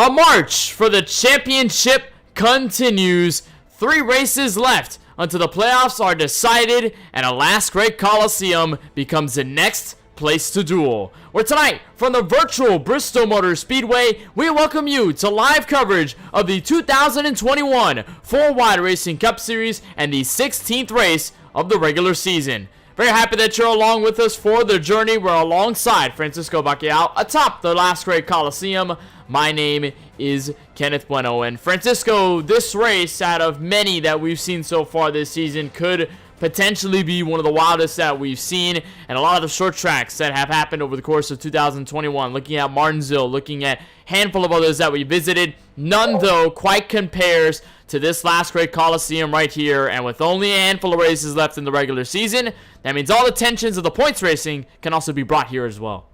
A march for the championship continues. 3 races left until the playoffs are decided and a last great Coliseum becomes the next place to duel. Where tonight, from the virtual Bristol Motor Speedway, we welcome you to live coverage of the 2021 4-Wide Racing Cup Series and the 16th race of the regular season. Very happy that you're along with us for the journey. We're alongside Francisco Bacchiao atop the last great Coliseum. My name is Kenneth Bueno. And Francisco, this race, out of many that we've seen so far this season, could potentially be one of the wildest that we've seen. And a lot of the short tracks that have happened over the course of 2021, looking at Martinsville, looking at a handful of others that we visited, none though quite compares to this last great Coliseum right here. And with only a handful of races left in the regular season, that means all the tensions of the points racing can also be brought here as well.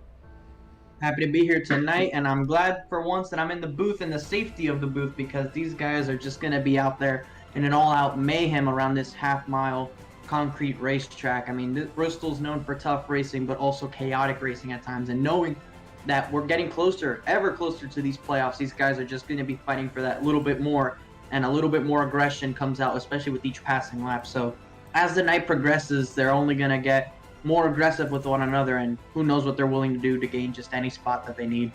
Happy to be here tonight, and I'm glad for once that I'm in the booth, in the safety of the booth, because these guys are just going to be out there in an all-out mayhem around this half-mile concrete racetrack. I mean, Bristol's known for tough racing, but also chaotic racing at times, and knowing that we're getting closer, ever closer to these playoffs, these guys are just going to be fighting for that little bit more, and a little bit more aggression comes out, especially with each passing lap. So as the night progresses, they're only going to get more aggressive with one another, and who knows what they're willing to do to gain just any spot that they need.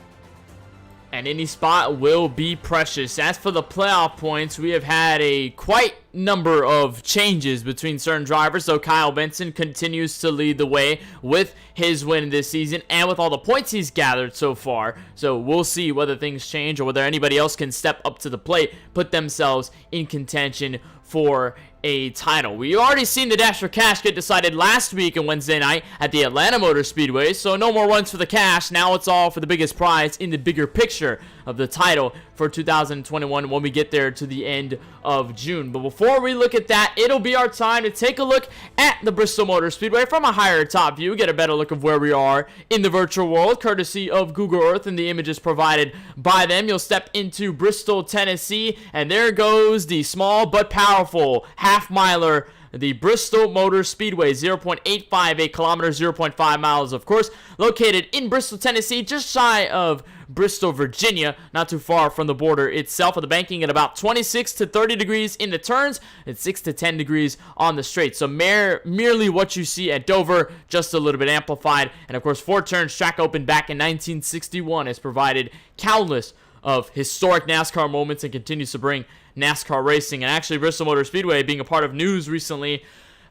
And any spot will be precious. As for the playoff points, we have had a quite number of changes between certain drivers. So Kyle Benson continues to lead the way with his win this season and with all the points he's gathered so far. So we'll see whether things change or whether anybody else can step up to the plate, put themselves in contention for a title. We already seen the Dash for Cash get decided last week and Wednesday night at the Atlanta Motor Speedway, so no more runs for the cash. Now it's all for the biggest prize in the bigger picture of the title for 2021 when we get there to the end of June. But before we look at that, it'll be our time to take a look at the Bristol Motor Speedway from a higher top view, get a better look of where we are in the virtual world, courtesy of Google Earth and the images provided by them. You'll step into Bristol, Tennessee, and there goes the small but powerful half-miler, the Bristol Motor Speedway, 0.858 kilometers, 0.5 miles, of course, located in Bristol, Tennessee, just shy of Bristol, Virginia, not too far from the border itself, with the banking at about 26 to 30 degrees in the turns and 6 to 10 degrees on the straight. So merely what you see at Dover, just a little bit amplified. And of course, 4 turns, track opened back in 1961, has provided countless of historic NASCAR moments and continues to bring NASCAR racing. And actually, Bristol Motor Speedway being a part of news recently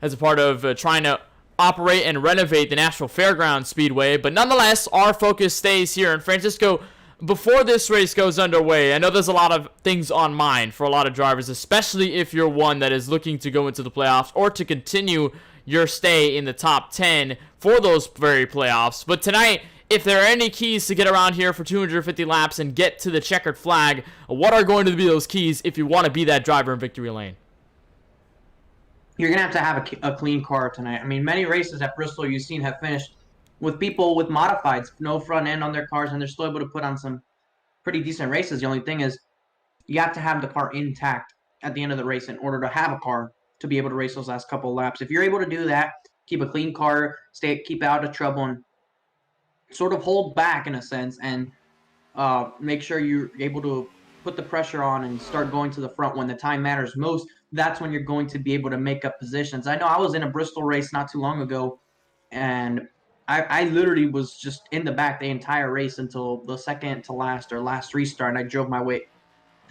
as a part of trying to operate and renovate the Nashville Fairgrounds Speedway. But nonetheless, our focus stays here. And Francisco, before this race goes underway, I know there's a lot of things on mind for a lot of drivers, especially if you're one that is looking to go into the playoffs or to continue your stay in the top 10 for those very playoffs. But tonight, if there are any keys to get around here for 250 laps and get to the checkered flag, what are going to be those keys if you want to be that driver in victory lane? You're going to have a clean car tonight. I mean, many races at Bristol you've seen have finished with people with modifieds, no front end on their cars, and they're still able to put on some pretty decent races. The only thing is you have to have the car intact at the end of the race in order to have a car to be able to race those last couple of laps. If you're able to do that, keep a clean car, keep out of trouble, and sort of hold back in a sense, and make sure you're able to put the pressure on and start going to the front when the time matters most, that's when you're going to be able to make up positions. I know I was in a Bristol race not too long ago, and I literally was just in the back the entire race until the second to last or last restart, and I drove my way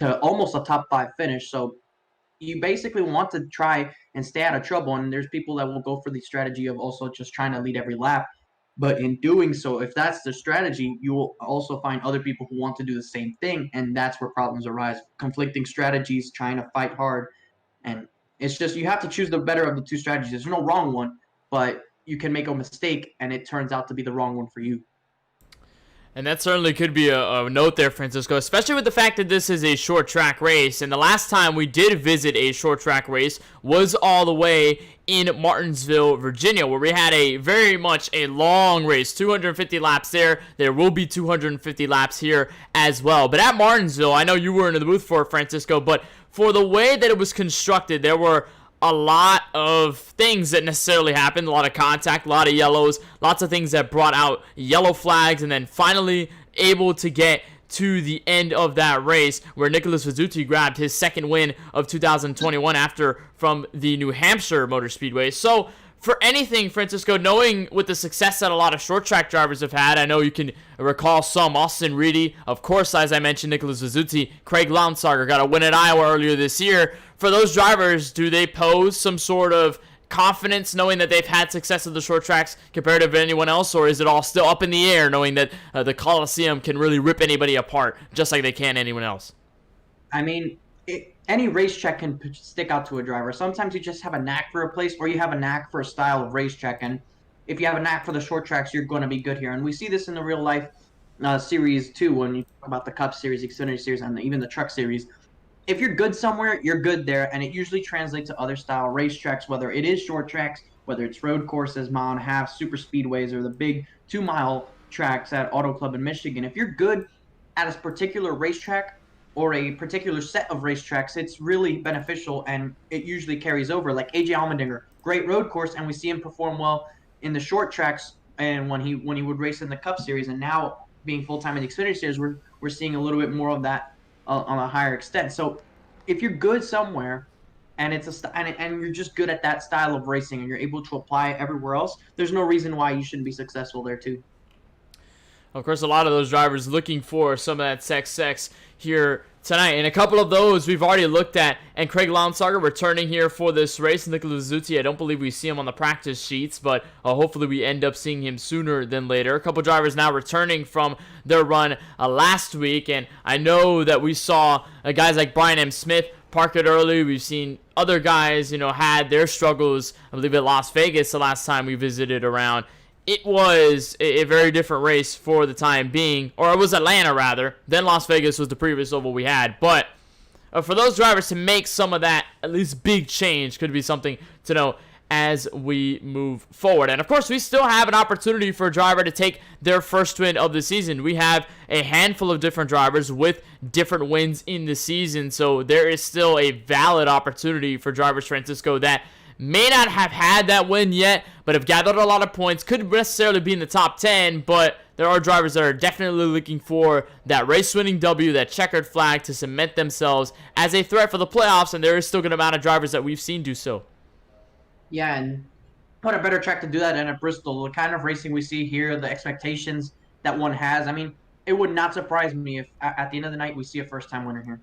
to almost a top 5 finish. So you basically want to try and stay out of trouble, and there's people that will go for the strategy of also just trying to lead every lap. But in doing so, if that's the strategy, you will also find other people who want to do the same thing, and that's where problems arise. Conflicting strategies, trying to fight hard, and it's just you have to choose the better of the two strategies. There's no wrong one, but you can make a mistake, and it turns out to be the wrong one for you. And that certainly could be a note there, Francisco, especially with the fact that this is a short track race. And the last time we did visit a short track race was all the way in Martinsville, Virginia, where we had a very much a long race, 250 laps there. There will be 250 laps here as well. But at Martinsville, I know you were in the booth for it, Francisco, but for the way that it was constructed, there were a lot of things that necessarily happened, a lot of contact, a lot of yellows, lots of things that brought out yellow flags, and then finally able to get to the end of that race, where Nicholas Vizzuti grabbed his second win of 2021 from the New Hampshire Motor Speedway. So for anything, Francisco, knowing with the success that a lot of short track drivers have had, I know you can recall some. Austin Reedy, of course, as I mentioned, Nicholas Vizzuti, Craig Launsager got a win at Iowa earlier this year. For those drivers, do they pose some sort of confidence knowing that they've had success at the short tracks compared to anyone else, or is it all still up in the air knowing that the Coliseum can really rip anybody apart just like they can anyone else? I mean, any racetrack can stick out to a driver. Sometimes you just have a knack for a place, or you have a knack for a style of racetrack. And if you have a knack for the short tracks, you're going to be good here. And we see this in the real life series too, when you talk about the Cup Series, Xfinity Series, and even the Truck Series. If you're good somewhere, you're good there, and it usually translates to other style racetracks, whether it is short tracks, whether it's road courses, mile and a half, super speedways, or the big 2-mile tracks at Auto Club in Michigan. If you're good at a particular racetrack or a particular set of racetracks, it's really beneficial, and it usually carries over. Like AJ Allmendinger, great road course, and we see him perform well in the short tracks, and when he would race in the Cup Series, and now being full-time in the Xfinity Series, we're seeing a little bit more of that on a higher extent. So if you're good somewhere and and you're just good at that style of racing and you're able to apply it everywhere else, there's no reason why you shouldn't be successful there too. Of course, a lot of those drivers looking for some of that sex here tonight, and a couple of those we've already looked at. And Craig Launsager returning here for this race. Nicholas Vizzuti, I don't believe we see him on the practice sheets, but hopefully we end up seeing him sooner than later. A couple drivers now returning from their run last week, and I know that we saw guys like Brian M. Smith park it early. We've seen other guys, had their struggles, I believe, at Las Vegas the last time we visited around. It was a very different race for the time being, or it was Atlanta rather, then Las Vegas was the previous oval we had. But for those drivers to make some of that, at least big change, could be something to know as we move forward. And of course, we still have an opportunity for a driver to take their first win of the season. We have a handful of different drivers with different wins in the season, so there is still a valid opportunity for drivers, Francisco, that may not have had that win yet, but have gathered a lot of points. Couldn't necessarily be in the top 10, but there are drivers that are definitely looking for that race-winning W, that checkered flag, to cement themselves as a threat for the playoffs, and there is still a good amount of drivers that we've seen do so. Yeah, and what a better track to do that than at Bristol. The kind of racing we see here, the expectations that one has. I mean, it would not surprise me if at the end of the night we see a first-time winner here.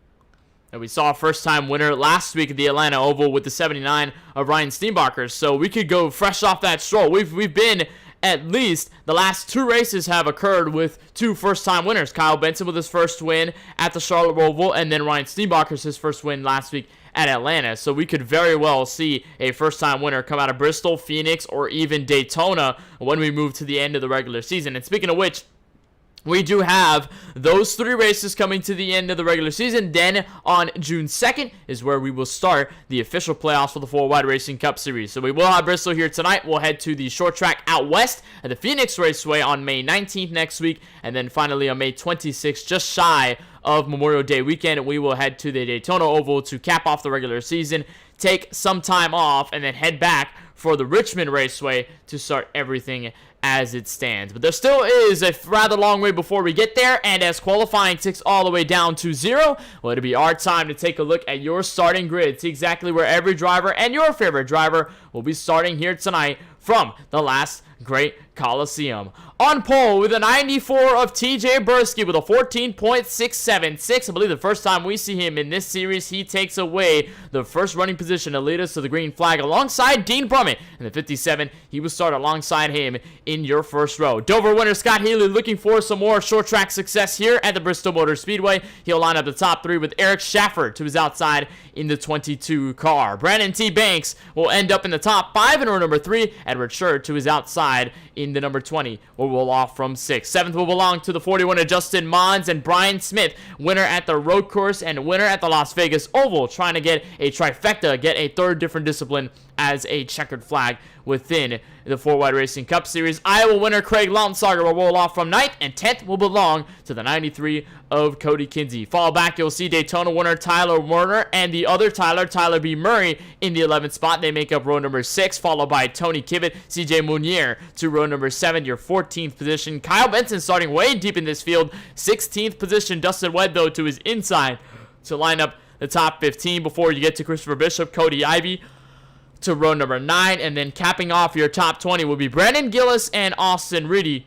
And we saw a first-time winner last week at the Atlanta Oval with the 79 of Ryan Steenbacher. So we could go fresh off that stroll. We've been, at least, the last two races have occurred with two first-time winners. Kyle Benson with his first win at the Charlotte Oval, and then Ryan Steenbacher's his first win last week at Atlanta. So we could very well see a first-time winner come out of Bristol, Phoenix, or even Daytona when we move to the end of the regular season. And speaking of which, we do have those three races coming to the end of the regular season. Then on June 2nd is where we will start the official playoffs for the 4Wide Racing Cup Series. So we will have Bristol here tonight. We'll head to the short track out west at the Phoenix Raceway on May 19th next week. And then finally on May 26th, just shy of Memorial Day weekend, we will head to the Daytona Oval to cap off the regular season, take some time off, and then head back for the Richmond Raceway to start everything as it stands. But there still is a rather long way before we get there, and as qualifying ticks all the way down to 0, well, it'll be our time to take a look at your starting grid, see exactly where every driver and your favorite driver will be starting here tonight from the last great Coliseum. On pole with a 94 of TJ Bursky with a 14.676. I believe the first time we see him in this series, he takes away the first running position to lead us to the green flag alongside Dean Brummett. In the 57, he will start alongside him in your first row. Dover winner Scott Healy looking for some more short track success here at the Bristol Motor Speedway. He'll line up the top 3 with Eric Schaffert to his outside in the 22 car. Brandon T. Banks will end up in the top 5 in row number 3. Edward Scher to his outside in the number 20, or will off from 6. 7th will belong to the 41 of Justin Mons and Brian Smith, winner at the road course and winner at the Las Vegas Oval, trying to get a trifecta, get a third different discipline as a checkered flag within the 4-Wide Racing Cup Series. Iowa winner Craig Lautensager will roll off from 9th, and 10th will belong to the 93 of Cody Kinsey. Fall back, you'll see Daytona winner Tyler Werner and the other Tyler B. Murray in the 11th spot. They make up row number 6, followed by Tony Kibbett, CJ Munier to row number 7, your 14th position. Kyle Benson starting way deep in this field, 16th position. Dustin Webb, though, to his inside to line up the top 15 before you get to Christopher Bishop, Cody Ivey to row number 9, and then capping off your top 20 will be Brandon Gillis and Austin Reedy.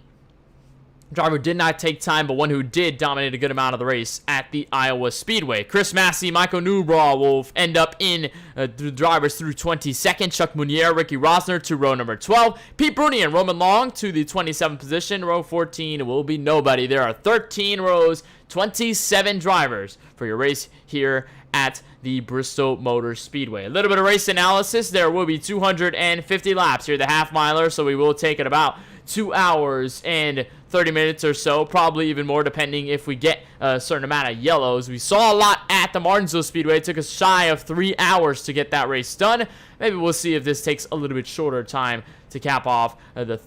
Driver did not take time, but one who did dominate a good amount of the race at the Iowa Speedway. Chris Massey, Michael Newbraw will end up in the drivers through 22nd. Chuck Munier, Ricky Rosner to row number 12. Pete Bruni and Roman Long to the 27th position. Row 14 will be nobody. There are 13 rows, 27 drivers for your race here at the Bristol Motor Speedway. A little bit of race analysis. There will be 250 laps here, the half-miler, so we will take it about 2 hours and 30 minutes or so, probably even more depending if we get a certain amount of yellows. We saw a lot at the Martinsville Speedway. It took us shy of 3 hours to get that race done. Maybe we'll see if this takes a little bit shorter time to cap off the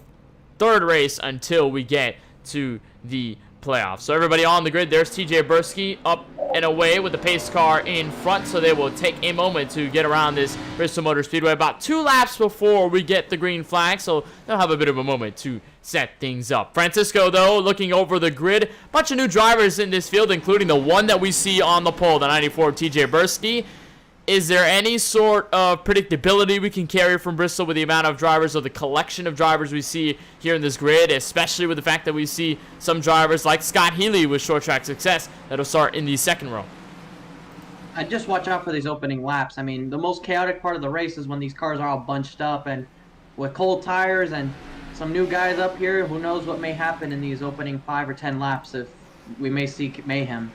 third race until we get to the playoffs. So everybody on the grid, there's TJ Bursky up and away with the pace car in front, so they will take a moment to get around this Bristol Motor Speedway about 2 laps before we get the green flag, so they'll have a bit of a moment to set things up. Francisco, though, looking over the grid, bunch of new drivers in this field, including the one that we see on the pole, the 94 TJ Bursky. Is there any sort of predictability we can carry from Bristol with the amount of drivers or the collection of drivers we see here in this grid, especially with the fact that we see some drivers like Scott Healy with short track success that'll start in the second row? I just watch out for these opening laps. I mean, the most chaotic part of the race is when these cars are all bunched up, and with cold tires and some new guys up here, who knows what may happen in these opening 5 or 10 laps if we may see mayhem.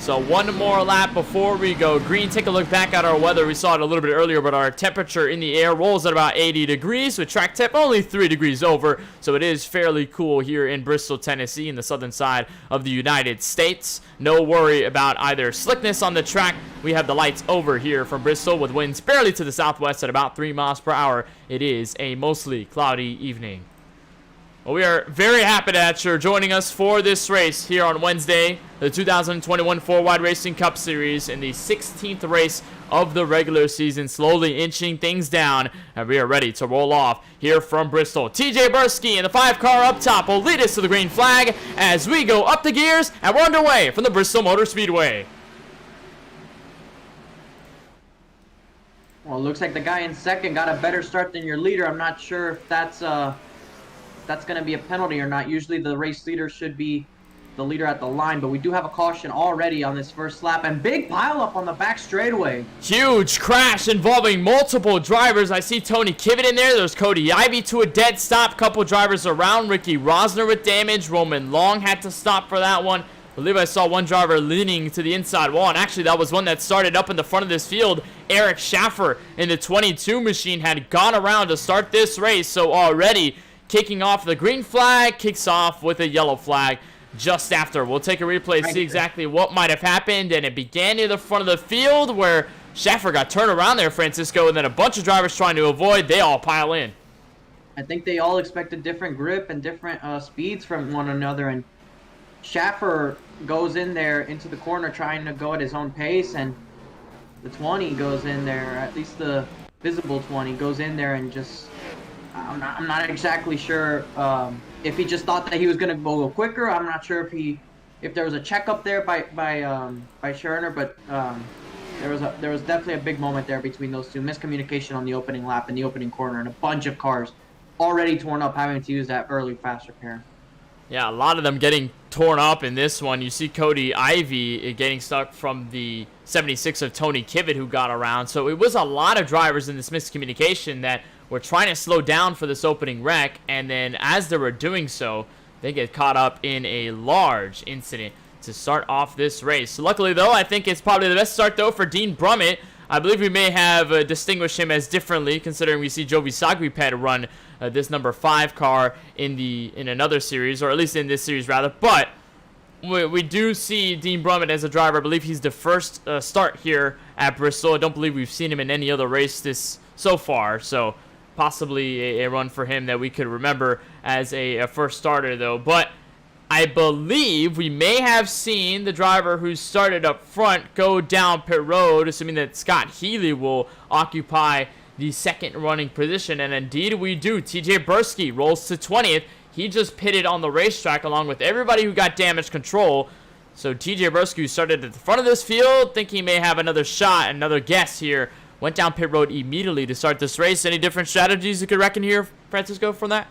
So one more lap before we go green. Take a look back at our weather. We saw it a little bit earlier, but our temperature in the air rolls at about 80 degrees with track temp only 3 degrees over. So it is fairly cool here in Bristol, Tennessee, in the southern side of the United States. No worry about either slickness on the track. We have the lights over here from Bristol with winds barely to the southwest at about 3 miles per hour. It is a mostly cloudy evening. Well, we are very happy that you're joining us for this race here on Wednesday, the 2021 4-Wide Racing Cup Series in the 16th race of the regular season, slowly inching things down, and we are ready to roll off here from Bristol. TJ Bursky in the 5-car up top will lead us to the green flag as we go up the gears, and we're underway from the Bristol Motor Speedway. Well, it looks like the guy in second got a better start than your leader. I'm not sure if that's going to be a penalty or not. Usually the race leader should be the leader at the line, but we do have a caution already on this first lap, and big pileup on the back straightaway. Huge crash involving multiple drivers. I see Tony Kibbett in there. There's Cody Ivey to a dead stop. Couple drivers around. Ricky Rosner with damage. Roman Long had to stop for that one. I believe I saw one driver leaning to the inside wall, and actually that was one that started up in the front of this field. Eric Schaffer in the 22 machine had gone around to start this race, so already kicking off the green flag, kicks off with a yellow flag just after. We'll take a replay, see exactly what might have happened, and it began near the front of the field where Schaffer got turned around there, Francisco, and then a bunch of drivers trying to avoid. They all pile in. I think they all expected different grip and different speeds from one another, and Schaffer goes in there into the corner trying to go at his own pace, and the 20 goes in there, at least the visible 20 goes in there and just... I'm not exactly sure if he just thought that he was going to go quicker. I'm not sure if there was a checkup there by Scherner, but there was definitely a big moment there between those two. Miscommunication on the opening lap in the opening corner, and a bunch of cars already torn up having to use that early fast repair. Yeah, a lot of them getting torn up in this one. You see Cody Ivey getting stuck from the 76 of Tony Kibbett who got around. So it was a lot of drivers in this miscommunication that were trying to slow down for this opening wreck, and then as they were doing so, they get caught up in a large incident to start off this race. So luckily, though, I think it's probably the best start, though, for Dean Brummett. I believe we may have distinguished him as differently, considering we see Jovi Sagriped run this number 5 car in another series, or at least in this series, rather. But we do see Dean Brummett as a driver. I believe he's the first start here at Bristol. I don't believe we've seen him in any other race this so far, so possibly a run for him that we could remember as a first starter, though. But I believe we may have seen the driver who started up front go down pit road, assuming that Scott Healy will occupy the second running position, and indeed we do. TJ Bursky rolls to 20th. He just pitted on the racetrack along with everybody who got damage control. So TJ Bursky started at the front of this field, think he may have another shot, another guess here. Went down pit road immediately to start this race. Any different strategies you could reckon here, Francisco, from that?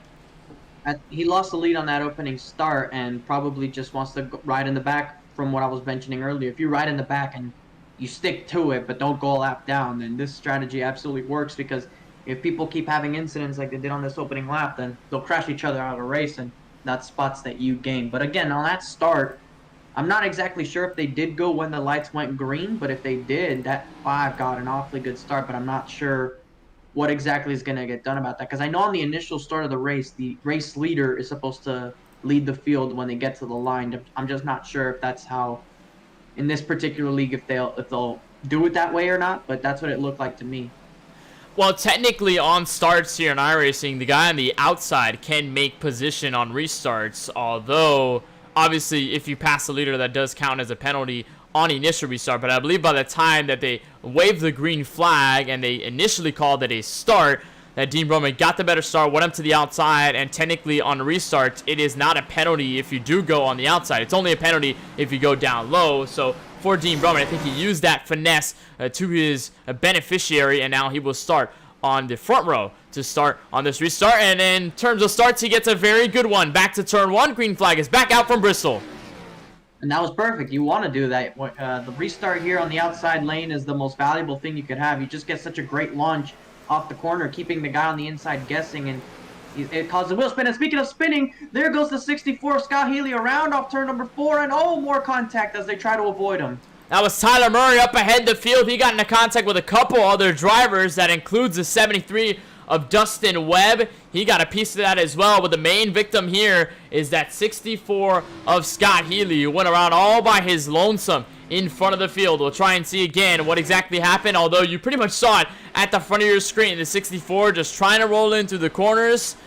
He lost the lead on that opening start and probably just wants to ride in the back from what I was mentioning earlier. If you ride in the back and you stick to it but don't go a lap down, then this strategy absolutely works, because if people keep having incidents like they did on this opening lap, then they'll crash each other out of a race, and that's spots that you gain. But again, on that start, I'm not exactly sure if they did go when the lights went green, but if they did, that 5 got an awfully good start, but I'm not sure what exactly is going to get done about that. Because I know on the initial start of the race leader is supposed to lead the field when they get to the line. I'm just not sure if that's how, in this particular league, if they'll do it that way or not, but that's what it looked like to me. Well, technically on starts here in iRacing, the guy on the outside can make position on restarts, although obviously if you pass the leader, that does count as a penalty on initial restart. But I believe by the time that they waved the green flag and they initially called it a start, that Dean Brummett got the better start, went up to the outside, and technically on restarts, it is not a penalty if you do go on the outside. It's only a penalty if you go down low. So for Dean Brummett, I think he used that finesse to his beneficiary, and now he will start on the front row to start on this restart. And in terms of starts, he gets a very good one. Back to turn 1. Green flag is back out from Bristol. And that was perfect. You want to do that. The restart here on the outside lane is the most valuable thing you could have. You just get such a great launch off the corner, keeping the guy on the inside guessing, and it causes a wheel spin. And speaking of spinning, there goes the 64 Scott Healy around off turn number 4, and oh, more contact as they try to avoid him. That was Tyler Murray up ahead the field. He got into contact with a couple other drivers. That includes the 73 of Dustin Webb. He got a piece of that as well, but the main victim here is that 64 of Scott Healy, who went around all by his lonesome in front of the field. We'll try and see again what exactly happened, although you pretty much saw it at the front of your screen. The 64 just trying to roll in through the corners,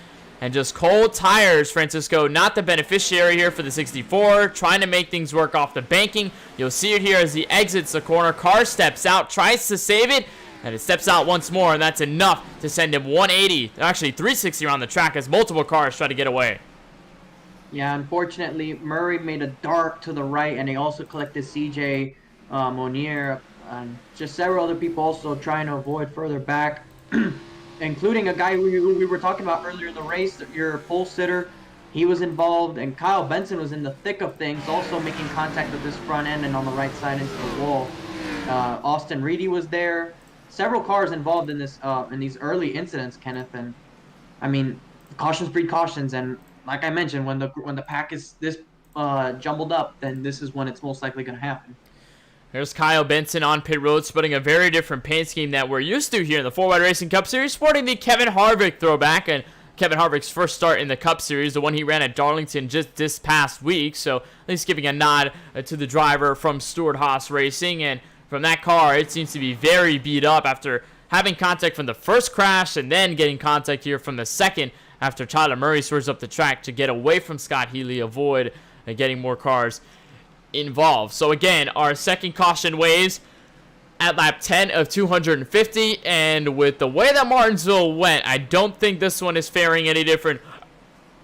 and just cold tires. Francisco, not the beneficiary here for the 64, trying to make things work off the banking. You'll see it here as he exits the corner. Car steps out, tries to save it, and it steps out once more, and that's enough to send him 180, actually 360 around the track as multiple cars try to get away. Yeah, unfortunately, Murray made a dart to the right, and he also collected CJ Monier, and just several other people also trying to avoid further back, including a guy who we were talking about earlier in the race, your pole sitter. He was involved, and Kyle Benson was in the thick of things, also making contact with this front end and on the right side into the wall. Austin Reedy was there. Several cars involved in this in these early incidents, Kenneth, and I mean, cautions breed cautions, and like I mentioned, when the pack is this jumbled up, then this is when it's most likely going to happen. There's Kyle Benson on pit road, sporting a very different paint scheme that we're used to here in the 4Wide Racing Cup Series, sporting the Kevin Harvick throwback, and Kevin Harvick's first start in the Cup Series, the one he ran at Darlington just this past week, so at least giving a nod to the driver from Stewart-Haas Racing. And from that car, it seems to be very beat up after having contact from the first crash and then getting contact here from the second after Tyler Murray swerves up the track to get away from Scott Healy, avoid getting more cars involved. So again, our second caution waves at lap 10 of 250, and with the way that Martinsville went, I don't think this one is faring any different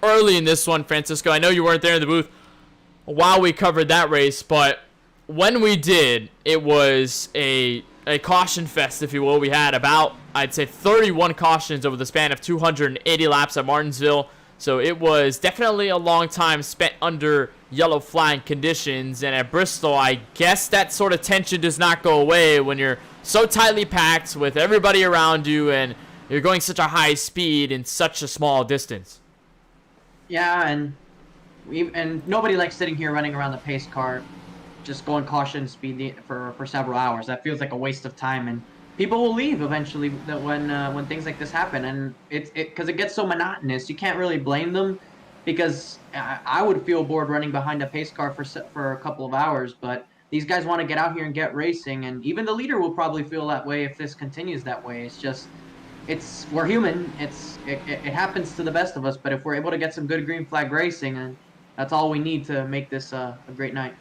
early in this one. Francisco, I know you weren't there in the booth while we covered that race, but when we did, it was a caution fest, if you will. We had about, I'd say, 31 cautions over the span of 280 laps at Martinsville. So it was definitely a long time spent under yellow flag conditions. And at Bristol, I guess that sort of tension does not go away when you're so tightly packed with everybody around you and you're going such a high speed in such a small distance. Yeah, and nobody likes sitting here running around the pace car, just going caution speed for several hours. That feels like a waste of time, and people will leave eventually when things like this happen, and because it gets so monotonous. You can't really blame them. because I would feel bored running behind a pace car for a couple of hours. But these guys want to get out here and get racing, and even the leader will probably feel that way if this continues that way. It's just we're human. It happens to the best of us. But if we're able to get some good green flag racing, and that's all we need to make this a great night.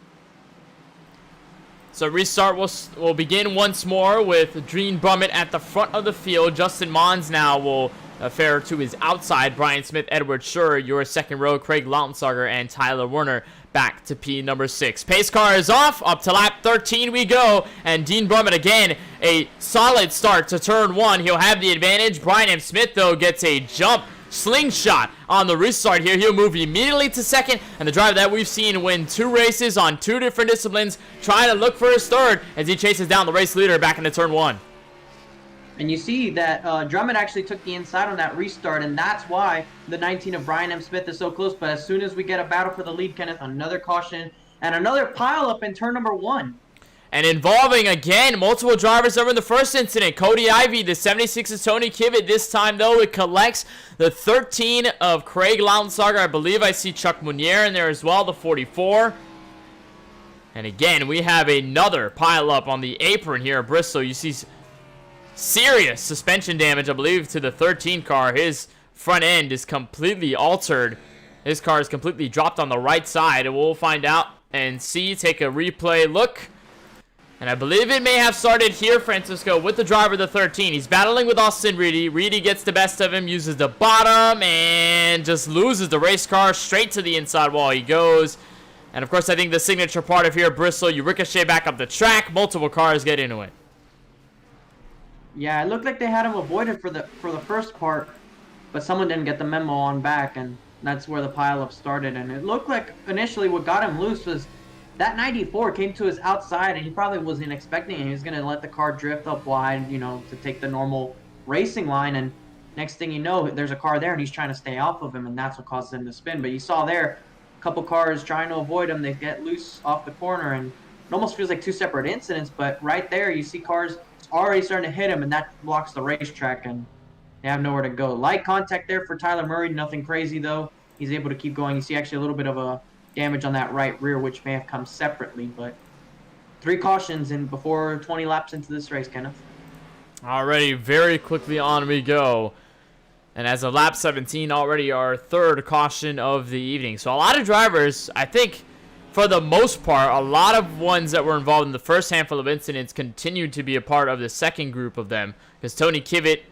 So restart will begin once more with Dean Brummett at the front of the field. Justin Mons now will fare to his outside. Brian Smith, Edward Schur, your second row. Craig Lautensager and Tyler Werner back to P number 6. Pace car is off. Up to lap 13 we go. And Dean Brummett again, a solid start to turn 1. He'll have the advantage. Brian M. Smith, though, gets a jump slingshot on the restart here. He'll move immediately to second, and the driver that we've seen win 2 races on 2 different disciplines, trying to look for his third as he chases down the race leader back into turn 1. And you see that Drummond actually took the inside on that restart, and that's why the 19 of Brian M. Smith is so close. But as soon as we get a battle for the lead, Kenneth, another caution and another pileup in turn number 1. And involving, again, multiple drivers over in the first incident. Cody Ivey, the 76 is Tony Kivitt. This time, though, it collects the 13 of Craig Lautensager. I believe I see Chuck Munier in there as well, the 44. And again, we have another pileup on the apron here at Bristol. You see serious suspension damage, I believe, to the 13 car. His front end is completely altered. His car is completely dropped on the right side. And we'll find out and see, take a replay look. And I believe it may have started here, Francisco, with the driver, the 13. He's battling with Austin Reedy. Reedy gets the best of him, uses the bottom, and just loses the race car straight to the inside wall. He goes. And, of course, I think the signature part of here at Bristol, you ricochet back up the track. Multiple cars get into it. Yeah, it looked like they had him avoided for the first part, but someone didn't get the memo on back, and that's where the pileup started. And it looked like initially what got him loose was that 94 came to his outside, and he probably wasn't expecting it. He was going to let the car drift up wide, you know, to take the normal racing line. And next thing you know, there's a car there, and he's trying to stay off of him, and that's what caused him to spin. But you saw there, a couple cars trying to avoid him. They get loose off the corner, and it almost feels like 2 separate incidents. But right there, you see cars already starting to hit him, and that blocks the racetrack, and they have nowhere to go. Light contact there for Tyler Murray. Nothing crazy, though. He's able to keep going. You see actually a little bit of a damage on that right rear, which may have come separately, but 3 cautions in before 20 laps into this race, Kenneth. Already very quickly on we go. And as of lap 17, already our 3rd caution of the evening. So a lot of drivers, I think, for the most part, a lot of ones that were involved in the first handful of incidents continued to be a part of the second group of them. Because Tony Kivitt,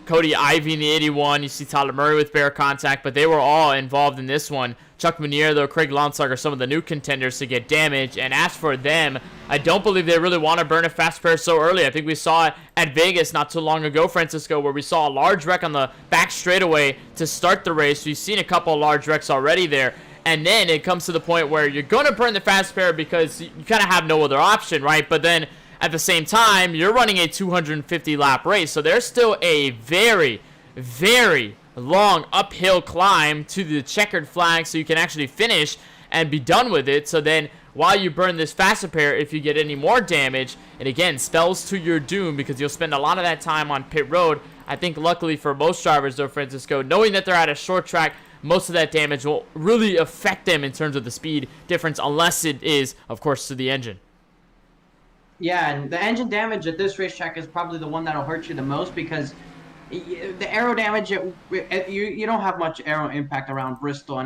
Cody Ivey in the 81, you see Tyler Murray with bare contact, but they were all involved in this one. Chuck Munier, though, Craig Lautensager are some of the new contenders to get damage. And as for them, I don't believe they really want to burn a fast pair so early. I think we saw it at Vegas not too long ago, Francisco, where we saw a large wreck on the back straightaway to start the race. We've seen a couple of large wrecks already there. And then it comes to the point where you're going to burn the fast pair because you kind of have no other option, right? But then at the same time, you're running a 250-lap race. So there's still a very, very long uphill climb to the checkered flag so you can actually finish and be done with it. So then while you burn this fast pair, if you get any more damage, it again spells to your doom because you'll spend a lot of that time on pit road. I think luckily for most drivers, though, Francisco, knowing that they're at a short track, most of that damage will really affect them in terms of the speed difference, unless it is, of course, to the engine. Yeah, and the engine damage at this racetrack is probably the one that'll hurt you the most because the aero damage, you don't have much aero impact around Bristol,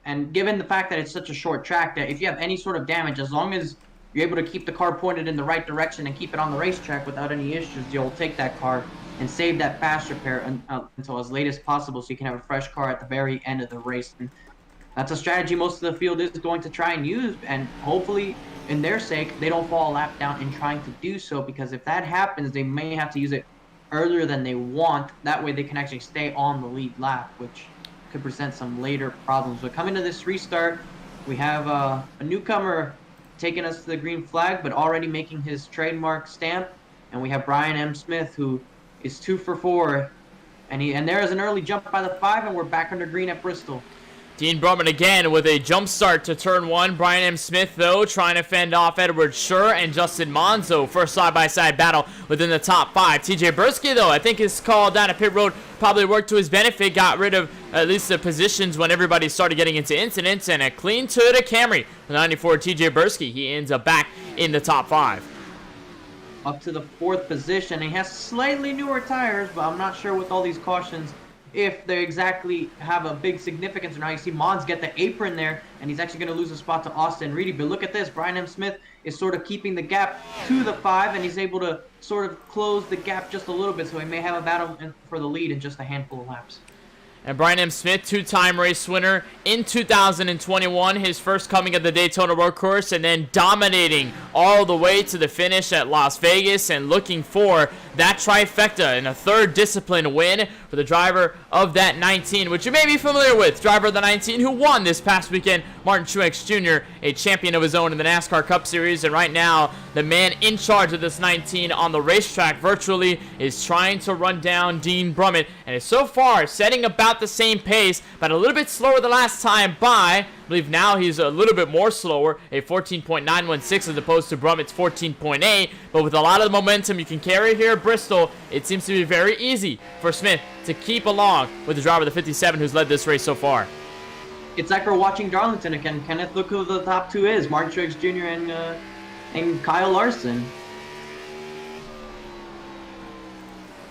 and given the fact that it's such a short track, that if you have any sort of damage, as long as you're able to keep the car pointed in the right direction and keep it on the racetrack without any issues, you'll take that car and save that fast repair until as late as possible so you can have a fresh car at the very end of the race. And that's a strategy most of the field is going to try and use, and hopefully, in their sake, they don't fall a lap down in trying to do so, because if that happens, they may have to use it earlier than they want. That way they can actually stay on the lead lap, which could present some later problems. But coming to this restart, we have a newcomer taking us to the green flag, but already making his trademark stamp. And we have Brian M. Smith, who is 2 for 4. And there is an early jump by the 5, and we're back under green at Bristol. Dean Brumman again with a jump start to turn 1. Brian M. Smith, though, trying to fend off Edward Schur and Justin Monzo. First side-by-side battle within the top 5. TJ Bursky, though, I think his call down at pit road probably worked to his benefit. Got rid of at least the positions when everybody started getting into incidents. And a clean Toyota Camry. The 94 TJ Bursky, he ends up back in the top 5. Up to the 4th position. He has slightly newer tires, but I'm not sure with all these cautions if they exactly have a big significance or not. You see Mons get the apron there, and he's actually going to lose a spot to Austin Reedy. But look at this. Brian M. Smith is sort of keeping the gap to the 5, and he's able to sort of close the gap just a little bit, so he may have a battle for the lead in just a handful of laps. And Brian M. Smith, 2-time race winner in 2021, his first coming at the Daytona Road Course, and then dominating all the way to the finish at Las Vegas, and looking for that trifecta and a 3rd discipline win for the driver of that 19, which you may be familiar with. Driver of the 19 who won this past weekend, Martin Truex Jr., a champion of his own in the NASCAR Cup Series, and right now the man in charge of this 19 on the racetrack virtually is trying to run down Dean Brumman, and is so far setting about the same pace, but a little bit slower the last time by. I believe now he's a little bit more slower, a 14.916 as opposed to Brumman's 14.8, but with a lot of the momentum you can carry here at Bristol, it seems to be very easy for Smith to keep along with the driver of the 57 who's led this race so far. It's like we're watching Darlington again. Kenneth, look who the top 2 is. Martin Truex Jr. and Kyle Larson.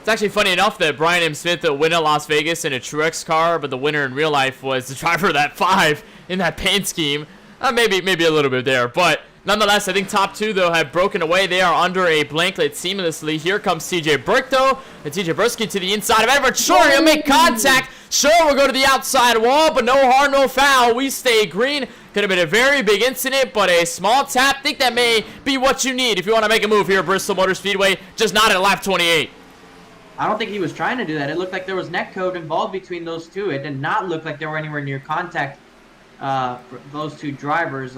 It's actually funny enough that Brian M. Smith will win at Las Vegas in a Truex car, but the winner in real life was the driver of that 5 in that paint scheme. Maybe a little bit there, but nonetheless, I think top 2, though, have broken away. They are under a blanket seamlessly. Here comes TJ Burke, though, and TJ Bursky to the inside of Edward Schur. He'll make contact. Schur will go to the outside wall, but no harm, no foul. We stay green. Could have been a very big incident, but a small tap. Think that may be what you need if you want to make a move here at Bristol Motor Speedway, just not at lap 28. I don't think he was trying to do that. It looked like there was neck code involved between those two. It did not look like they were anywhere near contact for those 2 drivers.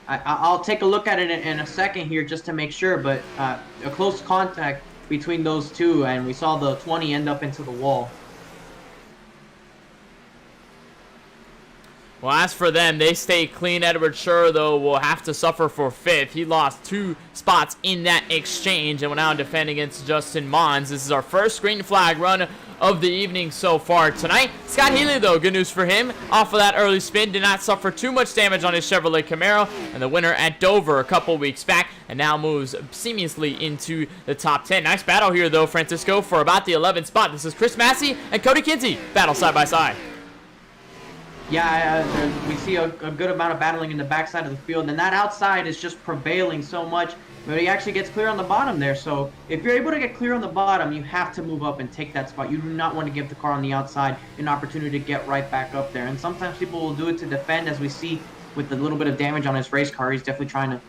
I'll take a look at it in a second here just to make sure, but a close contact between those 2, and we saw the 20 end up into the wall. Well, as for them, they stay clean. Edward Schur, though, will have to suffer for 5th. He lost 2 spots in that exchange and will now defend against Justin Mons. This is our first green flag run of the evening so far tonight. Scott Healy, though, good news for him. Off of that early spin, did not suffer too much damage on his Chevrolet Camaro, and the winner at Dover a couple weeks back, and now moves seamlessly into the top 10. Nice battle here, though, Francisco, for about the 11th spot. This is Chris Massey and Cody Kinsey battle side by side. Yeah, we see a good amount of battling in the backside of the field, and that outside is just prevailing so much, but he actually gets clear on the bottom there. So if you're able to get clear on the bottom, you have to move up and take that spot. You do not want to give the car on the outside an opportunity to get right back up there. And sometimes people will do it to defend, as we see with the little bit of damage on his race car. He's definitely trying to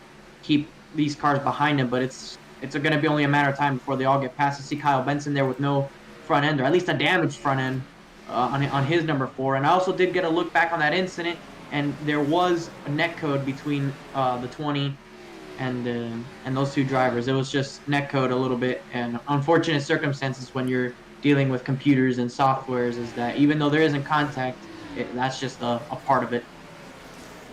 keep these cars behind him, but it's going to be only a matter of time before they all get past. You see Kyle Benson there with no front end, or at least a damaged front end. On his number 4, and I also did get a look back on that incident, and there was a neck code between the 20 and those 2 drivers. It was just neck code a little bit, and unfortunate circumstances when you're dealing with computers and softwares is that even though there isn't contact, that's just a part of it.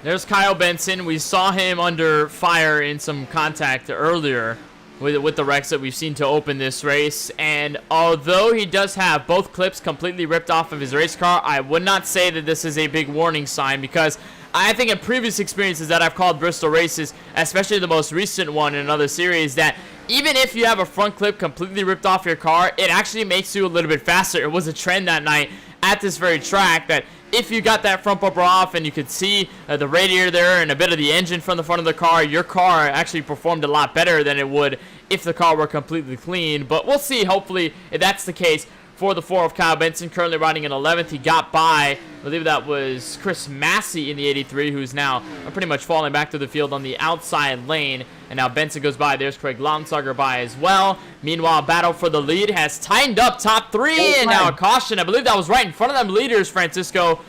There's Kyle Benson. We saw him under fire in some contact earlier with the wrecks that we've seen to open this race, and although he does have both clips completely ripped off of his race car, I would not say that this is a big warning sign, because I think in previous experiences that I've called Bristol races, especially the most recent one in another series, that even if you have a front clip completely ripped off your car, it actually makes you a little bit faster. It was a trend that night at this very track that if you got that front bumper off and you could see the radiator there and a bit of the engine from the front of the car, your car actually performed a lot better than it would if the car were completely clean. But we'll see, hopefully, if that's the case for the 4 of Kyle Benson, currently riding in 11th. He got by, I believe that was Chris Massey in the 83, who's now pretty much falling back to the field on the outside lane. And now Benson goes by. There's Craig Lonsauger by as well. Meanwhile, battle for the lead has tightened up top 3, and now a caution. I believe that was right in front of them leaders, Francisco.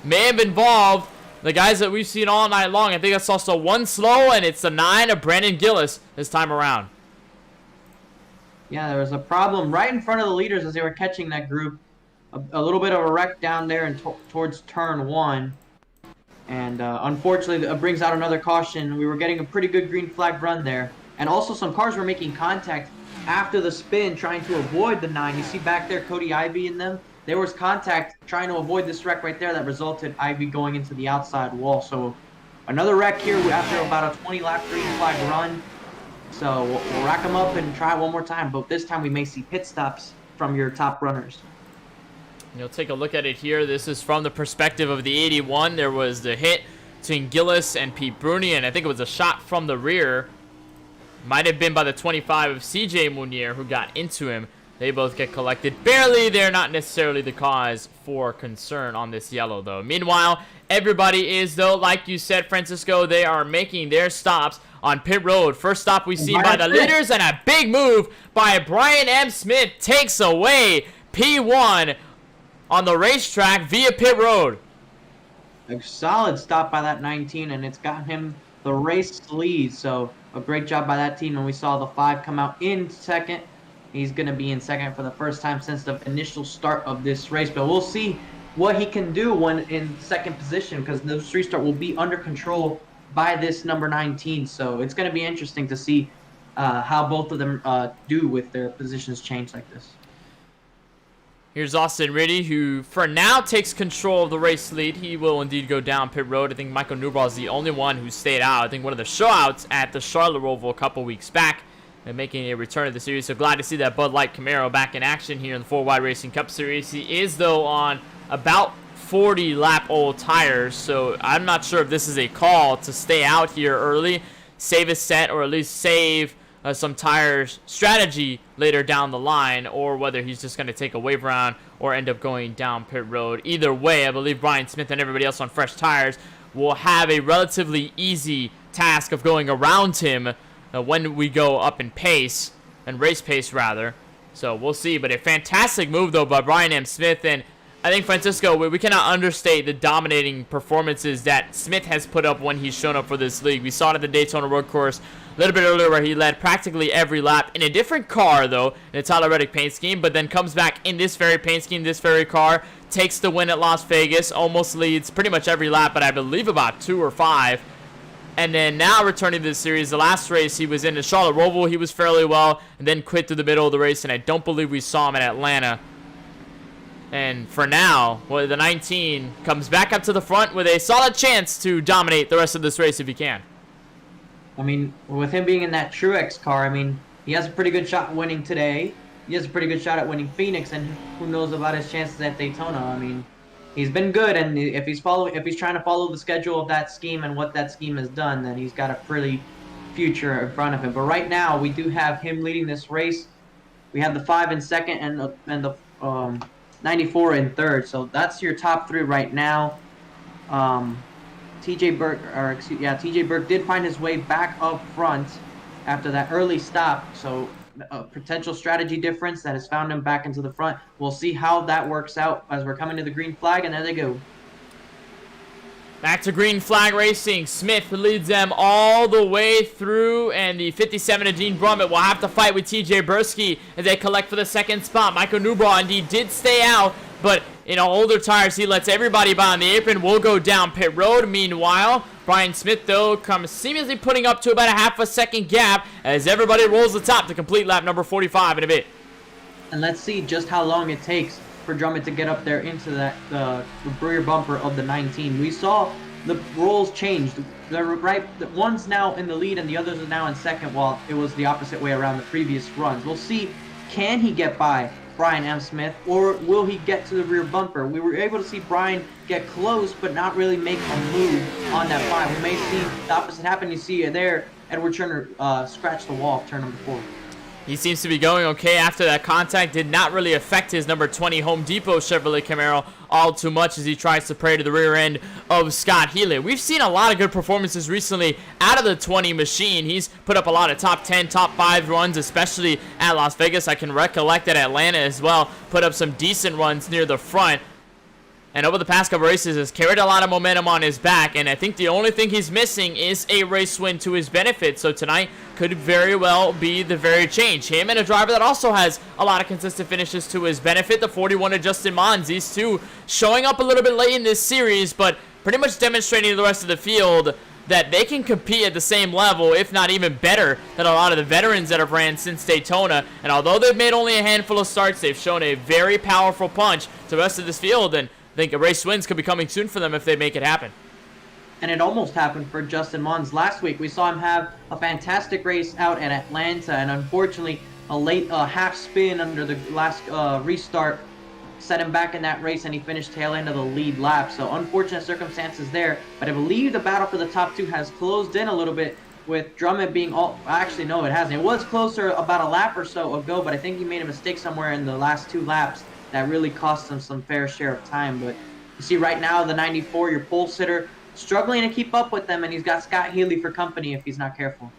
May have involved the guys that we've seen all night long. I think that's also 1 slow, and it's the 9 of Brandon Gillis this time around. Yeah, there was a problem right in front of the leaders as they were catching that group. a little bit of a wreck down there and towards turn 1. And unfortunately, it brings out another caution. We were getting a pretty good green flag run there. And also some cars were making contact after the spin, trying to avoid the 9. You see back there Cody Ivy in them. There was contact trying to avoid this wreck right there that resulted Ivy going into the outside wall. So another wreck here after about a 20-lap green flag run. So we'll rack them up and try it one more time. But this time we may see pit stops from your top runners. You'll take a look at it here. This is from the perspective of the 81. There was the hit between Gillis and Pete Bruni, and I think it was a shot from the rear. Might have been by the 25 of CJ Munier who got into him. They both get collected barely. They're not necessarily the cause for concern on this yellow, though. Meanwhile, everybody is, though, like you said, Francisco, they are making their stops on pit road. First stop we've seen by the leaders, and a big move by Brian M. Smith takes away P1 on the racetrack via pit road. A solid stop by that 19, and it's got him the race lead. So a great job by that team. And we saw the 5 come out in second. He's going to be in second for the first time since the initial start of this race. But we'll see what he can do when in second position, because the restart will be under control by this number 19. So it's going to be interesting to see how both of them do with their positions change like this. Here's Austin Riddy, who for now takes control of the race lead. He will indeed go down pit road. I think Michael Newball is the only one who stayed out. I think one of the showouts at the Charlotte Roval a couple weeks back and making a return to the series. So glad to see that Bud Light Camaro back in action here in the 4Wide Racing Cup Series. He is, though, on about 40 lap old tires, so I'm not sure if this is a call to stay out here early, save a set, or at least save some tires strategy later down the line, or whether he's just going to take a wave round or end up going down pit road. Either way, I believe Brian Smith and everybody else on fresh tires will have a relatively easy task of going around him when we go up in pace, and race pace rather. So we'll see, but a fantastic move though by Brian M. Smith. And I think, Francisco, we cannot understate the dominating performances that Smith has put up when he's shown up for this league. We saw it at the Daytona Road Course a little bit earlier where he led practically every lap in a different car, though, in a Tyler Reddick paint scheme, but then comes back in this very paint scheme, this very car, takes the win at Las Vegas, almost leads pretty much every lap, but I believe about 2 or 5. And then now returning to the series, the last race he was in the Charlotte Roval, he was fairly well, and then quit through the middle of the race, and I don't believe we saw him in Atlanta. And for now, well, the 19 comes back up to the front with a solid chance to dominate the rest of this race if he can. I mean, with him being in that Truex car, I mean, he has a pretty good shot at winning today. He has a pretty good shot at winning Phoenix, and who knows about his chances at Daytona. I mean, he's been good, and if he's trying to follow the schedule of that scheme and what that scheme has done, then he's got a pretty future in front of him. But right now, we do have him leading this race. We have the 5 in second and the 94 in third. So that's your top 3 right now. TJ Burke did find his way back up front after that early stop. So a potential strategy difference that has found him back into the front. We'll see how that works out as we're coming to the green flag, and there they go. Back to green flag racing. Smith leads them all the way through, and the 57 of Gene Brummett will have to fight with TJ Bursky as they collect for the second spot. Michael Newball indeed did stay out, but in older tires, he lets everybody by on the apron. We'll go down pit road. Meanwhile, Brian Smith, though, comes seemingly putting up to about a half a second gap as everybody rolls the top to complete lap number 45 in a bit. And let's see just how long it takes for Drummond to get up there into that the rear bumper of the 19. We saw the roles changed. One's now in the lead and the others are now in second, while it was the opposite way around the previous runs. We'll see, can he get by Brian M. Smith, or will he get to the rear bumper? We were able to see Brian get close, but not really make a move on that 5. We may see the opposite happen. You see there, Edward Turner scratch the wall of turn number 4. He seems to be going okay after that contact. Did not really affect his number 20 Home Depot Chevrolet Camaro all too much as he tries to pray to the rear end of Scott Healy. We've seen a lot of good performances recently out of the 20 machine. He's put up a lot of top 10, top 5 runs, especially at Las Vegas. I can recollect at Atlanta as well. Put up some decent runs near the front. and over the past couple races has carried a lot of momentum on his back, and I think the only thing he's missing is a race win to his benefit. So tonight could very well be the very change. Him and a driver that also has a lot of consistent finishes to his benefit, the 41 of Justin Mons. These two showing up a little bit late in this series, but pretty much demonstrating to the rest of the field that they can compete at the same level, if not even better, than a lot of the veterans that have ran since Daytona. And although they've made only a handful of starts, they've shown a very powerful punch to the rest of this field, and I think a race wins could be coming soon for them if they make it happen. And it almost happened for Justin Mons last week. We saw him have a fantastic race out at Atlanta, and unfortunately, a late half spin under the last restart set him back in that race, and he finished tail end of the lead lap. So unfortunate circumstances there, but I believe the battle for the top two has closed in a little bit, with Drummond being actually no, it hasn't. It was closer about a lap or so ago, but I think he made a mistake somewhere in the last 2 laps that really cost him some fair share of time. But you see right now the 94, your pole sitter, struggling to keep up with them, and he's got Scott Healy for company if he's not careful.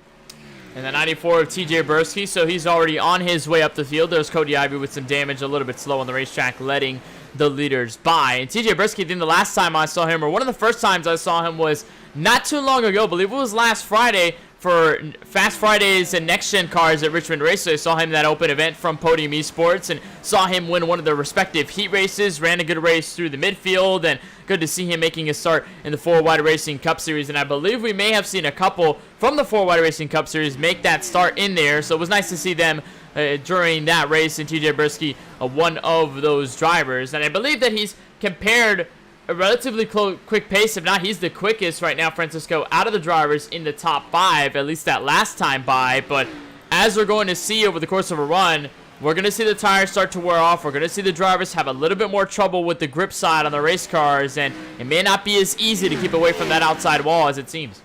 And the 94 of TJ Bursky, so he's already on his way up the field. There's Cody Ivey with some damage, a little bit slow on the racetrack, letting the leaders by. And TJ Bursky, I think the last time I saw him, or one of the first times I saw him, was not too long ago. I believe it was last Friday for Fast Fridays and Next Gen cars at Richmond Raceway. I saw him in that open event from Podium Esports and saw him win one of the respective heat races, ran a good race through the midfield, and good to see him making a start in the 4 Wide Racing Cup Series. And I believe we may have seen a couple from the 4 Wide Racing Cup Series make that start in there. So it was nice to see them during that race, and TJ Bursky, one of those drivers. And I believe that he's compared a relatively quick pace. If not, he's the quickest right now, Francisco, out of the drivers in the top 5, at least that last time by. But as we're going to see over the course of a run, we're going to see the tires start to wear off. We're going to see the drivers have a little bit more trouble with the grip side on the race cars, and it may not be as easy to keep away from that outside wall as it seems.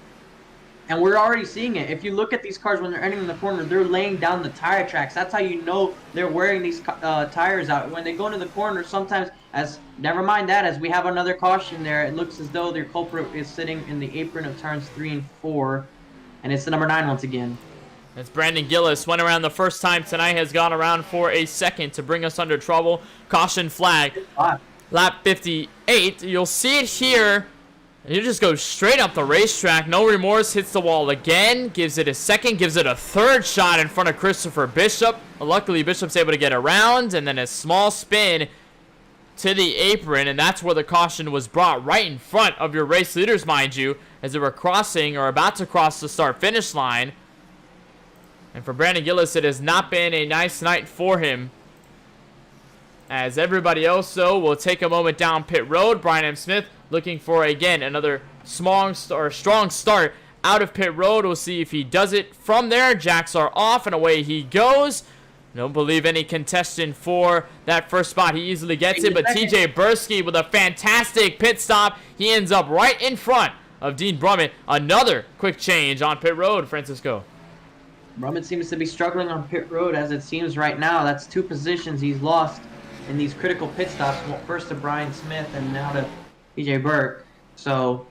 And we're already seeing it. If you look at these cars when they're entering the corner, they're laying down the tire tracks. That's how you know they're wearing these tires out. When they go into the corner, sometimes, never mind that, as we have another caution there, it looks as though their culprit is sitting in the apron of turns 3 and 4, and it's the number 9 once again. As Brandon Gillis went around the first time tonight, has gone around for a second to bring us under trouble. Caution flag. Lap 58. You'll see it here. You just go straight up the racetrack. No remorse. Hits the wall again. Gives it a second. Gives it a third shot in front of Christopher Bishop. Luckily, Bishop's able to get around. And then a small spin to the apron. And that's where the caution was brought, right in front of your race leaders, mind you, as they were crossing or about to cross the start-finish line. And for Brandon Gillis, it has not been a nice night for him. As everybody else, though, will take a moment down pit road. Brian M. Smith looking for, again, another strong start out of pit road. We'll see if he does it from there. Jacks are off, and away he goes. Don't believe any contestant for that first spot. He easily gets it, but TJ Bursky with a fantastic pit stop. He ends up right in front of Dean Brummett. Another quick change on pit road, Francisco. Brummett seems to be struggling on pit road as it seems right now. That's 2 positions he's lost in these critical pit stops. First to Brian Smith and now to TJ Burke. So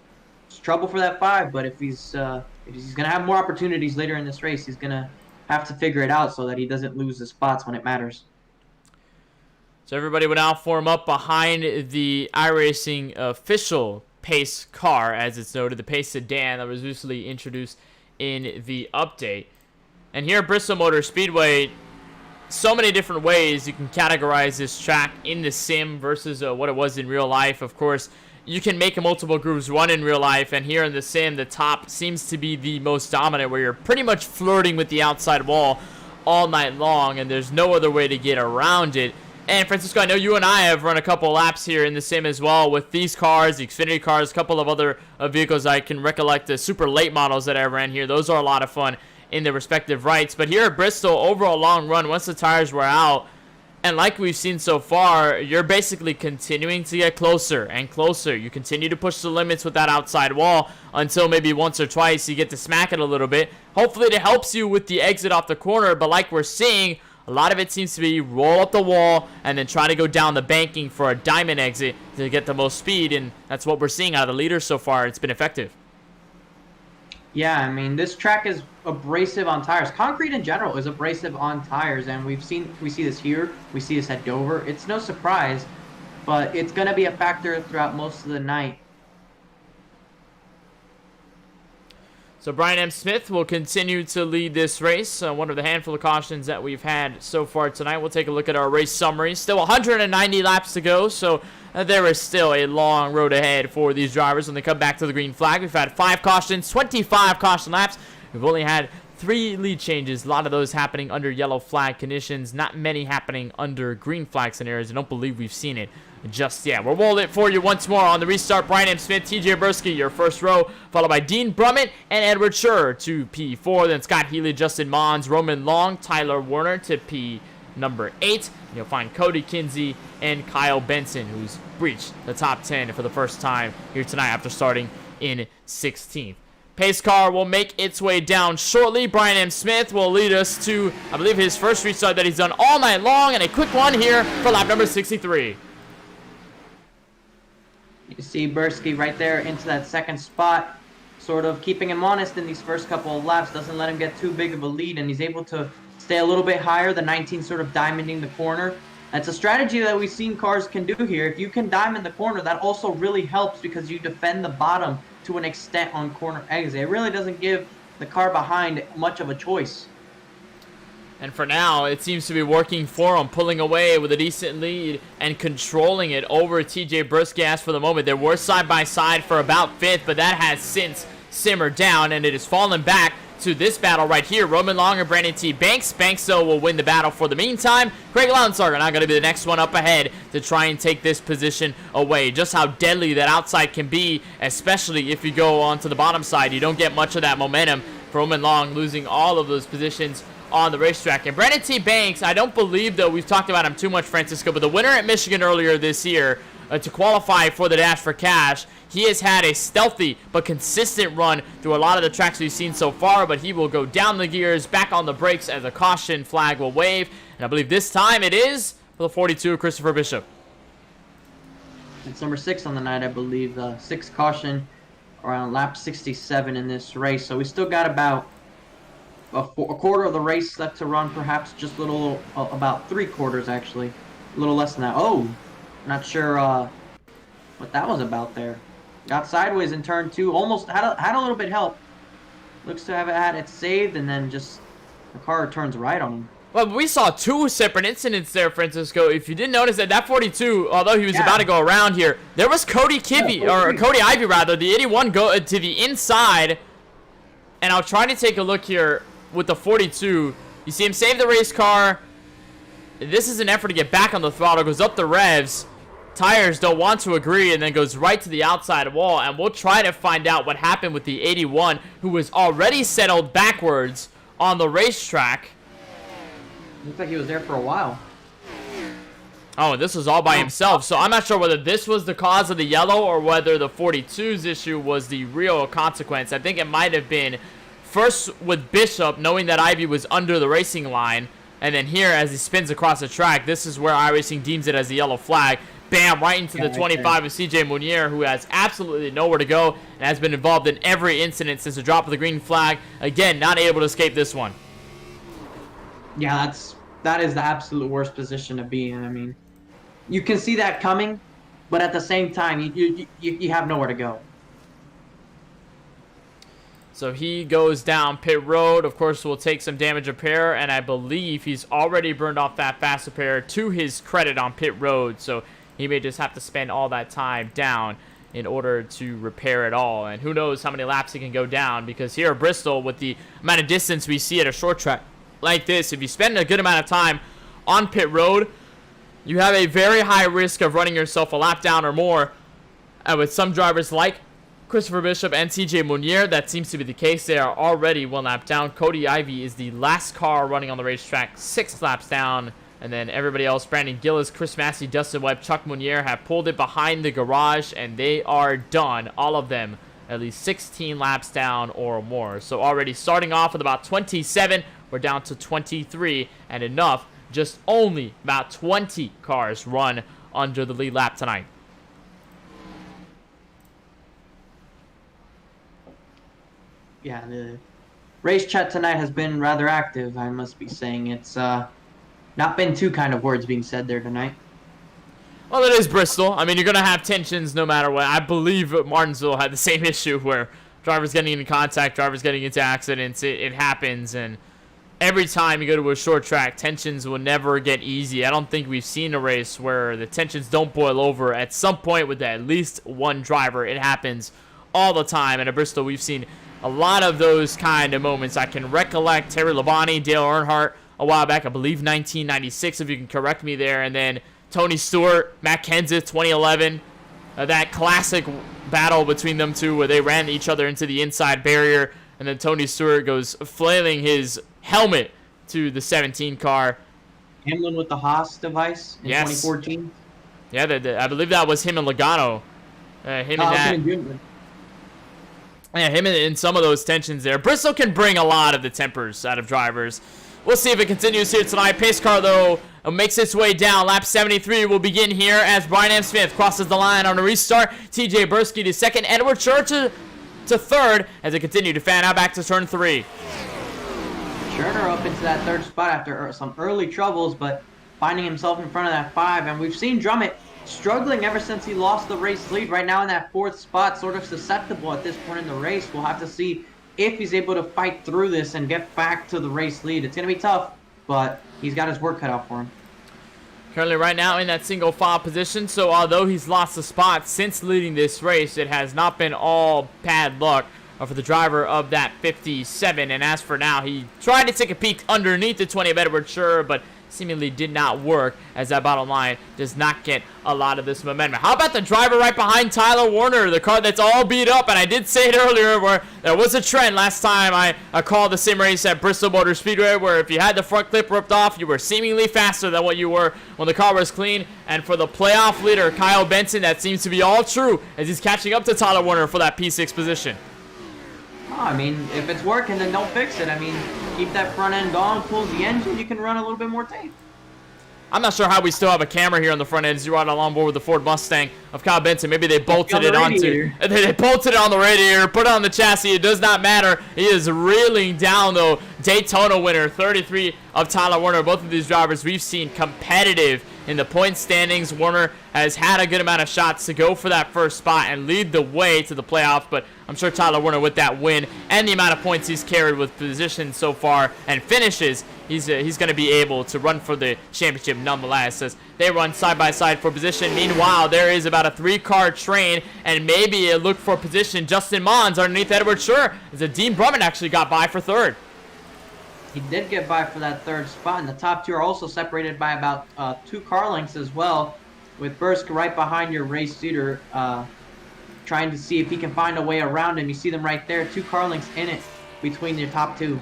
it's trouble for that 5, but if he's going to have more opportunities later in this race, he's going to have to figure it out so that he doesn't lose the spots when it matters. So everybody will now form up behind the iRacing official pace car, as it's noted, the pace sedan that was recently introduced in the update. And here at Bristol Motor Speedway, so many different ways you can categorize this track in the sim versus what it was in real life. Of course, you can make multiple grooves run in real life, and here in the sim, the top seems to be the most dominant, where you're pretty much flirting with the outside wall all night long, and there's no other way to get around it. And Francisco, I know you and I have run a couple laps here in the sim as well with these cars, the Xfinity cars, a couple of other vehicles I can recollect, the super late models that I ran here. Those are a lot of fun in their respective rights. But here at Bristol, over a long run, once the tires were out, and like we've seen so far, you're basically continuing to get closer and closer. You continue to push the limits with that outside wall until maybe once or twice you get to smack it a little bit. Hopefully it helps you with the exit off the corner, but like we're seeing, a lot of it seems to be roll up the wall and then try to go down the banking for a diamond exit to get the most speed, and that's what we're seeing out of the leaders so far. It's been effective. Yeah, I mean, this track is abrasive on tires. Concrete in general is abrasive on tires, and we see this here. We see this at Dover. It's no surprise. but it's going to be a factor throughout most of the night. So Brian M. Smith will continue to lead this race. One of the handful of cautions that we've had so far tonight. We'll take a look at our race summary. Still 190 laps to go, so there is still a long road ahead for these drivers when they come back to the green flag. We've had 5 cautions, 25 caution laps. We've only had 3 lead changes. A lot of those happening under yellow flag conditions. Not many happening under green flag scenarios. I don't believe we've seen it just yet. We'll roll it for you once more on the restart. Brian M. Smith, TJ Bursky, your first row, followed by Dean Brummett and Edward Scher to P4. Then Scott Healy, Justin Mons, Roman Long, Tyler Werner to P number 8. And you'll find Cody Kinsey and Kyle Benson, who's breached the top 10 for the first time here tonight after starting in 16th. Pace car will make its way down shortly. Brian M. Smith will lead us to, I believe, his first restart that he's done all night long, and a quick one here for lap number 63. You see Bursky right there into that second spot, sort of keeping him honest in these first couple of laps, doesn't let him get too big of a lead, and he's able to stay a little bit higher, the 19 sort of diamonding the corner. That's a strategy that we've seen cars can do here. If you can diamond the corner, that also really helps because you defend the bottom to an extent on corner exit. It really doesn't give the car behind much of a choice. And for now, it seems to be working for him, pulling away with a decent lead and controlling it over TJ Bursky. As for the moment, they were side by side for about 5th, but that has since simmered down, and it has fallen back to this battle right here. Roman Long and Brandon T. Banks. Banks, though, will win the battle for the meantime. Craig Lounsarger now going to be the next one up ahead to try and take this position away. Just how deadly that outside can be, especially if you go onto the bottom side. You don't get much of that momentum. Roman Long losing all of those positions on the racetrack. And Brandon T. Banks, I don't believe, though, we've talked about him too much, Francisco, but the winner at Michigan earlier this year to qualify for the Dash for Cash, he has had a stealthy but consistent run through a lot of the tracks we've seen so far, but he will go down the gears, back on the brakes as a caution flag will wave. And I believe this time it is for the 42, Christopher Bishop. It's number 6 on the night, I believe. 6th caution around lap 67 in this race. So we still got about a quarter of the race left to run, perhaps just a little, about 3/4 actually. A little less than that. Oh, not sure what that was about there. Got sideways in turn 2, almost had a little bit help. Looks to have had it saved, and then just the car turns right on him. Well, we saw 2 separate incidents there, Francisco. If you didn't notice that 42, although he was about to go around here, there was Cody Ivy rather, the 81 go to the inside. And I'll try to take a look here with the 42. You see him save the race car. This is an effort to get back on the throttle, goes up the revs. Tires don't want to agree, and then goes right to the outside wall. And we'll try to find out what happened with the 81, who was already settled backwards on the racetrack. Looks like he was there for a while. Oh, this was all by himself. So I'm not sure whether this was the cause of the yellow or whether the 42's issue was the real consequence. I think it might have been first with Bishop, knowing that Ivy was under the racing line. And then here, as he spins across the track, this is where iRacing deems it as the yellow flag. Bam, right into the 25 of CJ Munier, who has absolutely nowhere to go and has been involved in every incident since the drop of the green flag. Again, not able to escape this one. Yeah, that is the absolute worst position to be in. I mean, you can see that coming, but at the same time, you have nowhere to go. So he goes down pit road. Of course, will take some damage repair, and I believe he's already burned off that fast repair to his credit on pit road. So he may just have to spend all that time down in order to repair it all. And who knows how many laps he can go down, because here at Bristol, with the amount of distance we see at a short track like this, if you spend a good amount of time on pit road, you have a very high risk of running yourself a lap down or more. And with some drivers like Christopher Bishop and CJ Munier, that seems to be the case. They are already 1 lap down. Cody Ivy is the last car running on the racetrack, 6 laps down. And then everybody else, Brandon Gillis, Chris Massey, Dustin Webb, Chuck Munier, have pulled it behind the garage, and they are done. All of them at least 16 laps down or more. So already starting off with about 27, we're down to 23, and enough. Just only about 20 cars run under the lead lap tonight. Yeah, the race chat tonight has been rather active, I must be saying. It's not been too kind of words being said there tonight. Well, it is Bristol. I mean, you're going to have tensions no matter what. I believe Martinsville had the same issue where drivers getting into contact, drivers getting into accidents. It happens, and every time you go to a short track, tensions will never get easy. I don't think we've seen a race where the tensions don't boil over at some point with at least one driver. It happens all the time. And at Bristol, we've seen a lot of those kind of moments. I can recollect Terry Labonte, Dale Earnhardt a while back. I believe 1996, if you can correct me there. And then Tony Stewart, Matt Kenseth, 2011. That classic battle between them two where they ran each other into the inside barrier. And then Tony Stewart goes flailing his helmet to the 17 car. Hamlin with the Haas device in 2014. Yeah, I believe that was him and Logano. Him in some of those tensions there. Bristol can bring a lot of the tempers out of drivers. We'll see if it continues here tonight. Pace car, though, makes its way down. Lap 73 will begin here as Brian M. Smith crosses the line on a restart. TJ Bursky to second. Edward Scher to third as they continue to fan out back to turn 3. Scherner up into that third spot after some early troubles, but finding himself in front of that 5. And we've seen Drummond struggling ever since he lost the race lead. Right now in that 4th spot, sort of susceptible at this point in the race. We'll have to see if he's able to fight through this and get back to the race lead. It's going to be tough, but he's got his work cut out for him. Currently right now in that single file position, so although he's lost a spot since leading this race, it has not been all bad luck for the driver of that 57. And as for now, he tried to take a peek underneath the 20 of Edward Scher, but seemingly did not work as that bottom line does not get a lot of this momentum. How about the driver right behind Tyler Warner, the car that's all beat up? And I did say it earlier where there was a trend last time I called the sim race at Bristol Motor Speedway where if you had the front clip ripped off, you were seemingly faster than what you were when the car was clean. And for the playoff leader, Kyle Benson, that seems to be all true as he's catching up to Tyler Warner for that P6 position. Oh, I mean, if it's working, then don't fix it. I mean, keep that front end going, close the engine, you can run a little bit more tape. I'm not sure how we still have a camera here on the front end as you ride along board with the Ford Mustang of Kyle Benson. Maybe they bolted it onto. They bolted it on the radiator, put it on the chassis. It does not matter. He is reeling down, though. Daytona winner, 33 of Tyler Warner. Both of these drivers we've seen competitive in the point standings. Warner has had a good amount of shots to go for that first spot and lead the way to the playoffs, but I'm sure Tyler Warner with that win and the amount of points he's carried with position so far and finishes, he's going to be able to run for the championship nonetheless as they run side by side for position. Meanwhile, there is about a 3-car train and maybe a look for position. Justin Mons underneath Edward Scher as Dean Brumman actually got by for 3rd. He did get by for that 3rd spot, and the top 2 are also separated by about 2 car lengths as well, with Bursk right behind your race leader, trying to see if he can find a way around him. You see them right there, 2 car lengths in it between your top 2.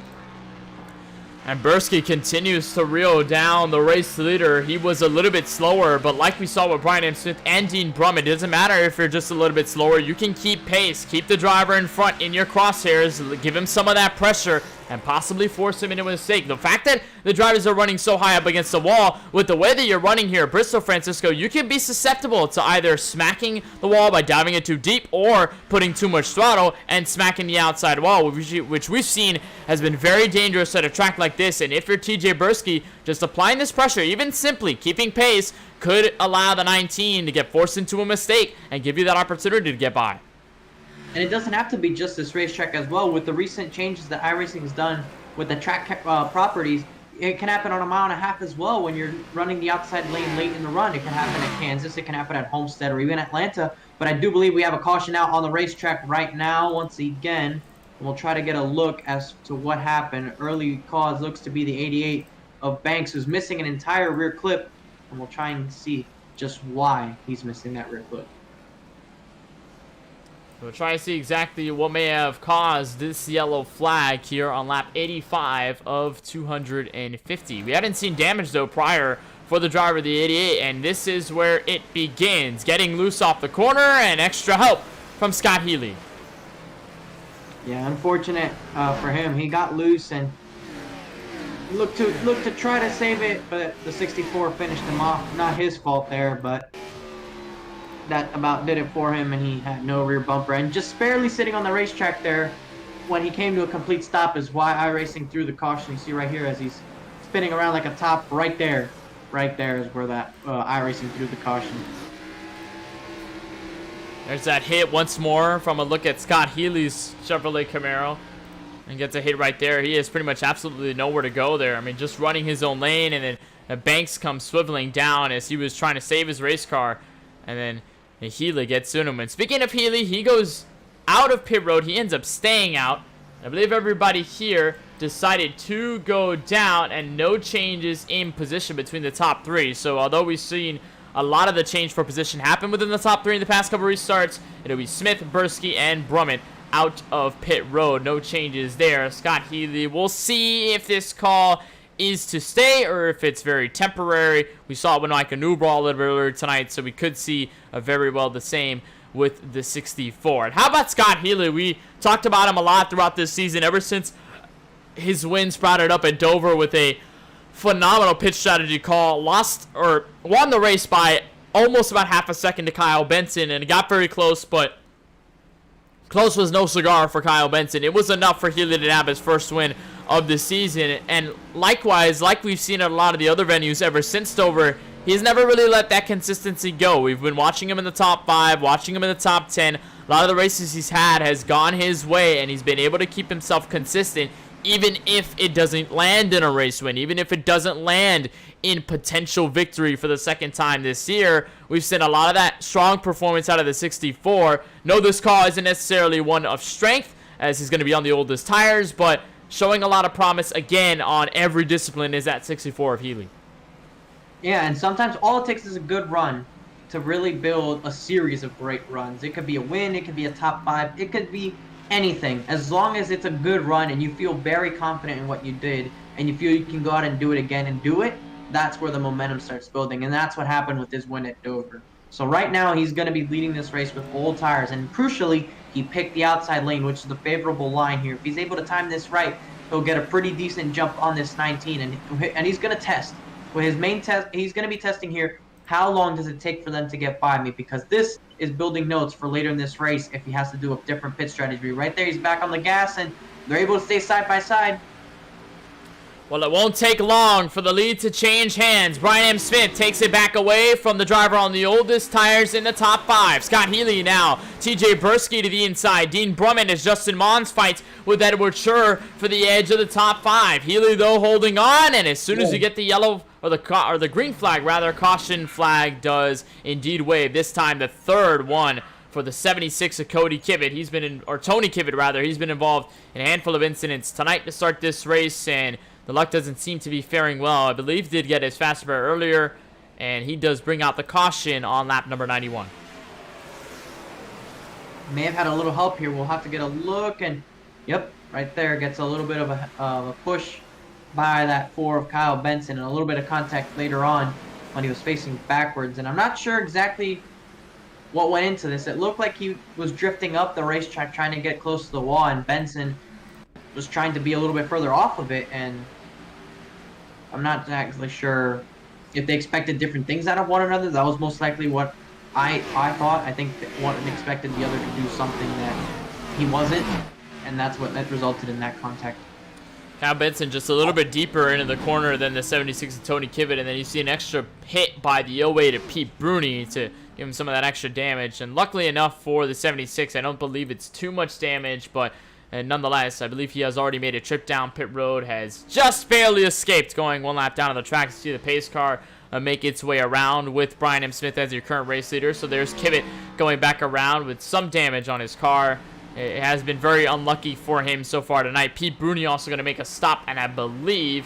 And Bursky continues to reel down the race leader. He was a little bit slower, but like we saw with Brian M. Smith and Dean Brumman, it doesn't matter if you're just a little bit slower. You can keep pace, keep the driver in front in your crosshairs, give him some of that pressure, and possibly force him into a mistake. The fact that the drivers are running so high up against the wall, with the way that you're running here at Bristol, Francisco, you can be susceptible to either smacking the wall by diving it too deep or putting too much throttle and smacking the outside wall, which we've seen has been very dangerous at a track like this. And if you're TJ Bursky, just applying this pressure, even simply keeping pace, could allow the 19 to get forced into a mistake and give you that opportunity to get by. And it doesn't have to be just this racetrack as well. With the recent changes that iRacing has done with the track properties, it can happen on a 1.5 miles as well when you're running the outside lane late in the run. It can happen at Kansas, it can happen at Homestead, or even Atlanta. But I do believe we have a caution out on the racetrack right now once again. And we'll try to get a look as to what happened. Early cause looks to be the 88 of Banks, who's missing an entire rear clip. And we'll try and see just why he's missing that rear clip. We'll try to see exactly what may have caused this yellow flag here on lap 85 of 250. We hadn't seen damage, though, prior for the driver of the 88, and this is where it begins. Getting loose off the corner and extra help from Scott Healy. Yeah, unfortunate for him. He got loose and looked to try to save it, but the 64 finished him off. Not his fault there, but that about did it for him, and he had no rear bumper. And just barely sitting on the racetrack there when he came to a complete stop is why iRacing threw the caution. You see right here as he's spinning around like a top right there. right there is where that iRacing threw the caution. There's that hit once more from a look at Scott Healy's Chevrolet Camaro. And gets a hit right there. He has pretty much absolutely nowhere to go there. I mean, just running his own lane, and then Banks comes swiveling down as he was trying to save his race car. And then Healy gets to him. And speaking of Healy, he goes out of pit road. He ends up staying out. I believe everybody here decided to go down, and no changes in position between the top three. So although we've seen a lot of the change for position happen within the top three in the past couple restarts, it'll be Smith, Bursky, and Brummett out of pit road. No changes there. Scott Healy, we'll see if this call is to stay or if it's very temporary. We saw it with Micah Newbraw a little bit earlier tonight, so we could see very well the same with the 64. And how about Scott Healy? We talked about him a lot throughout this season, ever since his win sprouted up at Dover with a phenomenal pitch strategy call. Won the race by almost about half a second to Kyle Benson, and it got very close, but close was no cigar for Kyle Benson. It was enough for Healy to have his first win of the season. And likewise, like we've seen at a lot of the other venues ever since Dover, he's never really let that consistency go. We've been watching him in the top 5, watching him in the top 10. A lot of the races he's had has gone his way, and he's been able to keep himself consistent, even if it doesn't land in a race win, even if it doesn't land in potential victory for the second time this year. We've seen a lot of that strong performance out of the 64. No, this car isn't necessarily one of strength, as he's going to be on the oldest tires, but showing a lot of promise again on every discipline is that 64 of Healy. Yeah, and sometimes all it takes is a good run to really build a series of great runs. It could be a win, it could be a top 5, it could be anything. As long as it's a good run and you feel very confident in what you did and you feel you can go out and do it again and do it, that's where the momentum starts building. And that's what happened with his win at Dover. So right now he's going to be leading this race with old tires, and crucially he picked the outside lane, which is the favorable line here. If he's able to time this right, he'll get a pretty decent jump on this 19, and he's going to test. With his main test, he's going to be testing here, how long does it take for them to get by me? Because this is building notes for later in this race if he has to do a different pit strategy. Right there, he's back on the gas, and they're able to stay side by side. Well, it won't take long for the lead to change hands. Brian M. Smith takes it back away from the driver on the oldest tires in the top 5. Scott Healy now. TJ Bursky to the inside. Dean Brummett as Justin Mons fights with Edward Schur for the edge of the top 5. Healy, though, holding on, and as soon as you get the yellow, or the green flag, rather, caution flag does indeed wave. This time the third one for the 76 of Cody Kivitt. Tony Kivitt, rather. He's been involved in a handful of incidents tonight to start this race, and the luck doesn't seem to be faring well. I believe did get his fast repair earlier, and he does bring out the caution on lap number 91. May have had a little help here. We'll have to get a look, and yep, right there gets a little bit of a push by that 4 of Kyle Benson, and a little bit of contact later on when he was facing backwards. And I'm not sure exactly what went into this. It looked like he was drifting up the racetrack trying to get close to the wall, and Benson was trying to be a little bit further off of it, and I'm not exactly sure if they expected different things out of one another. That was most likely what I thought. I think one expected the other to do something that he wasn't, and that's what that resulted in that contact. Kyle Benson just a little bit deeper into the corner than the 76 of Tony Kivitt, and then you see an extra hit by the 08 of Pete Bruni to give him some of that extra damage. And luckily enough for the 76, I don't believe it's too much damage, but nonetheless, I believe he has already made a trip down pit road, has just barely escaped going one lap down on the track to see the pace car make its way around with Brian M. Smith as your current race leader. So there's Kivitt going back around with some damage on his car. It has been very unlucky for him so far tonight. Pete Bruni also going to make a stop, and I believe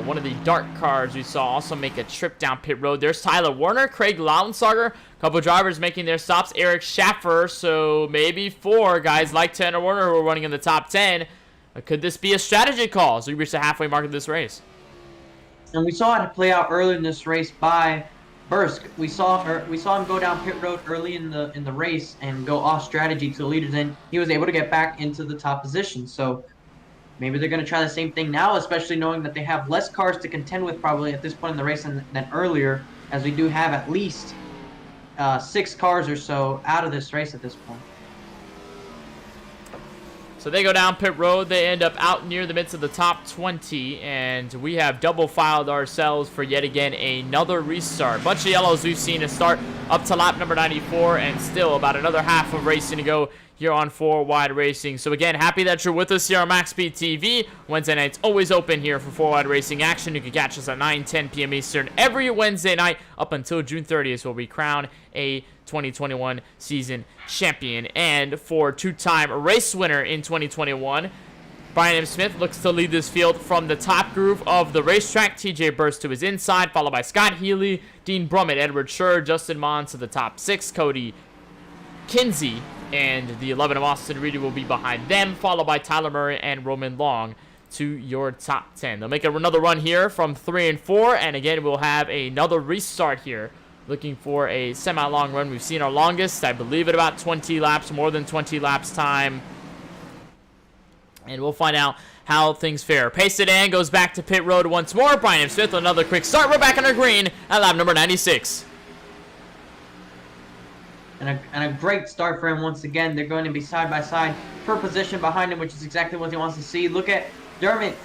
one of the dark cars we saw also make a trip down pit road. There's Tyler Warner, Craig Lauensauger, a couple drivers making their stops, Eric Schaffer, so maybe 4 guys like Tanner Warner who are running in the top 10. Could this be a strategy call as we reach the halfway mark of this race? And we saw it play out early in this race by Bursk. We saw him go down pit road early in the race and go off strategy to the leaders, and he was able to get back into the top position. So maybe they're going to try the same thing now, especially knowing that they have less cars to contend with probably at this point in the race than earlier, as we do have at least 6 cars or so out of this race at this point. So they go down pit road. They end up out near the midst of the top 20. And we have double filed ourselves for yet again another restart. Bunch of yellows we've seen to start up to lap number 94. And still about another half of racing to go here on 4 Wide Racing. So again, happy that you're with us here on MaxSpeedTV. Wednesday night's always open here for 4 Wide Racing action. You can catch us at 9:10 p.m. Eastern every Wednesday night up until June 30th, where we crown a 2021 season champion. And for two-time race winner in 2021, Brian M. Smith looks to lead this field from the top groove of the racetrack. TJ Burst to his inside, followed by Scott Healy, Dean Brummett, Edward Scher, Justin Mons to the top 6, Cody Kinsey and the 11 of Austin Reedy will be behind them, followed by Tyler Murray and Roman Long to your top 10. They'll make another run here from 3 and 4, and again, we'll have another restart here. Looking for a semi-long run. We've seen our longest, I believe, at about 20 laps, more than 20 laps time. And we'll find out how things fare. Pace Sedan goes back to pit road once more. Brian M. Smith, another quick start. We're back on our green at lap number 96. And a great start for him once again. They're going to be side by side for position behind him, which is exactly what he wants to see. Look at Brummett,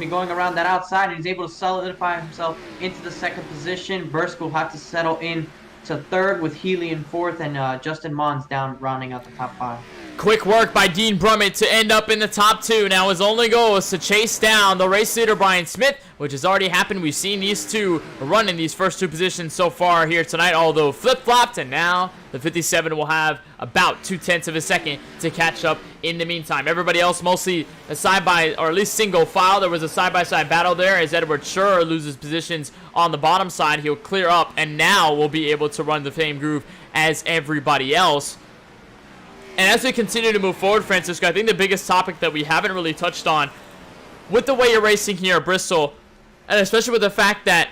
going around that outside, and he's able to solidify himself into the second position. Bursk will have to settle in to third with Healy in fourth, and Justin Mons down rounding out the top 5. Quick work by Dean Brummett to end up in the top 2. Now his only goal is to chase down the race leader, Brian Smith, which has already happened. We've seen these two run in these first 2 positions so far here tonight, although flip-flopped, and now the 57 will have about 0.2 of a second to catch up in the meantime. Everybody else mostly a side-by, or at least single file. There was a side-by-side battle there as Edward Scher loses positions on the bottom side. He'll clear up, and now will be able to run the same groove as everybody else. And as we continue to move forward, Francisco, I think the biggest topic that we haven't really touched on with the way you're racing here at Bristol, and especially with the fact that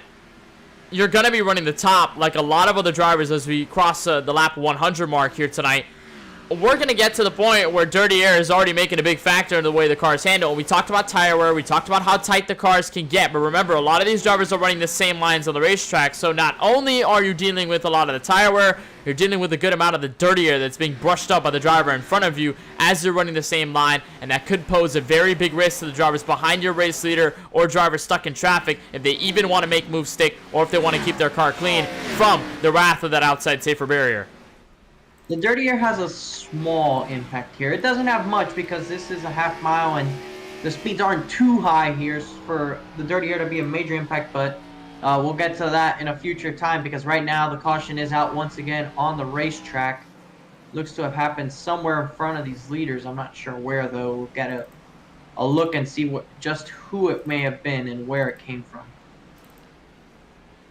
you're going to be running the top like a lot of other drivers as we cross the lap 100 mark here tonight, we're going to get to the point where dirty air is already making a big factor in the way the cars handle. We talked about tire wear. We talked about how tight the cars can get. But remember, a lot of these drivers are running the same lines on the racetrack. So not only are you dealing with a lot of the tire wear, you're dealing with a good amount of the dirty air that's being brushed up by the driver in front of you as you're running the same line. And that could pose a very big risk to the drivers behind your race leader or drivers stuck in traffic if they even want to make moves stick or if they want to keep their car clean from the wrath of that outside safer barrier. The dirty air has a small impact here. It doesn't have much because this is a half mile and the speeds aren't too high here for the dirty air to be a major impact, but we'll get to that in a future time because right now the caution is out once again on the racetrack. Looks to have happened somewhere in front of these leaders. I'm not sure where though. We'll get a look and see just who it may have been and where it came from.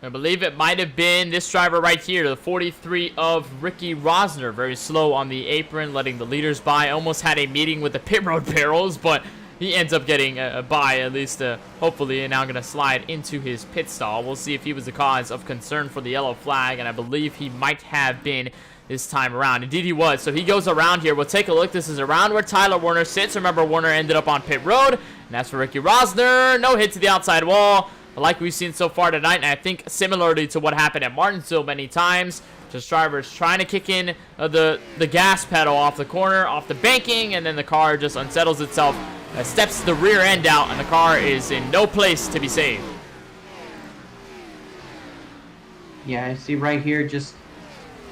I believe it might have been this driver right here, the 43 of Ricky Rosner. Very slow on the apron, letting the leaders by. Almost had a meeting with the pit road barrels, but he ends up getting a bye, at least hopefully, and now going to slide into his pit stall. We'll see if he was the cause of concern for the yellow flag, and I believe he might have been this time around. Indeed he was. So he goes around here. We'll take a look. This is around where Tyler Warner sits. Remember, Warner ended up on pit road, and that's for Ricky Rosner. No hit to the outside wall, like we've seen so far tonight, and I think similarly to what happened at Martinsville many times, just drivers trying to kick in the gas pedal off the corner, off the banking, and then the car just unsettles itself, steps the rear end out, and the car is in no place to be saved. Yeah, I see right here, just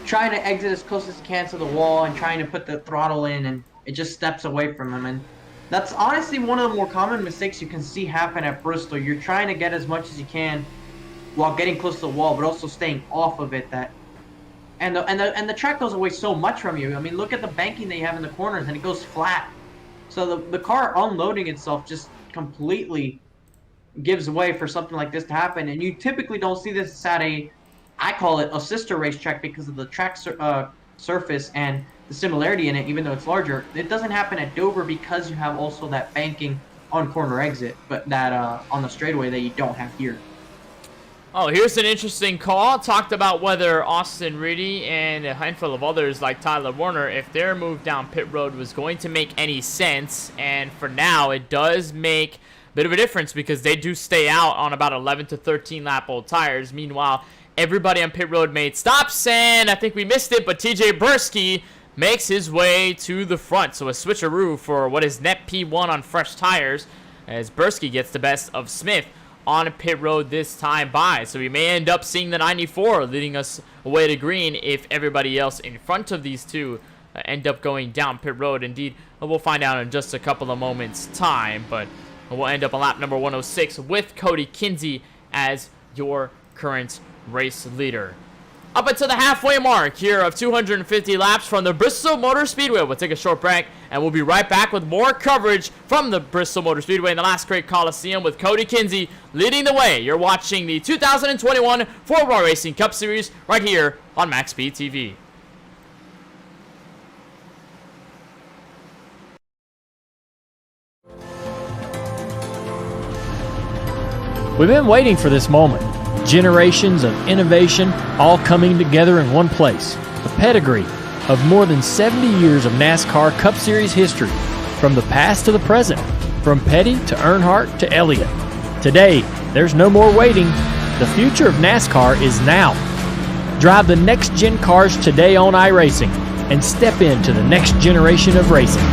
trying to exit as close as he can to the wall and trying to put the throttle in, and it just steps away from him. And that's honestly one of the more common mistakes you can see happen at Bristol. You're trying to get as much as you can while getting close to the wall, but also staying off of it. And the track goes away so much from you. I mean, look at the banking that you have in the corners, and it goes flat. So the car unloading itself just completely gives way for something like this to happen. And you typically don't see this at I call it a sister racetrack because of the track surface and the similarity in it, even though it's larger. It doesn't happen at Dover because you have also that banking on corner exit, but that on the straightaway that you don't have here. Oh, here's an interesting call. Talked about whether Austin Reedy and a handful of others like Tyler Warner, if their move down pit road was going to make any sense. And for now, it does make a bit of a difference because they do stay out on about 11 to 13 lap old tires. Meanwhile, everybody on pit road made stops, and I think we missed it, but TJ Bursky makes his way to the front. So a switcheroo for what is net P1 on fresh tires, as Bursky gets the best of Smith on pit road this time by. So we may end up seeing the 94 leading us away to green if everybody else in front of these two end up going down pit road. Indeed, we'll find out in just a couple of moments time, but we'll end up on lap number 106 with Cody Kinsey as your current race leader. Up until the halfway mark here of 250 laps from the Bristol Motor Speedway. We'll take a short break, and we'll be right back with more coverage from the Bristol Motor Speedway in the last great Coliseum with Cody Kinsey leading the way. You're watching the 2021 4-Wheel Racing Cup Series right here on MaxSpeedTV. We've been waiting for this moment. Generations of innovation all coming together in one place. A pedigree of more than 70 years of NASCAR Cup Series history, from the past to the present, from Petty to Earnhardt to Elliott. Today, there's no more waiting. The future of NASCAR is now. Drive the next-gen cars today on iRacing and step into the next generation of racing.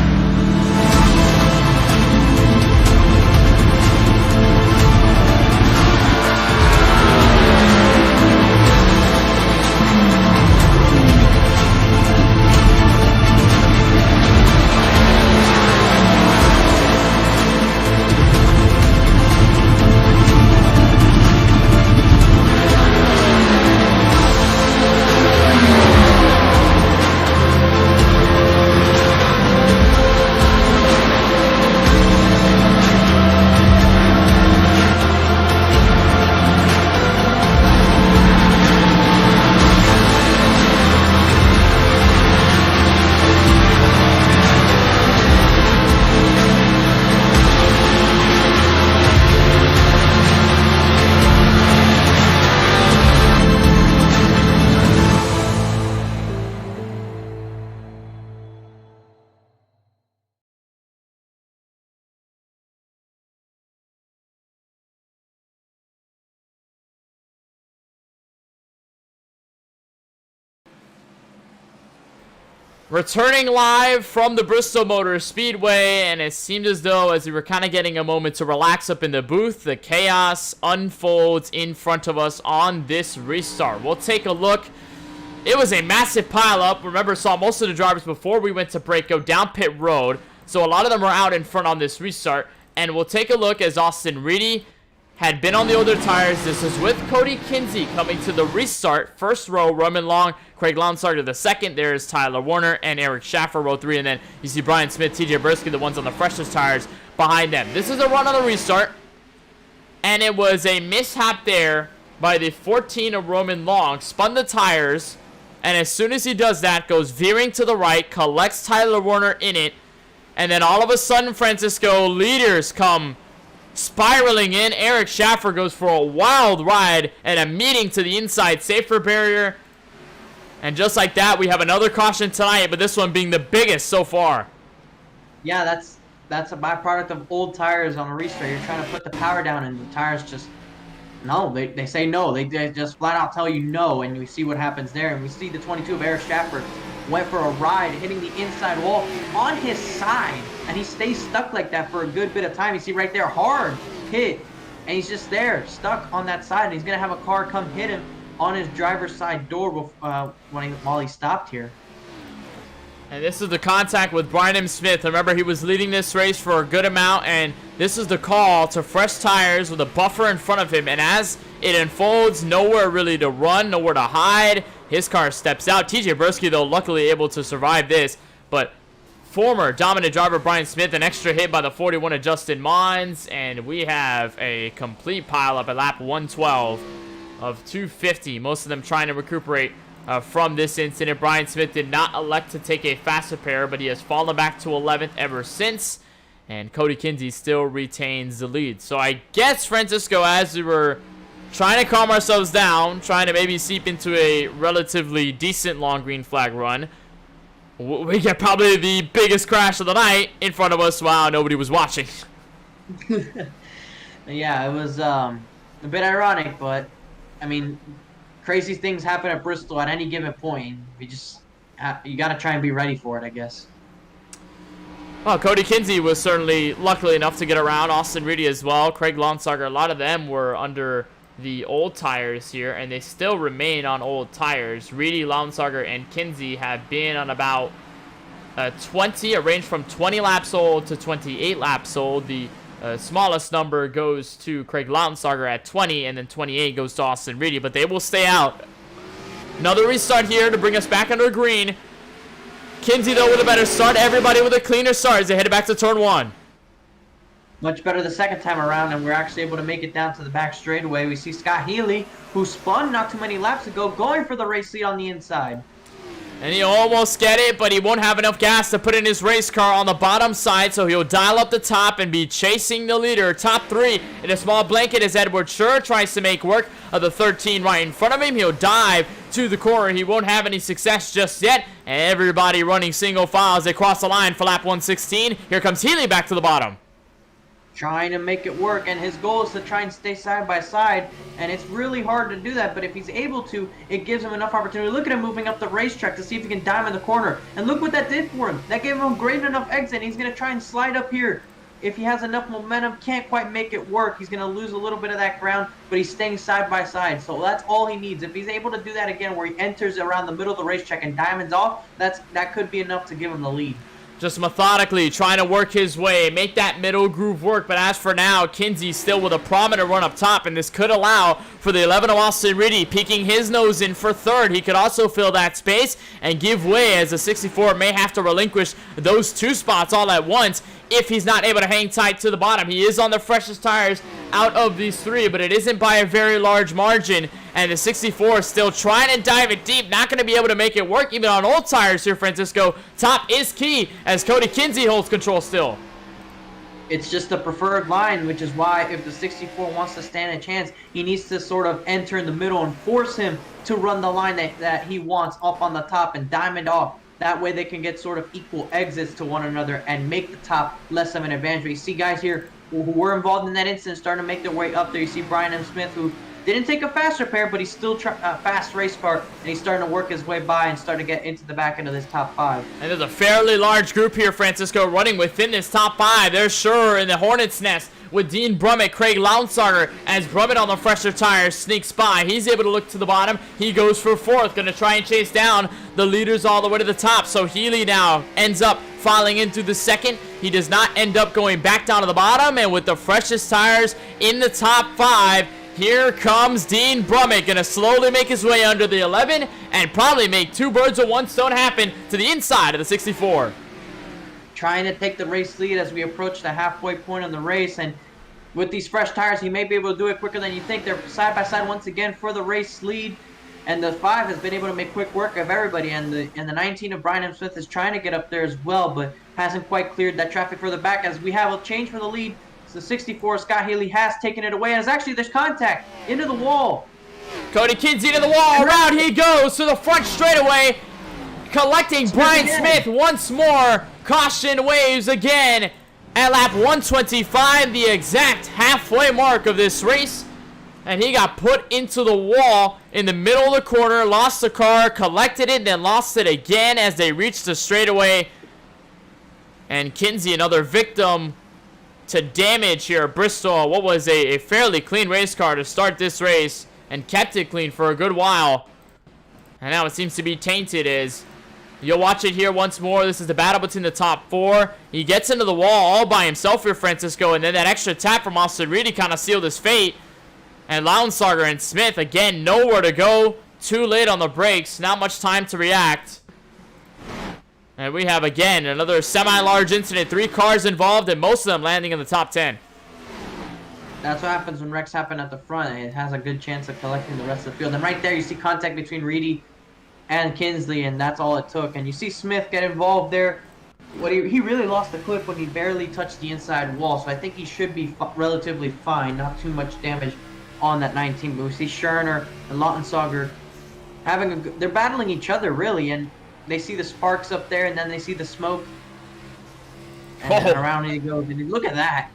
Returning live from the Bristol Motor Speedway, and it seemed as though as we were kind of getting a moment to relax up in the booth, the chaos unfolds in front of us on this restart. We'll take a look. It was a massive pileup. Remember, saw most of the drivers before we went to break go down pit road, so a lot of them are out in front on this restart. And we'll take a look as Austin Reedy had been on the older tires. This is with Cody Kinsey coming to the restart. First row, Roman Long, Craig Lonsarger the second. There's Tyler Warner and Eric Schaffer, row 3. And then you see Brian Smith, TJ Bursky, the ones on the freshest tires behind them. This is a run on the restart. And it was a mishap there by the 14 of Roman Long. Spun the tires. And as soon as he does that, goes veering to the right, collects Tyler Warner in it. And then all of a sudden, Francisco, leaders come spiraling in. Eric Schaffer goes for a wild ride and a meeting to the inside safer barrier. And just like that, we have another caution tonight, but this one being the biggest so far. Yeah, that's a byproduct of old tires on a restart. You're trying to put the power down, and the tires just, no, they say no. They just flat out tell you no, and we see what happens there. And we see the 22 of Eric Schaffer went for a ride, hitting the inside wall on his side, and he stays stuck like that for a good bit of time. You see right there, hard hit, and he's just there, stuck on that side, and he's going to have a car come hit him on his driver's side door while he stopped here. And this is the contact with Brian M. Smith. Remember, he was leading this race for a good amount, and this is the call to fresh tires with a buffer in front of him. And as it unfolds, nowhere really to run, nowhere to hide. His car steps out. TJ Bursky, though, luckily able to survive this. But former dominant driver Brian Smith, an extra hit by the 41 of Justin Mons. And we have a complete pileup at lap 112 of 250. Most of them trying to recuperate from this incident. Brian Smith did not elect to take a fast repair, but he has fallen back to 11th ever since. And Cody Kinsey still retains the lead. So I guess, Francisco, as we were trying to calm ourselves down, trying to maybe seep into a relatively decent long green flag run, we get probably the biggest crash of the night in front of us while nobody was watching. Yeah, it was a bit ironic, but I mean, crazy things happen at Bristol at any given point. We just you got to try and be ready for it, I guess. Well, Cody Kinsey was certainly lucky enough to get around. Austin Reedy as well. Craig Lonsarger, a lot of them were under the old tires here, and they still remain on old tires. Reedy, Lonsarger, and Kinsey have been on about 20, a range from 20 laps old to 28 laps old. The smallest number goes to Craig Lonsarger at 20, and then 28 goes to Austin Reedy, but they will stay out. Another restart here to bring us back under green. Kinsey, though, with a better start. Everybody with a cleaner start as they head back to turn 1. Much better the second time around, and we're actually able to make it down to the back straightaway. We see Scott Healy, who spun not too many laps ago, going for the race lead on the inside. And he'll almost get it, but he won't have enough gas to put in his race car on the bottom side, so he'll dial up the top and be chasing the leader. Top 3 in a small blanket as Edward Schur tries to make work of the 13 right in front of him. He'll dive to the corner. He won't have any success just yet. And everybody running single file as they cross the line for lap 116. Here comes Healy back to the bottom. Trying to make it work, and his goal is to try and stay side by side, and it's really hard to do that, but if he's able to, it gives him enough opportunity. Look at him moving up the racetrack to see if he can dime in the corner, and look what that did for him. That gave him great enough exit. He's going to try and slide up here. If he has enough momentum, can't quite make it work. He's going to lose a little bit of that ground, but he's staying side by side, so that's all he needs. If he's able to do that again where he enters around the middle of the racetrack and diamonds off, that could be enough to give him the lead. Just methodically trying to work his way, make that middle groove work. But as for now, Kinsey still with a prominent run up top, and this could allow for the 11 of Austin Reedy peeking his nose in for third. He could also fill that space and give way as the 64 may have to relinquish those 2 spots all at once if he's not able to hang tight to the bottom. He is on the freshest tires out of these 3, but it isn't by a very large margin. And the 64 is still trying to dive it deep. Not going to be able to make it work even on old tires here, Francisco. Top is key as Cody Kinsey holds control still. It's just the preferred line, which is why if the 64 wants to stand a chance, he needs to sort of enter in the middle and force him to run the line that he wants up on the top and diamond off. That way they can get sort of equal exits to one another and make the top less of an advantage. You see guys here who were involved in that incident starting to make their way up there. You see Brian M. Smith, who didn't take a fast repair, but he's still a fast race car, and he's starting to work his way by and starting to get into the back end of this top 5. And there's a fairly large group here, Francisco, running within this top 5. There's Schur in the Hornet's Nest with Dean Brummett, Craig Lonsarger, as Brummett on the fresher tires sneaks by. He's able to look to the bottom. He goes for 4th, going to try and chase down the leaders all the way to the top. So Healy now ends up falling into the 2nd. He does not end up going back down to the bottom, and with the freshest tires in the top 5, here comes Dean Brummett, going to slowly make his way under the 11 and probably make 2 birds with 1 stone happen to the inside of the 64. Trying to take the race lead as we approach the halfway point of the race, and with these fresh tires, he may be able to do it quicker than you think. They're side by side once again for the race lead, and the 5 has been able to make quick work of everybody, and the 19 of Brian M. Smith is trying to get up there as well, but hasn't quite cleared that traffic further back as we have a change for the lead. So the 64, Scott Healy, has taken it away, and it's actually, there's contact into the wall. Cody Kinsey to the wall. Around he goes to the front straightaway, collecting Brian Smith once more. Caution waves again at lap 125, the exact halfway mark of this race. And he got put into the wall in the middle of the corner, lost the car, collected it, then lost it again as they reached the straightaway. And Kinsey, another victim to damage here at Bristol. What was a fairly clean race car to start this race, and kept it clean for a good while. And now it seems to be tainted as you'll watch it here once more. This is the battle between the top 4. He gets into the wall all by himself here, Francisco, and then that extra tap from Austin Reedy kind of sealed his fate. And Lonsarger and Smith, again, nowhere to go. Too late on the brakes. Not much time to react. And we have, again, another semi-large incident. 3 cars involved, and most of them landing in the top 10. That's what happens when wrecks happen at the front. It has a good chance of collecting the rest of the field. And right there, you see contact between Reedy and Kinsley, and that's all it took. And you see Smith get involved there. He really lost the clip when he barely touched the inside wall, so I think he should be relatively fine. Not too much damage on that 19. But we see Scherner and Lonsarger having they're battling each other, really, and they see the sparks up there, and then they see the smoke. And then around he goes, and look at that.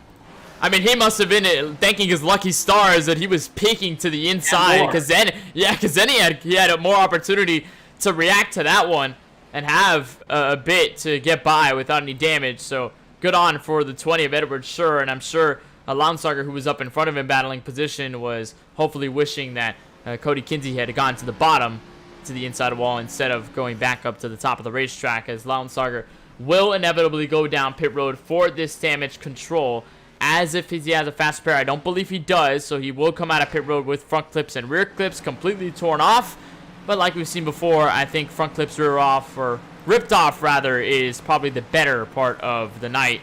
I mean, he must have been thanking his lucky stars that he was peeking to the inside, because then he had more opportunity to react to that one. and have a bit to get by without any damage. So good on for the 20 of Edward Schur, and I'm sure Launsauger, who was up in front of him battling position, was hopefully wishing that Cody Kinsey had gone to the bottom, to the inside wall, instead of going back up to the top of the racetrack, as Launsauger will inevitably go down pit road for this damage control, as if he has a fast pair. I don't believe he does, so he will come out of pit road with front clips and rear clips completely torn off. But like we've seen before, I think front clips rear off, or ripped off rather, is probably the better part of the night.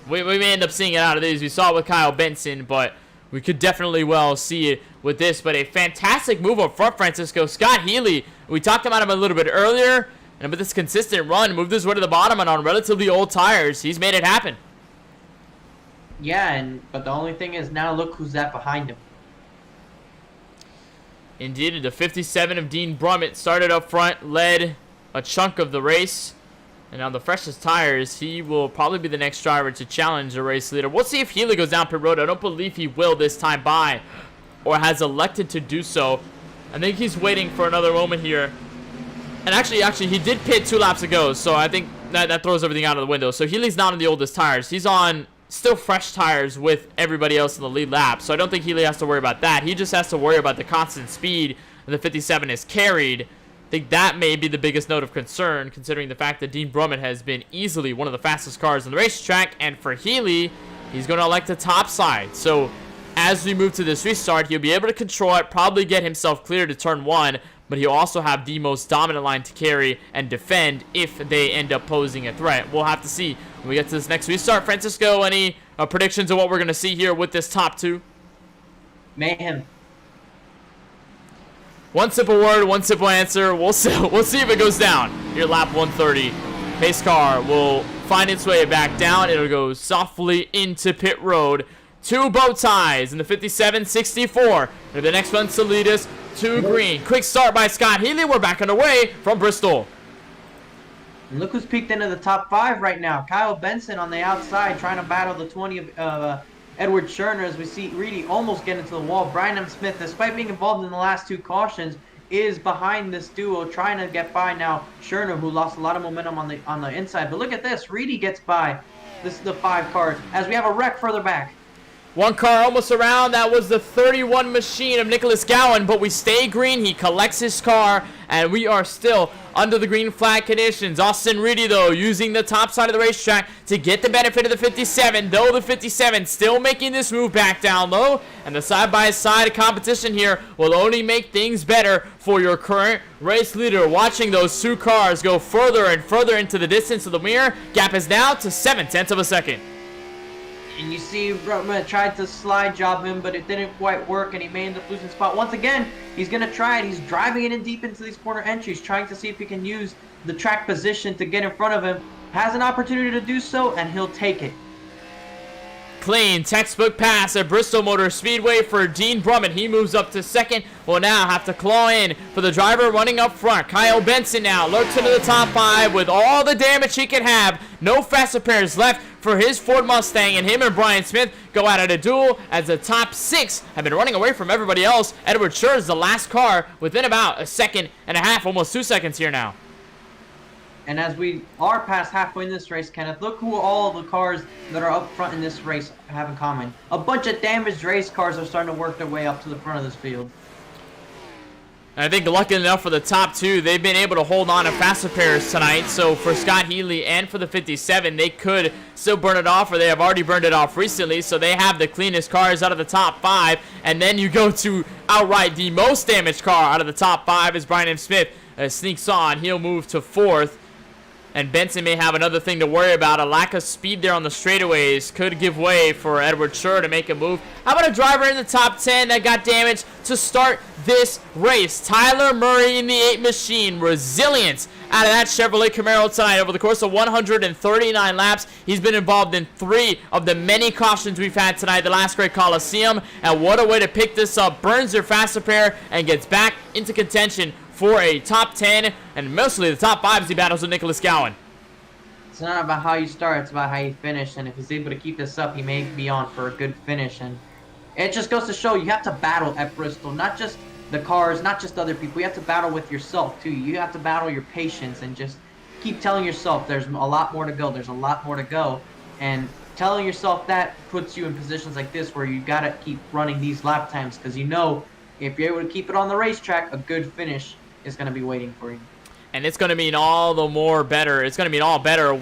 We may end up seeing it out of these. We saw it with Kyle Benson, but we could definitely well see it with this. But a fantastic move up front, Francisco. Scott Healy, we talked about him a little bit earlier, and with this consistent run, moved his way to the bottom, and on relatively old tires, he's made it happen. Yeah, but the only thing is now look who's that behind him. Indeed, the 57 of Dean Brummett started up front, led a chunk of the race. And on the freshest tires, he will probably be the next driver to challenge the race leader. We'll see if Healy goes down pit road. I don't believe he will this time by, or has elected to do so. I think he's waiting for another moment here. And actually, he did pit 2 laps ago, so I think that throws everything out of the window. So Healy's not on the oldest tires. He's on still fresh tires with everybody else in the lead lap. So I don't think Healy has to worry about that. He just has to worry about the constant speed that the 57 is carried. I think that may be the biggest note of concern, considering the fact that Dean Brummett has been easily one of the fastest cars on the racetrack. And for Healy, he's going to elect the top side. So as we move to this restart, he'll be able to control it, probably get himself clear to turn 1, but he'll also have the most dominant line to carry and defend if they end up posing a threat. We'll have to see when we get to this next restart. Francisco, any predictions of what we're going to see here with this top 2? Mayhem. One simple word, one simple answer. We'll see if it goes down. Here, lap 130. Pace car will find its way back down. It'll go softly into pit road. 2 bow ties in the 57-64. They're the next ones to lead us to green. Quick start by Scott Healy. We're back underway from Bristol. And look who's peeked into the top 5 right now. Kyle Benson on the outside trying to battle the 20 of Edward Schurner, as we see Reedy almost get into the wall. Brian M. Smith, despite being involved in the last 2 cautions, is behind this duo, trying to get by now Schurner, who lost a lot of momentum on the inside. But look at this, Reedy gets by. This is the 5 cars, as we have a wreck further back. 1 car almost around. That was the 31 machine of Nicholas Gowan, but we stay green. He collects his car, and we are still under the green flag conditions. Austin Reedy, though, using the top side of the racetrack to get the benefit of the 57, though the 57 still making this move back down low, and the side-by-side competition here will only make things better for your current race leader. Watching those 2 cars go further and further into the distance of the mirror. Gap is now to 0.7 of a second. And you see Brummett tried to slide job him, but it didn't quite work, and he may end up losing spot. Once again, he's going to try it. He's driving it in deep into these corner entries, trying to see if he can use the track position to get in front of him. Has an opportunity to do so, and he'll take it. Clean textbook pass at Bristol Motor Speedway for Dean Brummett. He moves up to 2nd. Will now have to claw in for the driver running up front. Kyle Benson now lurks into the top 5 with all the damage he can have. No faster pairs left for his Ford Mustang, and him and Brian Smith go out at a duel as the top 6 have been running away from everybody else. Edward Schur is the last car within about 1.5 seconds, almost 2 seconds here now. And as we are past halfway in this race, Kenneth, look who all the cars that are up front in this race have in common. A bunch of damaged race cars are starting to work their way up to the front of this field. And I think lucky enough for the top 2, they've been able to hold on to faster pairs tonight. So for Scott Healy and for the 57, they could still burn it off, or they have already burned it off recently. So they have the cleanest cars out of the top 5. And then you go to outright the most damaged car out of the top 5 as Brian M. Smith sneaks on. He'll move to 4th. And Benson may have another thing to worry about. A lack of speed there on the straightaways could give way for Edward Schur to make a move. How about a driver in the top 10 that got damaged to start this race? Tyler Murray in the 8 machine. Resilience out of that Chevrolet Camaro tonight. Over the course of 139 laps, he's been involved in 3 of the many cautions we've had tonight. The last great Coliseum. And what a way to pick this up. Burns their faster pair and gets back into contention for a top 10, and mostly the top 5 as he battles with Nicholas Gowan. It's not about how you start, it's about how you finish, and if he's able to keep this up, he may be on for a good finish. And it just goes to show you have to battle at Bristol, not just the cars, not just other people. You have to battle with yourself too. You have to battle your patience and just keep telling yourself there's a lot more to go. There's a lot more to go. And telling yourself that puts you in positions like this where you got to keep running these lap times, because you know if you're able to keep it on the racetrack, a good finish is going to be waiting for you. And it's going to mean all the more better. It's going to mean all better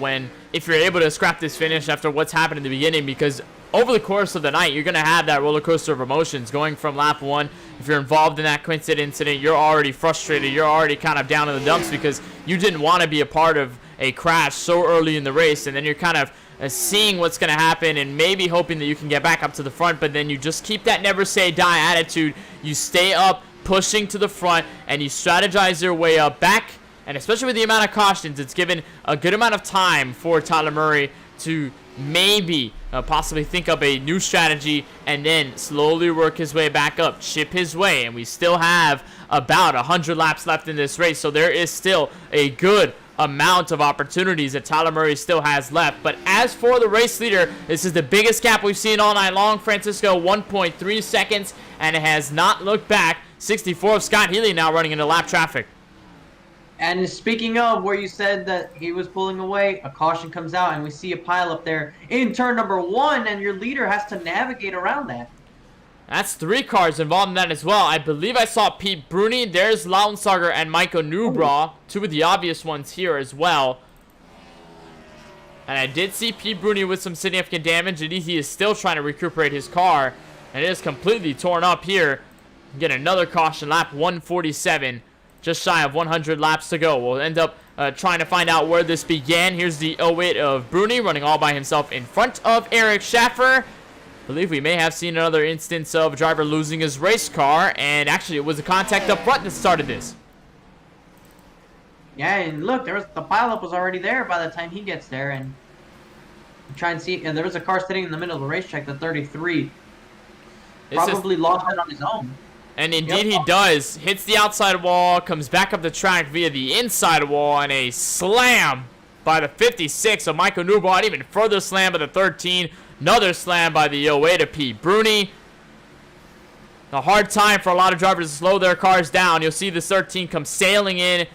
if you're able to scrap this finish after what's happened in the beginning, because over the course of the night, you're going to have that roller coaster of emotions going from lap 1. If you're involved in that Quintet incident, you're already frustrated. You're already kind of down in the dumps because you didn't want to be a part of a crash so early in the race. And then you're kind of seeing what's going to happen and maybe hoping that you can get back up to the front. But then you just keep that never say die attitude. You stay up, pushing to the front, and you strategize your way up back. And especially with the amount of cautions, it's given a good amount of time for Tyler Murray to maybe possibly think up a new strategy and then slowly work his way back up, chip his way. And we still have about 100 laps left in this race, so there is still a good amount of opportunities that Tyler Murray still has left. But as for the race leader, this is the biggest gap we've seen all night long. Francisco, 1.3 seconds, and it has not looked back. 64 of Scott Healy now running into lap traffic. And speaking of where you said that he was pulling away, a caution comes out, and we see a pile up there in turn number 1, and your leader has to navigate around that. That's 3 cars involved in that as well. I believe I saw Pete Bruni. There's Lautensager and Michael Newbra, 2 of the obvious ones here as well. And I did see Pete Bruni with some significant damage, and he is still trying to recuperate his car. And it is completely torn up here. Get another caution, lap 147. Just shy of 100 laps to go. We'll end up trying to find out where this began. Here's the 08 of Bruni running all by himself in front of Eric Schaffer. I believe we may have seen another instance of a driver losing his race car, and actually it was a contact up front that started this. Yeah, and look, the pileup was already there by the time he gets there, and try and see. And there was a car sitting in the middle of the racetrack, the 33. Probably lost it on his own. And indeed he does. Hits the outside wall, comes back up the track via the inside wall, and a slam by the 56 of Michael Newbart. Even further slam by the 13. Another slam by the 08 of Pete Bruni. A hard time for a lot of drivers to slow their cars down. You'll see the 13 come sailing in.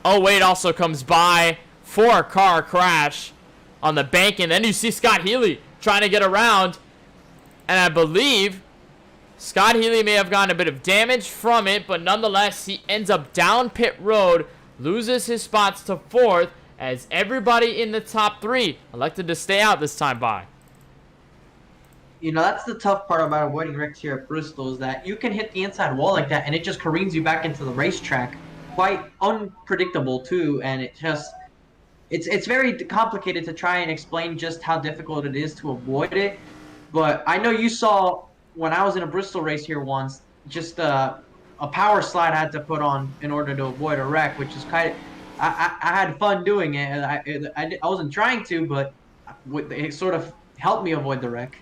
08 also comes by for a car crash on the bank. And then you see Scott Healy trying to get around. And I believe Scott Healy may have gotten a bit of damage from it, but nonetheless, he ends up down pit road, loses his spots to 4th, as everybody in the top 3 elected to stay out this time by. You know, that's the tough part about avoiding wrecks here at Bristol, is that you can hit the inside wall like that, and it just careens you back into the racetrack. Quite unpredictable, too, and it's very complicated to try and explain just how difficult it is to avoid it. But I know you saw, when I was in a Bristol race here once, just a power slide I had to put on in order to avoid a wreck, which is kind of, I had fun doing it. I wasn't trying to, but it sort of helped me avoid the wreck.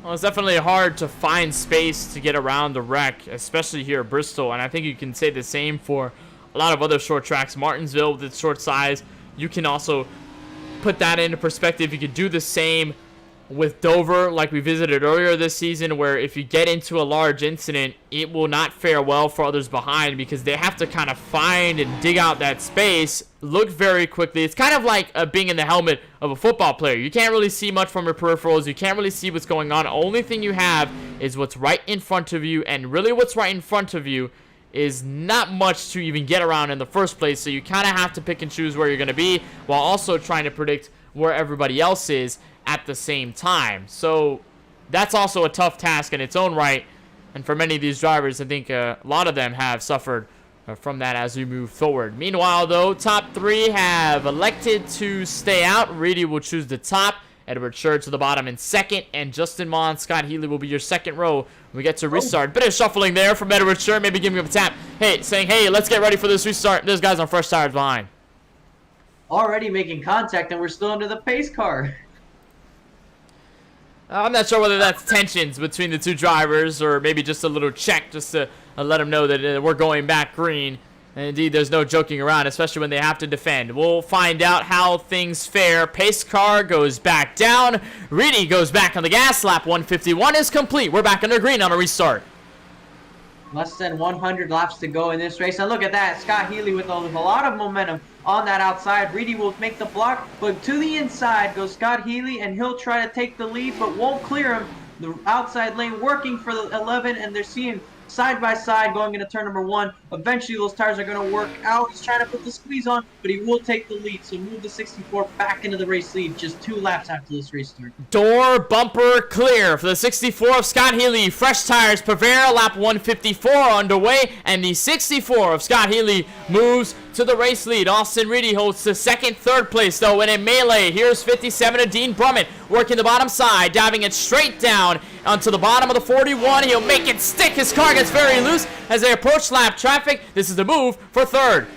Well, it's definitely hard to find space to get around the wreck, especially here at Bristol, and I think you can say the same for a lot of other short tracks. Martinsville, with its short size, you can also put that into perspective. You could do the same with Dover, like we visited earlier this season, where if you get into a large incident, it will not fare well for others behind because they have to kind of find and dig out that space, look very quickly. It's kind of like being in the helmet of a football player. You can't really see much from your peripherals. You can't really see what's going on. Only thing you have is what's right in front of you, and really what's right in front of you is not much to even get around in the first place, so you kind of have to pick and choose where you're going to be while also trying to predict where everybody else is at the same time. So that's also a tough task in its own right, and for many of these drivers, I think a lot of them have suffered from that as we move forward. Meanwhile, though, top 3 have elected to stay out. Reedy will choose the top, Edward Scher to the bottom in 2nd, and Justin Mon, Scott Healy will be your 2nd row when we get to restart. Bit of shuffling there from Edward Scher, maybe giving him a tap. Hey, saying, hey, let's get ready for this restart. There's guys on fresh tires behind. Already making contact, and we're still under the pace car. I'm not sure whether that's tensions between the 2 drivers or maybe just a little check just to let them know that we're going back green. And indeed, there's no joking around, especially when they have to defend. We'll find out how things fare. Pace car goes back down. Reedy goes back on the gas. Lap 151 is complete. We're back under green on a restart. Less than 100 laps to go in this race. And look at that. Scott Healy with a lot of momentum on that outside. Reedy will make the block, but to the inside goes Scott Healy, and he'll try to take the lead, but won't clear him. The outside lane working for the 11, and they're seeing side by side going into turn number 1. Eventually, those tires are going to work out. He's trying to put the squeeze on, but he will take the lead. So move the 64 back into the race lead just 2 laps after this race start. Door bumper clear for the 64 of Scott Healy. Fresh tires prevail. Lap 154 underway, and the 64 of Scott Healy moves to the race lead. Austin Reedy holds the second, third place though in a melee. Here's 57 of Dean Brummett working the bottom side, diving it straight down onto the bottom of the 41. He'll make it stick. His car gets very loose as they approach lap traffic. This is the move for third.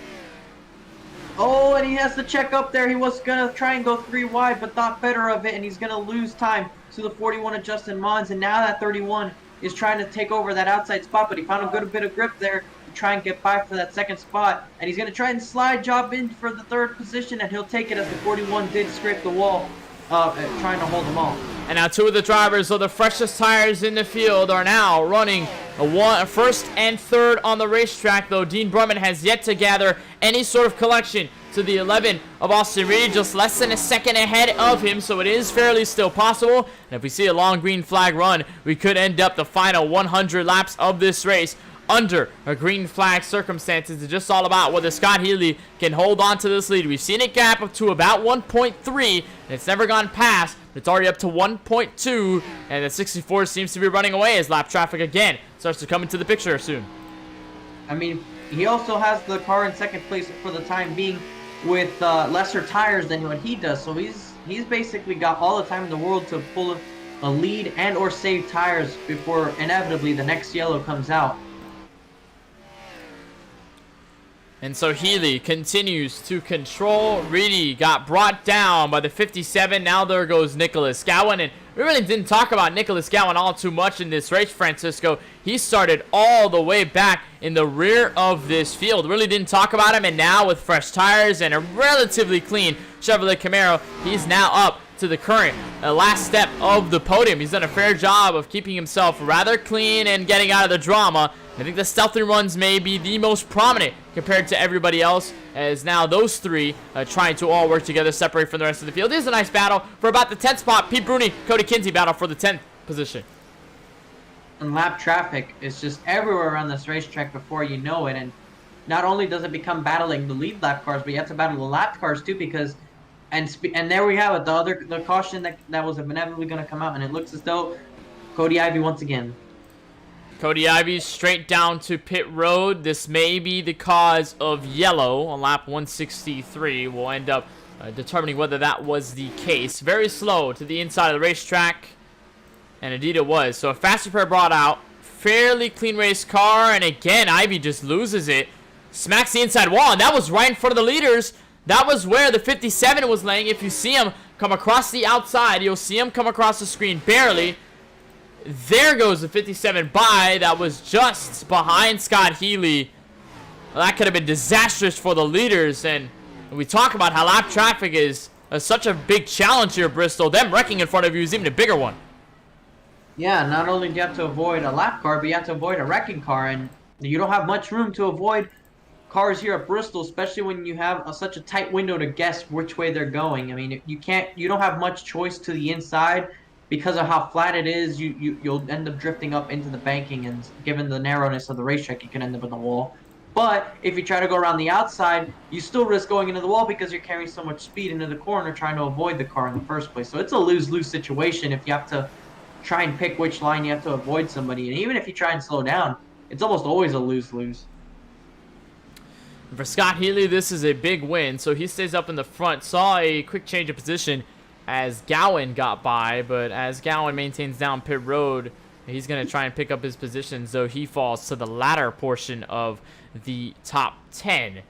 Oh, and he has to check up there. He was going to try and go 3 wide, but thought better of it, and he's going to lose time to the 41 of Justin Mons. And now that 31 is trying to take over that outside spot, but he found a good bit of grip there to try and get by for that second spot. And he's going to try and slide job in for the third position, and he'll take it as the 41 did scrape the wall, trying to hold them off. And now 2 of the drivers of the freshest tires in the field are now running a first and third on the racetrack, though Dean Brummett has yet to gather any sort of collection to the 11 of Austin Reedy, just less than a second ahead of him, so it is fairly still possible. And if we see a long green flag run, we could end up the final 100 laps of this race under a green flag circumstances. It's just all about whether Scott Healy can hold on to this lead. We've seen it gap up to about 1.3, and it's never gone past. It's already up to 1.2, and the 64 seems to be running away as lap traffic again starts to come into the picture soon. I mean, he also has the car in second place for the time being with lesser tires than what he does, so he's basically got all the time in the world to pull a lead and or save tires before inevitably the next yellow comes out. And so Healy continues to control. Reedy got brought down by the 57. Now there goes Nicholas Gowan. And we really didn't talk about Nicholas Gowan all too much in this race, Francisco. He started all the way back in the rear of this field. Really didn't talk about him. And now with fresh tires and a relatively clean Chevrolet Camaro, he's now up to the current last step of the podium. He's done a fair job of keeping himself rather clean and getting out of the drama. I think the stealthy runs may be the most prominent compared to everybody else, as now those 3 trying to all work together, separate from the rest of the field. This is a nice battle for about the 10th spot. Pete Bruni, Cody Kinsey battle for the 10th position. And lap traffic is just everywhere around this racetrack before you know it, and not only does it become battling the lead lap cars, but you have to battle the lap cars too, because and there we have it, the caution that was inevitably going to come out, and it looks as though Cody Ivey once again. Cody Ivey straight down to pit road. This may be the cause of yellow on lap 163. We'll end up determining whether that was the case. Very slow to the inside of the racetrack, and indeed it was. So a fast repair brought out. Fairly clean race car, and again Ivey just loses it. Smacks the inside wall, and that was right in front of the leaders. That was where the 57 was laying. If you see him come across the outside, you'll see him come across the screen barely. There goes the 57 by. That was just behind Scott Healy. Well, that could have been disastrous for the leaders. And we talk about how lap traffic is such a big challenge here at Bristol. Them wrecking in front of you is even a bigger one. Yeah, not only do you have to avoid a lap car, but you have to avoid a wrecking car. And you don't have much room to avoid cars here at Bristol, especially when you have such a tight window to guess which way they're going. I mean, you don't have much choice to the inside. Because of how flat it is, you'll end up drifting up into the banking, and given the narrowness of the racetrack, you can end up in the wall. But if you try to go around the outside, you still risk going into the wall because you're carrying so much speed into the corner trying to avoid the car in the first place. So it's a lose-lose situation if you have to try and pick which line you have to avoid somebody. And even if you try and slow down, it's almost always a lose-lose. For Scott Healy, this is a big win, so he stays up in the front. Saw a quick change of position as Gowan got by, but as Gowan maintains down pit road, he's going to try and pick up his position, so he falls to the latter portion of the top 10.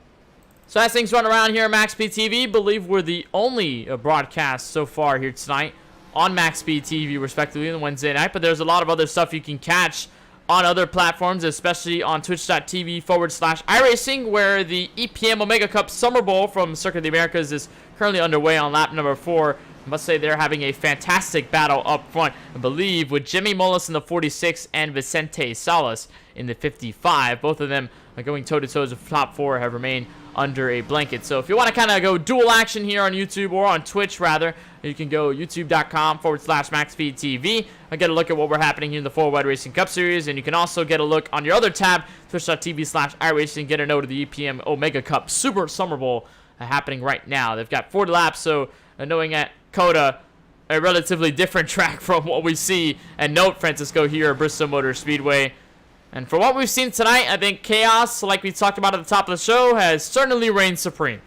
So as things run around here at MaxSpeedTV, believe we're the only broadcast so far here tonight on MaxSpeedTV, respectively, on Wednesday night, but there's a lot of other stuff you can catch on other platforms, especially on twitch.tv/iRacing, where the EPM Omega Cup Summer Bowl from Circuit of the Americas is currently underway on lap number 4. I must say they're having a fantastic battle up front, I believe, with Jimmy Mullis in the 46 and Vicente Salas in the 55. Both of them are going toe-to-toe with top 4, have remained under a blanket. So if you want to kind of go dual action here on YouTube, or on Twitch rather, you can go youtube.com/MaxSpeedTV and get a look at what we're happening here in the 4 Wide Racing Cup Series. And you can also get a look on your other tab, twitch.tv/iRacing, get a note of the EPM Omega Cup Super Summer Bowl happening right now. They've got 40 laps, so knowing at Coda, a relatively different track from what we see and note Francisco here at Bristol Motor Speedway. And for what we've seen tonight, I think chaos, like we talked about at the top of the show, has certainly reigned supreme.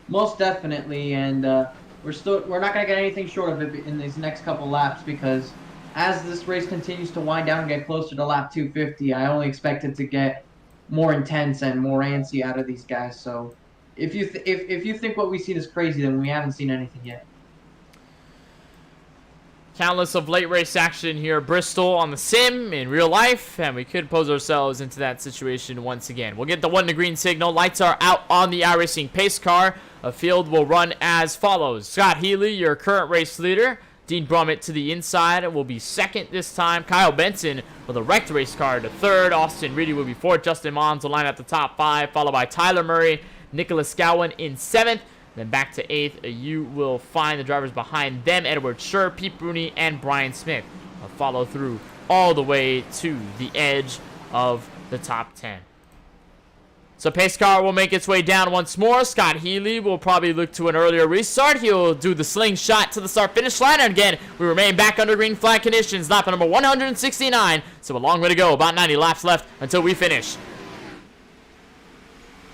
Most definitely, and we're not gonna get anything short of it in these next couple laps, because as this race continues to wind down and get closer to lap 250, I only expect it to get more intense and more antsy out of these guys. So if you think what we've seen is crazy, then we haven't seen anything yet. Countless of late race action here at Bristol on the sim in real life, and we could pose ourselves into that situation once again. We'll get the 1 to green signal. Lights are out on the iRacing pace car. A field will run as follows. Scott Healy, your current race leader. Dean Brummett to the inside will be second this time. Kyle Benson with a wrecked race car to third. Austin Reedy will be fourth. Justin Mons will line up the top 5, followed by Tyler Murray, Nicholas Gowan in 7th. Then back to 8th, you will find the drivers behind them, Edward Scher, Pete Bruni, and Brian Smith. Follow through all the way to the edge of the top 10. So pace car will make its way down once more. Scott Healy will probably look to an earlier restart. He'll do the slingshot to the start-finish line. And again, we remain back under green flag conditions. Lap number 169. So a long way to go. About 90 laps left until we finish.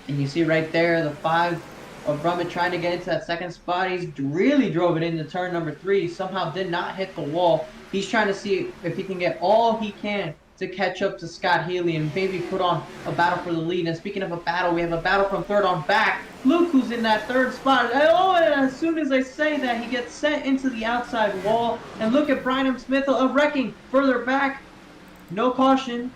And you see right there the 5 of Brummett trying to get into that second spot. He's really drove it into turn number 3. Somehow did not hit the wall. He's trying to see if he can get all he can to catch up to Scott Healy and maybe put on a battle for the lead. And speaking of a battle, we have a battle from third on back. Luke, who's in that third spot. Oh, and as soon as I say that, he gets sent into the outside wall. And look at Brian Smith wrecking further back. No caution.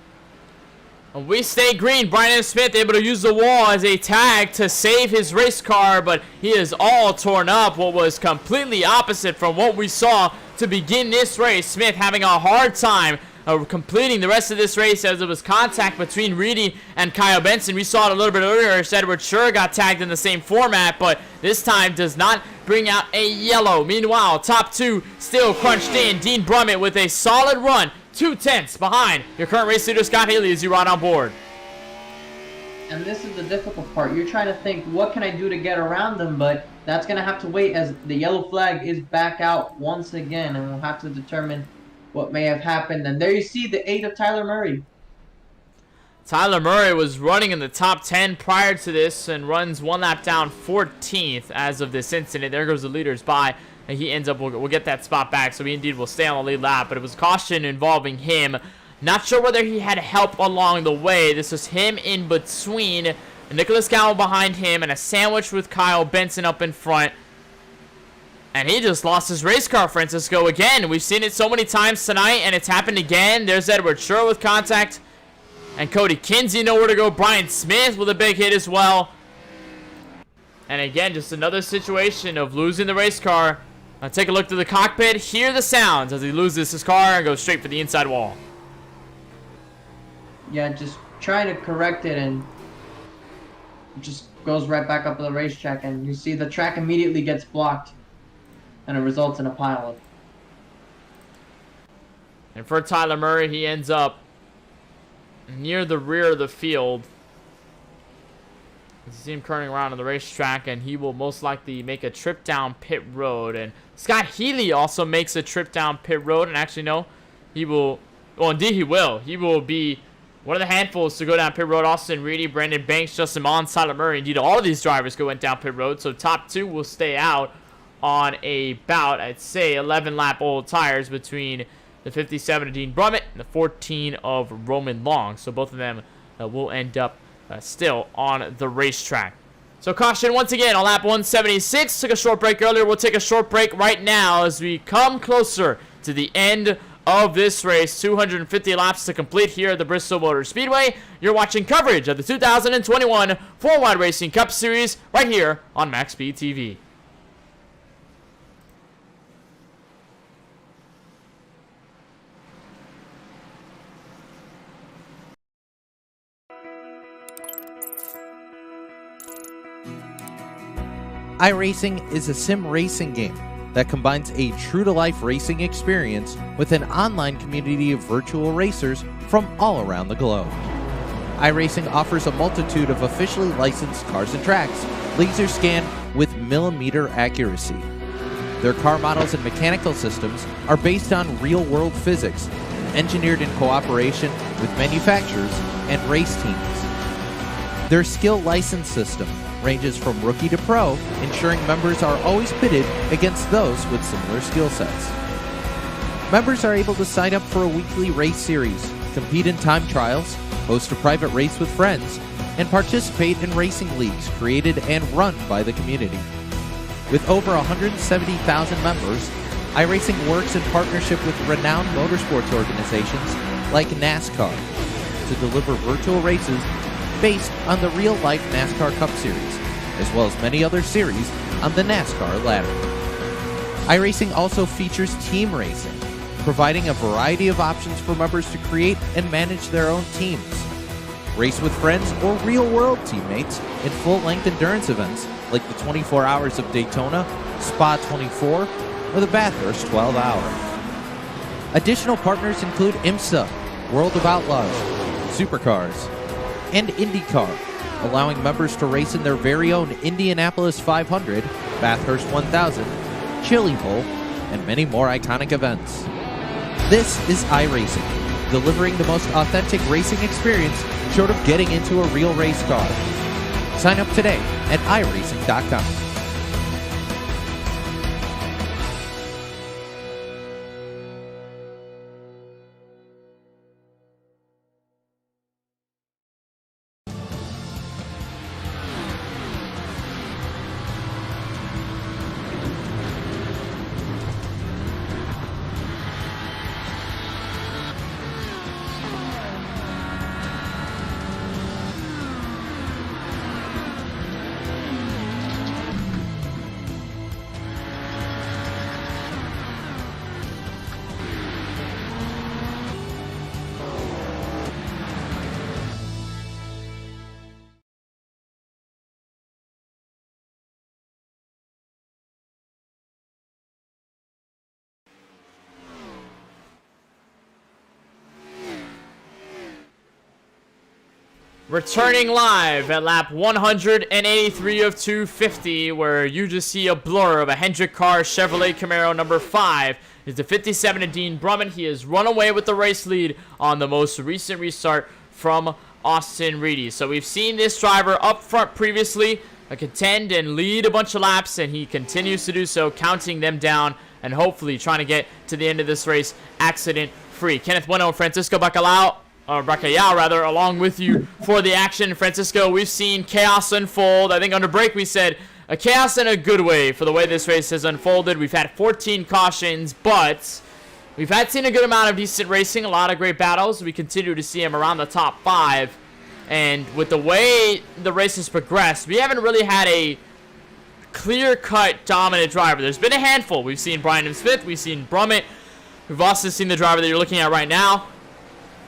We stay green. Brian Smith able to use the wall as a tag to save his race car, but he is all torn up. What was completely opposite from what we saw to begin this race. Smith having a hard time completing the rest of this race as it was contact between Reedy and Kyle Benson. We saw it a little bit earlier. Edward Scher got tagged in the same format, but this time does not bring out a yellow. Meanwhile, top 2 still crunched in. Dean Brummett with a solid run. 2/10 behind your current race leader, Scott Healy, as you ride on board. And this is the difficult part. You're trying to think, what can I do to get around them? But that's going to have to wait as the yellow flag is back out once again. And we'll have to determine what may have happened. And there you see the 8 of Tyler Murray. Tyler Murray was running in the top 10 prior to this and runs 1 lap down 14th as of this incident. There goes the leaders by. And he ends up, we'll get that spot back, so he indeed will stay on the lead lap. But it was caution involving him. Not sure whether he had help along the way. This was him in between, Nicholas Gowan behind him, and a sandwich with Kyle Benson up in front. And he just lost his race car, Francisco, again. We've seen it so many times tonight, and it's happened again. There's Edward Scher with contact. And Cody Kinsey nowhere to go. Brian Smith with a big hit as well. And again, just another situation of losing the race car. Now take a look to the cockpit, hear the sounds as he loses his car and goes straight for the inside wall. Yeah, just trying to correct it and just goes right back up to the racetrack. And you see the track immediately gets blocked and it results in a pileup. And for Tyler Murray, he ends up near the rear of the field. You see him turning around on the racetrack, and he will most likely make a trip down pit road. And Scott Healy also makes a trip down pit road. And actually, no, he will. Well, indeed, he will. He will be one of the handfuls to go down pit road. Austin Reedy, Brandon Banks, Justin Mons, Tyler Murray. Indeed, all of these drivers went down pit road. So top 2 will stay out on about, I'd say, 11-lap old tires between the 57 of Dean Brummett and the 14 of Roman Long. So both of them will end up still on the racetrack. So caution once again on lap 176. Took a short break earlier. We'll take a short break right now as we come closer to the end of this race. 250 laps to complete here at the Bristol Motor Speedway. You're watching coverage of the 2021 4 Wide Racing Cup Series right here on MaxSpeedTV. iRacing is a sim racing game that combines a true-to-life racing experience with an online community of virtual racers from all around the globe. iRacing offers a multitude of officially licensed cars and tracks, laser scanned with millimeter accuracy. Their car models and mechanical systems are based on real-world physics, engineered in cooperation with manufacturers and race teams. Their skill license system ranges from rookie to pro, ensuring members are always pitted against those with similar skill sets. Members are able to sign up for a weekly race series, compete in time trials, host a private race with friends, and participate in racing leagues created and run by the community. With over 170,000 members, iRacing works in partnership with renowned motorsports organizations like NASCAR to deliver virtual races based on the real-life NASCAR Cup Series, as well as many other series on the NASCAR ladder. iRacing also features team racing, providing a variety of options for members to create and manage their own teams. Race with friends or real-world teammates in full-length endurance events like the 24 Hours of Daytona, Spa 24, or the Bathurst 12 Hour. Additional partners include IMSA, World of Outlaws, Supercars, and IndyCar, allowing members to race in their very own Indianapolis 500, Bathurst 1000, Chili Bowl, and many more iconic events. This is iRacing, delivering the most authentic racing experience short of getting into a real race car. Sign up today at iRacing.com. Returning live at lap 183 of 250, where you just see a blur of a Hendrick car, Chevrolet Camaro number 5. Is the 57 of Dean Brumman. He has run away with the race lead on the most recent restart from Austin Reedy. So we've seen this driver up front previously contend and lead a bunch of laps, and he continues to do so, counting them down and hopefully trying to get to the end of this race accident-free. Kenneth Bueno and Francisco Bacalao, along with you for the action. Francisco, we've seen chaos unfold. I think under break we said a chaos in a good way for the way this race has unfolded. We've had 14 cautions, but we've seen a good amount of decent racing, a lot of great battles. We continue to see him around the top 5. And with the way the race has progressed, we haven't really had a clear-cut dominant driver. There's been a handful. We've seen Brian M. Smith. We've seen Brummett. We've also seen the driver that you're looking at right now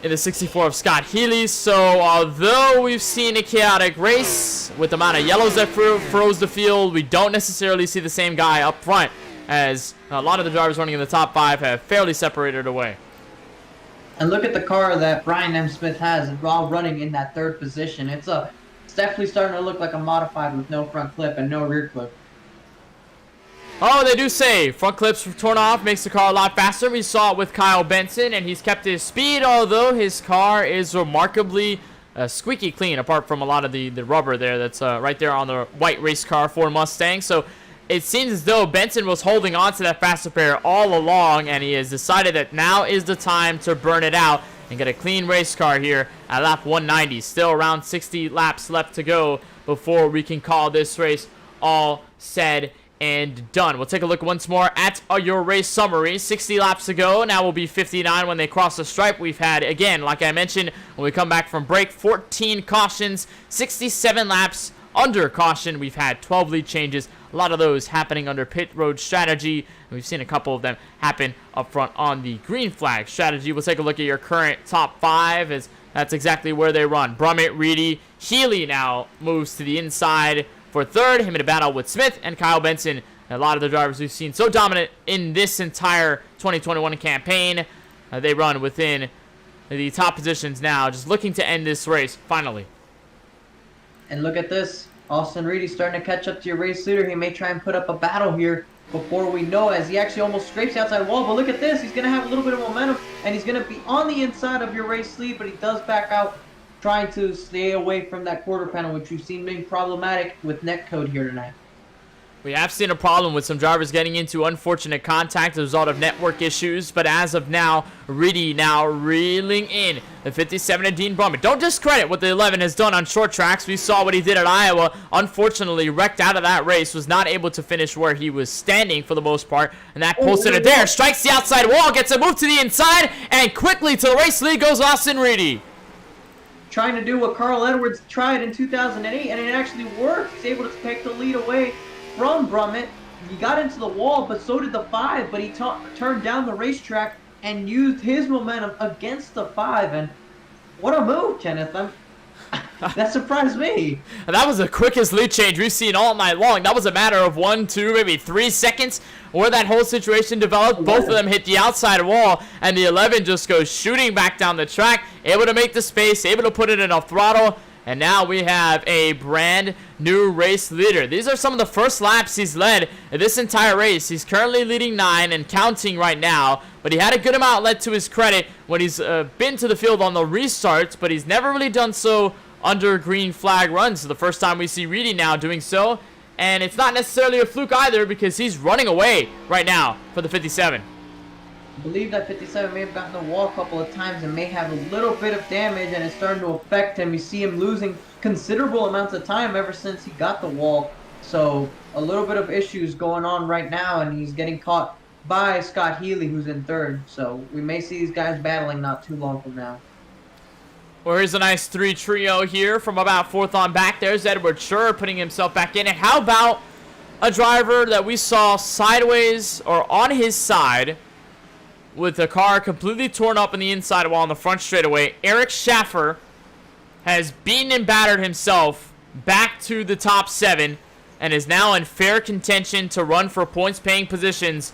in the 64 of Scott Healy. So although we've seen a chaotic race with the amount of yellows that froze the field, we don't necessarily see the same guy up front, as a lot of the drivers running in the top 5 have fairly separated away. And look at the car that Brian M. Smith has while running in that 3rd position. It's definitely starting to look like a modified with no front clip and no rear clip. Oh, they do say front clips torn off makes the car a lot faster. We saw it with Kyle Benson, and he's kept his speed, although his car is remarkably squeaky clean, apart from a lot of the rubber there that's right there on the white race car for Mustang. So it seems as though Benson was holding on to that faster pair all along, and he has decided that now is the time to burn it out and get a clean race car here at lap 190. Still around 60 laps left to go before we can call this race all said and done. We'll take a look once more at your race summary. 60 laps to go. Now will be 59 when they cross the stripe. We've had, again, like I mentioned, when we come back from break, 14 cautions, 67 laps under caution. We've had 12 lead changes. A lot of those happening under pit road strategy, and we've seen a couple of them happen up front on the green flag strategy. We'll take a look at your current top 5, as that's exactly where they run. Brummett, Reedy, Healy now moves to the inside for third. Him in a battle with Smith and Kyle Benson. A lot of the drivers we've seen so dominant in this entire 2021 campaign. They run within the top positions now, just looking to end this race finally. And look at this. Austin Reedy starting to catch up to your race leader. He may try and put up a battle here before we know, as he actually almost scrapes the outside wall. But look at this. He's going to have a little bit of momentum, and he's going to be on the inside of your race lead, but he does back out, trying to stay away from that quarter panel, which we've seen being problematic with netcode here tonight. We have seen a problem with some drivers getting into unfortunate contact as a result of network issues, but as of now, Reedy now reeling in the 57 of Dean Brumman. Don't discredit what the 11 has done on short tracks. We saw what he did at Iowa. Unfortunately, wrecked out of that race, was not able to finish where he was standing for the most part, and that pulls in there, strikes the outside wall, gets a move to the inside, and quickly to the race lead goes Austin Reedy. Trying to do what Carl Edwards tried in 2008, and it actually worked. He's able to take the lead away from Brummett. He got into the wall, but so did the 5, but he turned down the racetrack and used his momentum against the 5, and what a move, Kenneth. That surprised me. And that was the quickest lead change we've seen all night long. That was a matter of 1, 2, maybe 3 seconds where that whole situation developed. Both of them hit the outside wall, and the 11 just goes shooting back down the track, able to make the space, able to put it in a throttle. And now we have a brand new race leader. These are some of the first laps he's led in this entire race. He's currently leading 9 and counting right now, but he had a good amount led to his credit when he's been to the field on the restarts, but he's never really done so under green flag runs. So the first time we see Reedy now doing so, and it's not necessarily a fluke either because he's running away right now for the 57. I believe that 57 may have gotten the wall a couple of times and may have a little bit of damage, and it's starting to affect him. You see him losing considerable amounts of time ever since he got the wall. So a little bit of issues going on right now, and he's getting caught by Scott Healy, who's in third. So we may see these guys battling not too long from now. Well, here's a nice 3 trio here from about 4th on back. There's Edward Schur putting himself back in. And how about a driver that we saw sideways or on his side with the car completely torn up in the inside wall on the front straightaway? Eric Schaffer has beaten and battered himself back to the top 7 and is now in fair contention to run for points-paying positions.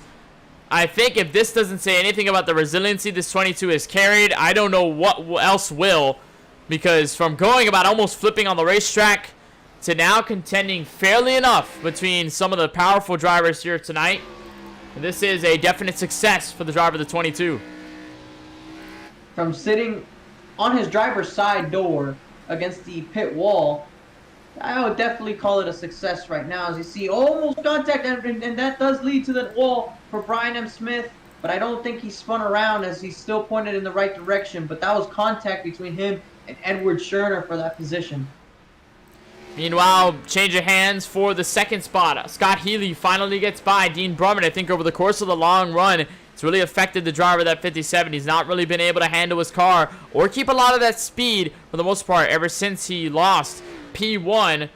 I think if this doesn't say anything about the resiliency this 22 has carried, I don't know what else will, because from going about almost flipping on the racetrack to now contending fairly enough between some of the powerful drivers here tonight, this is a definite success for the driver of the 22. From sitting on his driver's side door against the pit wall, I would definitely call it a success right now. As you see, almost contact, and that does lead to the wall for Brian M. Smith, but I don't think he spun around, as he still pointed in the right direction, but that was contact between him and Edward Scherner for that position. Meanwhile, change of hands for the second spot. Scott Healy finally gets by Dean Brumman. I think over the course of the long run, it's really affected the driver of that 57. He's not really been able to handle his car or keep a lot of that speed for the most part ever since he lost P1.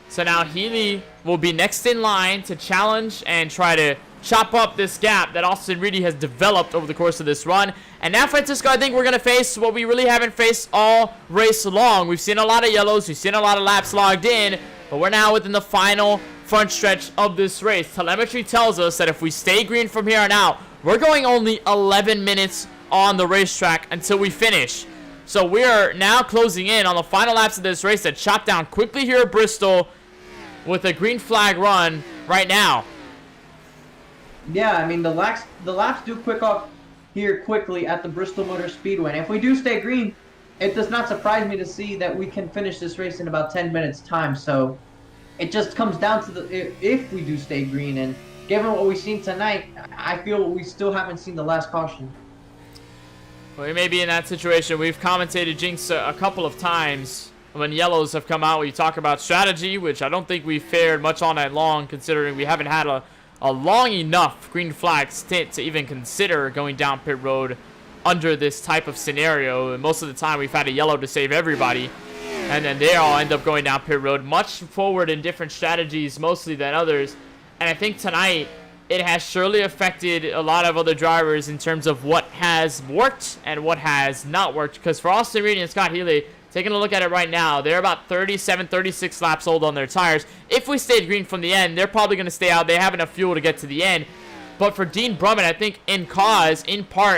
So now Healy will be next in line to challenge and try to chop up this gap that Austin Reedy has developed over the course of this run. And now, Francisco, I think we're going to face what we really haven't faced all race long. We've seen a lot of yellows. We've seen a lot of laps logged in. But we're now within the final front stretch of this race. Telemetry tells us that if we stay green from here on out, we're going only 11 minutes on the racetrack until we finish. So we are now closing in on the final laps of this race that shot down quickly here at Bristol with a green flag run right now. Yeah, I mean, the laps do quick off here quickly at the Bristol Motor Speedway. And if we do stay green, it does not surprise me to see that we can finish this race in about 10 minutes time. So it just comes down to if we do stay green. And given what we've seen tonight, I feel we still haven't seen the last caution. Well, we may be in that situation. We've commentated Jinx a couple of times when yellows have come out. We talk about strategy, which I don't think we fared much all night long, considering we haven't had a long enough green flag stint to even consider going down pit road under this type of scenario. And most of the time we've had a yellow to save everybody, and then they all end up going down pit road, much forward in different strategies mostly than others. And I think tonight it has surely affected a lot of other drivers in terms of what has worked and what has not worked, because for Austin Reedy and Scott Healy, Taking a look at it right now, they're about 37, 36 laps old on their tires. If we stayed green from the end, they're probably going to stay out. They have enough fuel to get to the end. But for Dean Brummett, I think in part,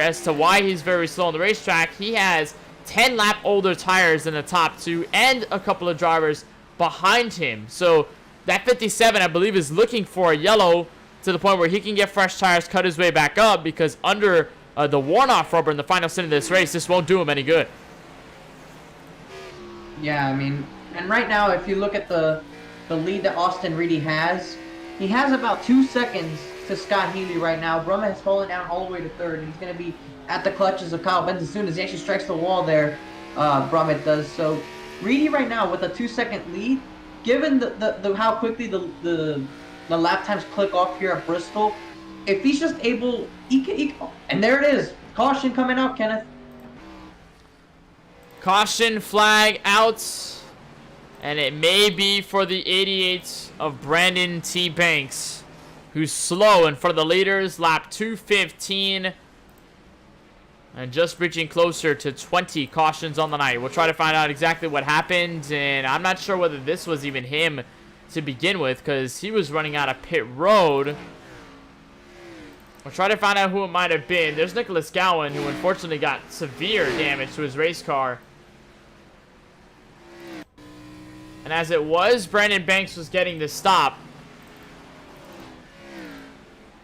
as to why he's very slow on the racetrack, he has 10 lap older tires than the top two and a couple of drivers behind him. So that 57, I believe, is looking for a yellow to the point where he can get fresh tires, cut his way back up, because under the worn-off rubber in the final stint of this race, this won't do him any good. Yeah, I mean, and right now, if you look at the lead that Austin Reedy has, he has about 2 seconds to Scott Healy right now. Brummett has fallen down all the way to third, and he's going to be at the clutches of Kyle Benson as soon as he actually strikes the wall there. Brummett does. So Reedy right now with a 2-second lead, given the how quickly the lap times click off here at Bristol, if he's just able, and there it is, caution coming out, Kenneth. Caution flag out, and it may be for the 88 of Brandon T. Banks, who's slow in front of the leaders, lap 2:15, and just reaching closer to 20 cautions on the night. We'll try to find out exactly what happened, and I'm not sure whether this was even him to begin with, because he was running out of pit road. We'll try to find out who it might have been. There's Nicholas Gowan, who unfortunately got severe damage to his race car. And as it was, Brandon Banks was getting the stop.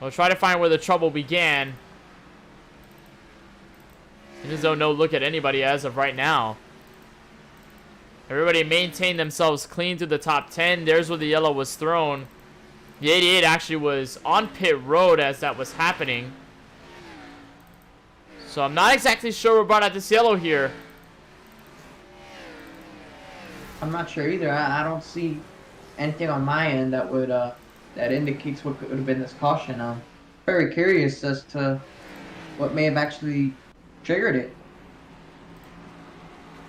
We'll try to find where the trouble began. There's no look at anybody as of right now. Everybody maintained themselves clean through the top 10. There's where the yellow was thrown. The 88 actually was on pit road as that was happening. So I'm not exactly sure what brought out this yellow here. I'm not sure either. I don't see anything on my end that would that indicates what could have been this caution. I'm very curious as to what may have actually triggered it.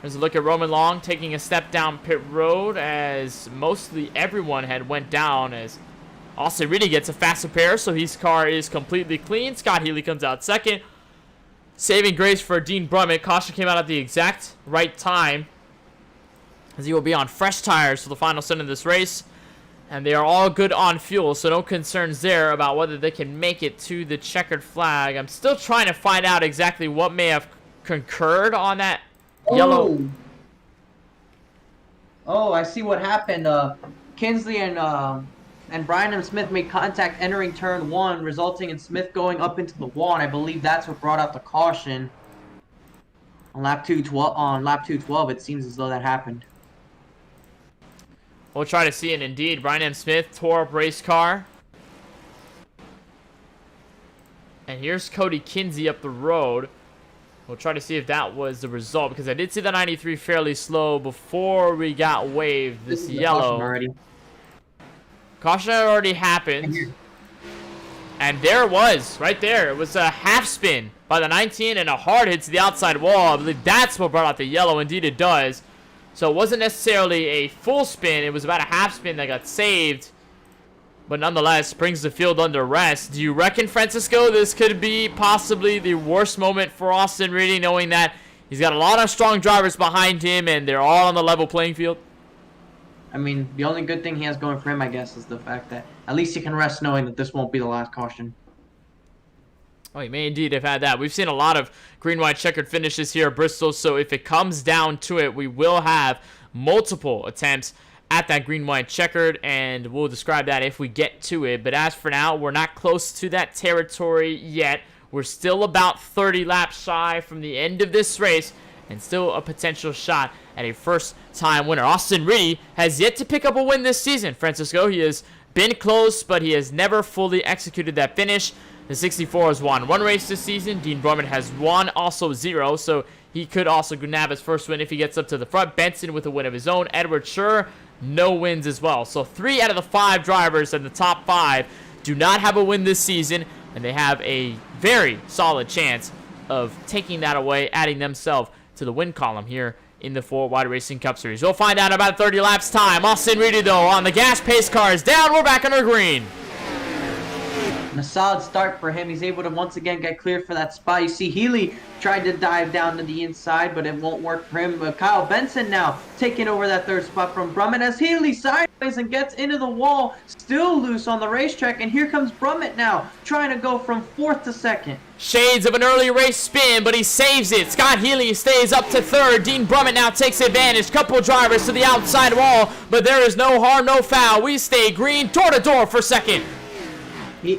There's a look at Roman Long taking a step down pit road, as mostly everyone had went down, as Austin Reedy gets a fast repair, so his car is completely clean. Scott Healy comes out second. Saving grace for Dean Brummett. Caution came out at the exact right time, as he will be on fresh tires for the final stint of this race. And they are all good on fuel, so no concerns there about whether they can make it to the checkered flag. I'm still trying to find out exactly what may have concurred on that yellow. Oh, I see what happened. Kinsley and Brian M. Smith made contact entering turn 1, resulting in Smith going up into the wall, and I believe that's what brought out the caution. On lap 212, it seems as though that happened. We'll try to see it indeed. Brian M. Smith tore up race car. And here's Cody Kinsey up the road. We'll try to see if that was the result, because I did see the 93 fairly slow before we got waved this yellow. Caution had already happened. And there it was, right there. It was a half spin by the 19 and a hard hit to the outside wall. I believe that's what brought out the yellow. Indeed it does. So it wasn't necessarily a full spin. It was about a half spin that got saved. But nonetheless, brings the field under rest. Do you reckon, Francisco, this could be possibly the worst moment for Austin Reedy, knowing that he's got a lot of strong drivers behind him and they're all on the level playing field? I mean, the only good thing he has going for him, I guess, is the fact that at least he can rest knowing that this won't be the last caution. Oh, he may indeed have had that. We've seen a lot of green-white checkered finishes here at Bristol, so if it comes down to it, we will have multiple attempts at that green-white checkered, and we'll describe that if we get to it. But as for now, we're not close to that territory yet. We're still about 30 laps shy from the end of this race, and still a potential shot at a first-time winner. Austin Reedy has yet to pick up a win this season, Francisco. He has been close, but he has never fully executed that finish. The 64 has won 1 race this season. Dean Brummett has won also 0, so he could also nab his first win if he gets up to the front. Benson with a win of his own. Edward Schur, no wins as well. So 3 out of the 5 drivers in the top 5 do not have a win this season, and they have a very solid chance of taking that away, adding themselves to the win column here in the Ford Wide Racing Cup Series. We'll find out about 30 laps time. Austin Reedy, though, on the gas. Pace car is down. We're back under green. And a solid start for him. He's able to once again get cleared for that spot. You see Healy tried to dive down to the inside, but it won't work for him. But Kyle Benson now taking over that third spot from Brummett as Healy sideways and gets into the wall. Still loose on the racetrack. And here comes Brummett now trying to go from 4th to 2nd. Shades of an early race spin, but he saves it. Scott Healy stays up to 3rd. Dean Brummett now takes advantage. Couple drivers to the outside wall, but there is no harm, no foul. We stay green, door to door for 2nd.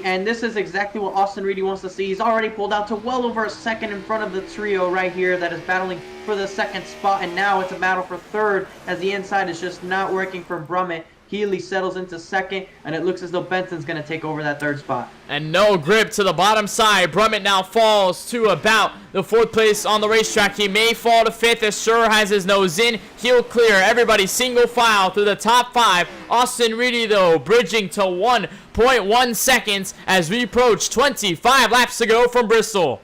And this is exactly what Austin Reedy wants to see. He's already pulled out to well over a 2nd in front of the trio right here that is battling for the 2nd spot. And now it's a battle for 3rd as the inside is just not working for Brummett. Healy settles into 2nd, and it looks as though Benson's going to take over that 3rd spot. And no grip to the bottom side. Brummett now falls to about the 4th place on the racetrack. He may fall to 5th as Sure has his nose in. He'll clear everybody single file through the top 5. Austin Reedy, though, bridging to 1.1 seconds as we approach 25 laps to go from Bristol.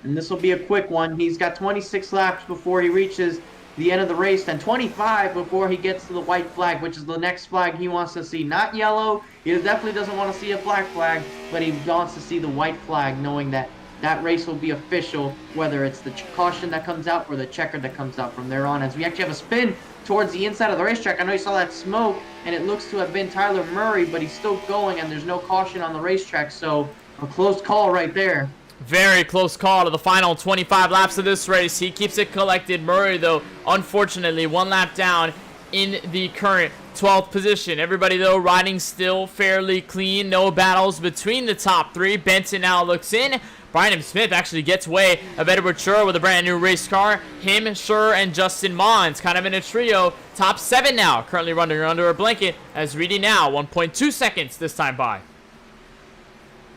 And this will be a quick one. He's got 26 laps before he reaches the end of the race, and 25 before he gets to the white flag, which is the next flag he wants to see. Not yellow. He definitely doesn't want to see a black flag, but he wants to see the white flag, knowing that that race will be official, whether it's the caution that comes out or the checker that comes out from there on. As we actually have a spin towards the inside of the racetrack. I know you saw that smoke, and it looks to have been Tyler Murray, but he's still going, and there's no caution on the racetrack, so a close call right there. Very close call to the final 25 laps of this race. He keeps it collected. Murray, though, unfortunately, 1 lap down in the current 12th position. Everybody, though, riding still fairly clean. No battles between the top 3. Benson now looks in. Brian Smith actually gets way of Edward Sure with a brand new race car. Him, Sure, and Justin Mons kind of in a trio. Top 7 now, currently running under a blanket as Reedy now 1.2 seconds this time by.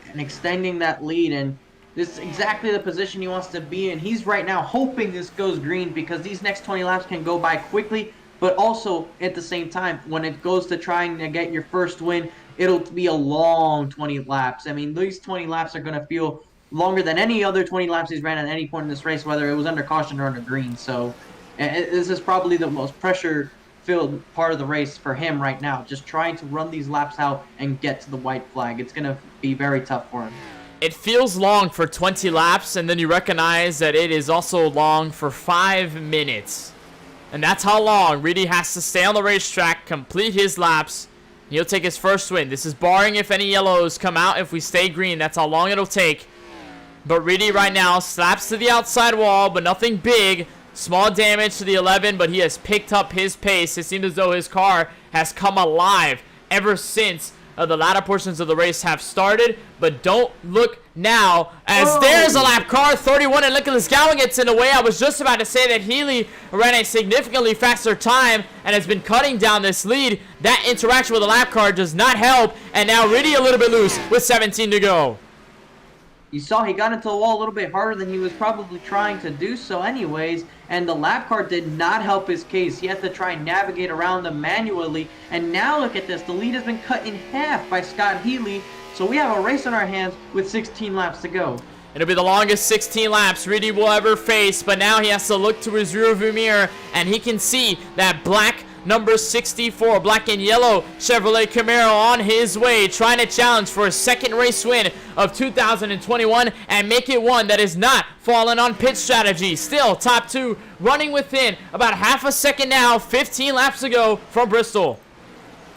And extending that lead, and this is exactly the position he wants to be in. He's right now hoping this goes green because these next 20 laps can go by quickly, but also at the same time, when it goes to trying to get your first win, it'll be a long 20 laps. I mean, these 20 laps are going to feel longer than any other 20 laps he's ran at any point in this race, whether it was under caution or under green. So this is probably the most pressure-filled part of the race for him right now, just trying to run these laps out and get to the white flag. It's going to be very tough for him. It feels long for 20 laps, and then you recognize that it is also long for 5 minutes. And that's how long Reedy has to stay on the racetrack, complete his laps. He'll take his first win. This is barring if any yellows come out. If we stay green, that's how long it'll take. But Reedy right now slaps to the outside wall, but nothing big. Small damage to the 11, but he has picked up his pace. It seems as though his car has come alive ever since the latter portions of the race have started. But don't look now, as there's a lap car 31, and Nicholas Gowan gets in the way. I was just about to say that Healy ran a significantly faster time and has been cutting down this lead. That interaction with the lap car does not help, and now Reedy a little bit loose with 17 to go. You saw he got into the wall a little bit harder than he was probably trying to do so anyways, and the lap car did not help his case. He had to try and navigate around them manually, and now look at this. The lead has been cut in half by Scott Healy, so we have a race on our hands with 16 laps to go. It'll be the longest 16 laps Reedy will ever face, but now he has to look to his rearview mirror, and he can see that black number 64, black and yellow Chevrolet Camaro on his way, trying to challenge for a second race win of 2021 and make it one that is not falling on pit strategy. Still, top 2 running within about half a second now, 15 laps to go from Bristol.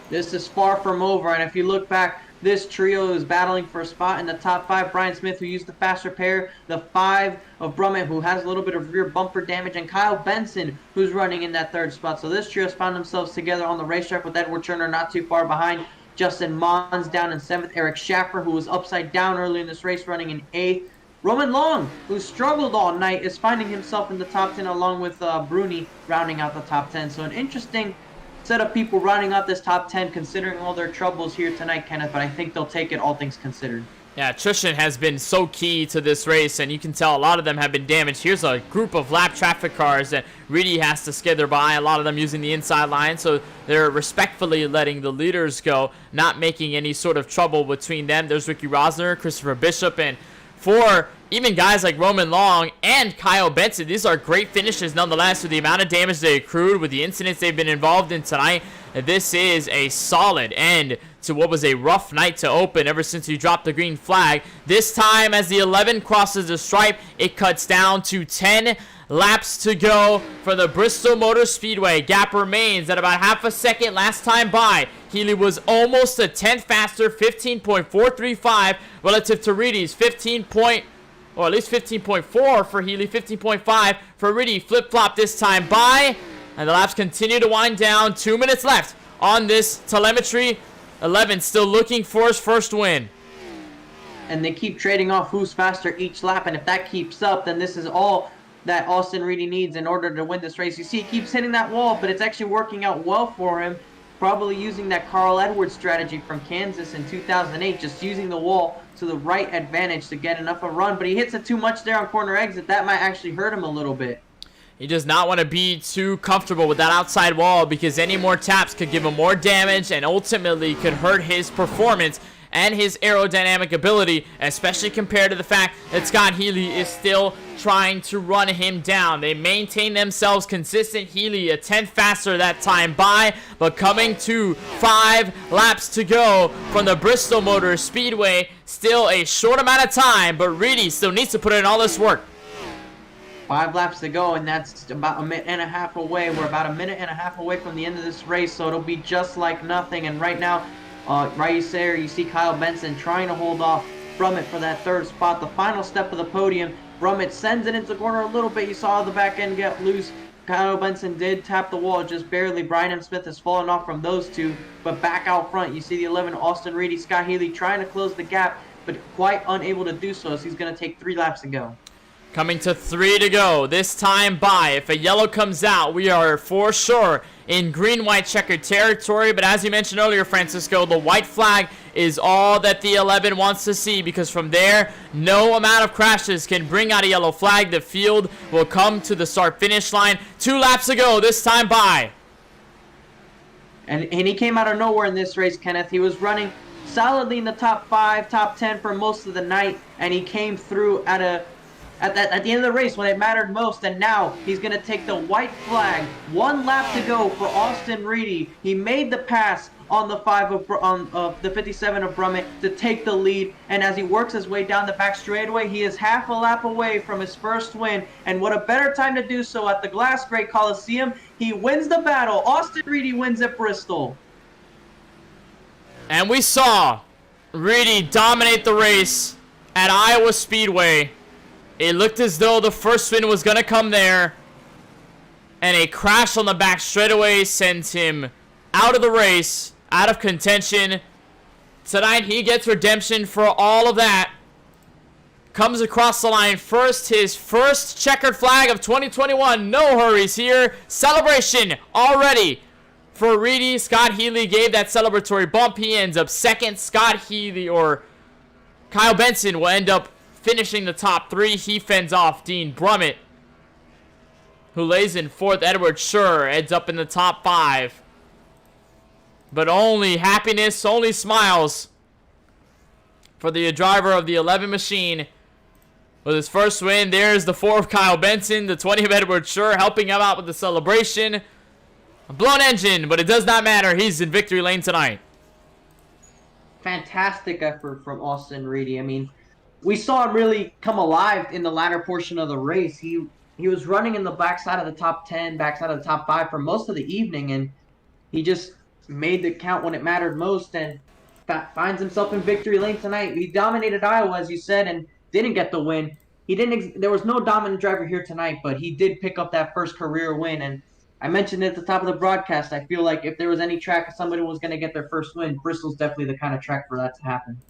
This is far from over, and if you look back, this trio is battling for a spot in the top 5. Brian Smith, who used the faster pair, the 5 of Brummett, who has a little bit of rear bumper damage, and Kyle Benson, who's running in that 3rd spot. So this trio's found themselves together on the racetrack with Edward Turner not too far behind. Justin Mons down in 7th. Eric Schaffer, who was upside down early in this race, running in 8th. Roman Long, who struggled all night, is finding himself in the top 10 along with Bruni rounding out the top 10. So an interesting set of people running out this top 10 considering all their troubles here tonight, Kenneth, but I think they'll take it all things considered. Yeah, attrition has been so key to this race, and you can tell a lot of them have been damaged. Here's a group of lap traffic cars that Reedy has to skither by, a lot of them using the inside line, so they're respectfully letting the leaders go, not making any sort of trouble between them. There's Ricky Rosner, Christopher Bishop, and for even guys like Roman Long and Kyle Benson, these are great finishes nonetheless with the amount of damage they accrued, with the incidents they've been involved in tonight. this is a solid end to what was a rough night to open ever since he dropped the green flag. This time, as the 11 crosses the stripe, it cuts down to 10 laps to go for the Bristol Motor Speedway. Gap remains at about half a second last time by. Healy was almost a tenth faster, 15.435 relative to Reedy's or at least 15.4 for Healy, 15.5 for Reedy. Flip-flop this time by, and the laps continue to wind down. 2 minutes left on this telemetry. 11 still looking for his first win. And they keep trading off who's faster each lap, and if that keeps up, then this is all that Austin Reedy needs in order to win this race. You see, he keeps hitting that wall, but it's actually working out well for him. Probably using that Carl Edwards strategy from Kansas in 2008, just using the wall to the right advantage to get enough of a run. But he hits it too much there on corner exit. That might actually hurt him a little bit. He does not want to be too comfortable with that outside wall because any more taps could give him more damage and ultimately could hurt his performance and his aerodynamic ability, especially compared to the fact that Scott Healy is still trying to run him down. They maintain themselves consistent. Healy a tenth faster that time by, but coming to 5 laps to go from the Bristol Motor Speedway. Still a short amount of time, but Reedy still needs to put in all this work. 5 laps to go, and that's about a minute and a half away. We're about a minute and a half away from the end of this race, so it'll be just like nothing. And right now, right there, you see Kyle Benson trying to hold off Brummett for that 3rd spot. The final step of the podium, Brummett sends it into the corner a little bit. You saw the back end get loose. Kyle Benson did tap the wall just barely. Brian M. Smith has fallen off from those two, but back out front, you see the 11, Austin Reedy, Scott Healy trying to close the gap, but quite unable to do so, as he's going to take 3 laps to go. Coming to 3 to go, this time by. If a yellow comes out, we are for sure in green-white checkered territory. But as you mentioned earlier, Francisco, the white flag is all that the 11 wants to see, because from there, no amount of crashes can bring out a yellow flag. The field will come to the start-finish line. 2 laps to go, this time by. And he came out of nowhere in this race, Kenneth. He was running solidly in the top 5, top 10 for most of the night, and he came through at the end of the race when it mattered most, and now he's going to take the white flag. 1 lap to go for Austin Reedy. He made the pass on the 57 of Brummett to take the lead, and as he works his way down the back straightaway, he is half a lap away from his first win, and what a better time to do so at the Glass Gray Coliseum. He wins the battle. Austin Reedy wins at Bristol. And we saw Reedy dominate the race at Iowa Speedway. It looked as though the first win was going to come there. And a crash on the back straightaway sends him out of the race, out of contention. Tonight, he gets redemption for all of that. Comes across the line first, his first checkered flag of 2021. No hurries here. Celebration already for Reedy. Scott Healy gave that celebratory bump. He ends up second. Scott Healy, or Kyle Benson, will end up finishing the top 3. He fends off Dean Brummett, who lays in 4th. Edward Schur ends up in the top 5. But only happiness, only smiles for the driver of the 11 machine with his first win. There's the 4 of Kyle Benson, the 20 of Edward Schur, helping him out with the celebration. A blown engine, but it does not matter. He's in victory lane tonight. Fantastic effort from Austin Reedy. I mean, we saw him really come alive in the latter portion of the race. He was running in the backside of the top 10, backside of the top 5 for most of the evening, and he just made the count when it mattered most, and finds himself in victory lane tonight. He dominated Iowa, as you said, and didn't get the win. There was no dominant driver here tonight, but he did pick up that first career win, and I mentioned at the top of the broadcast, I feel like if there was any track somebody was going to get their first win, Bristol's definitely the kind of track for that to happen.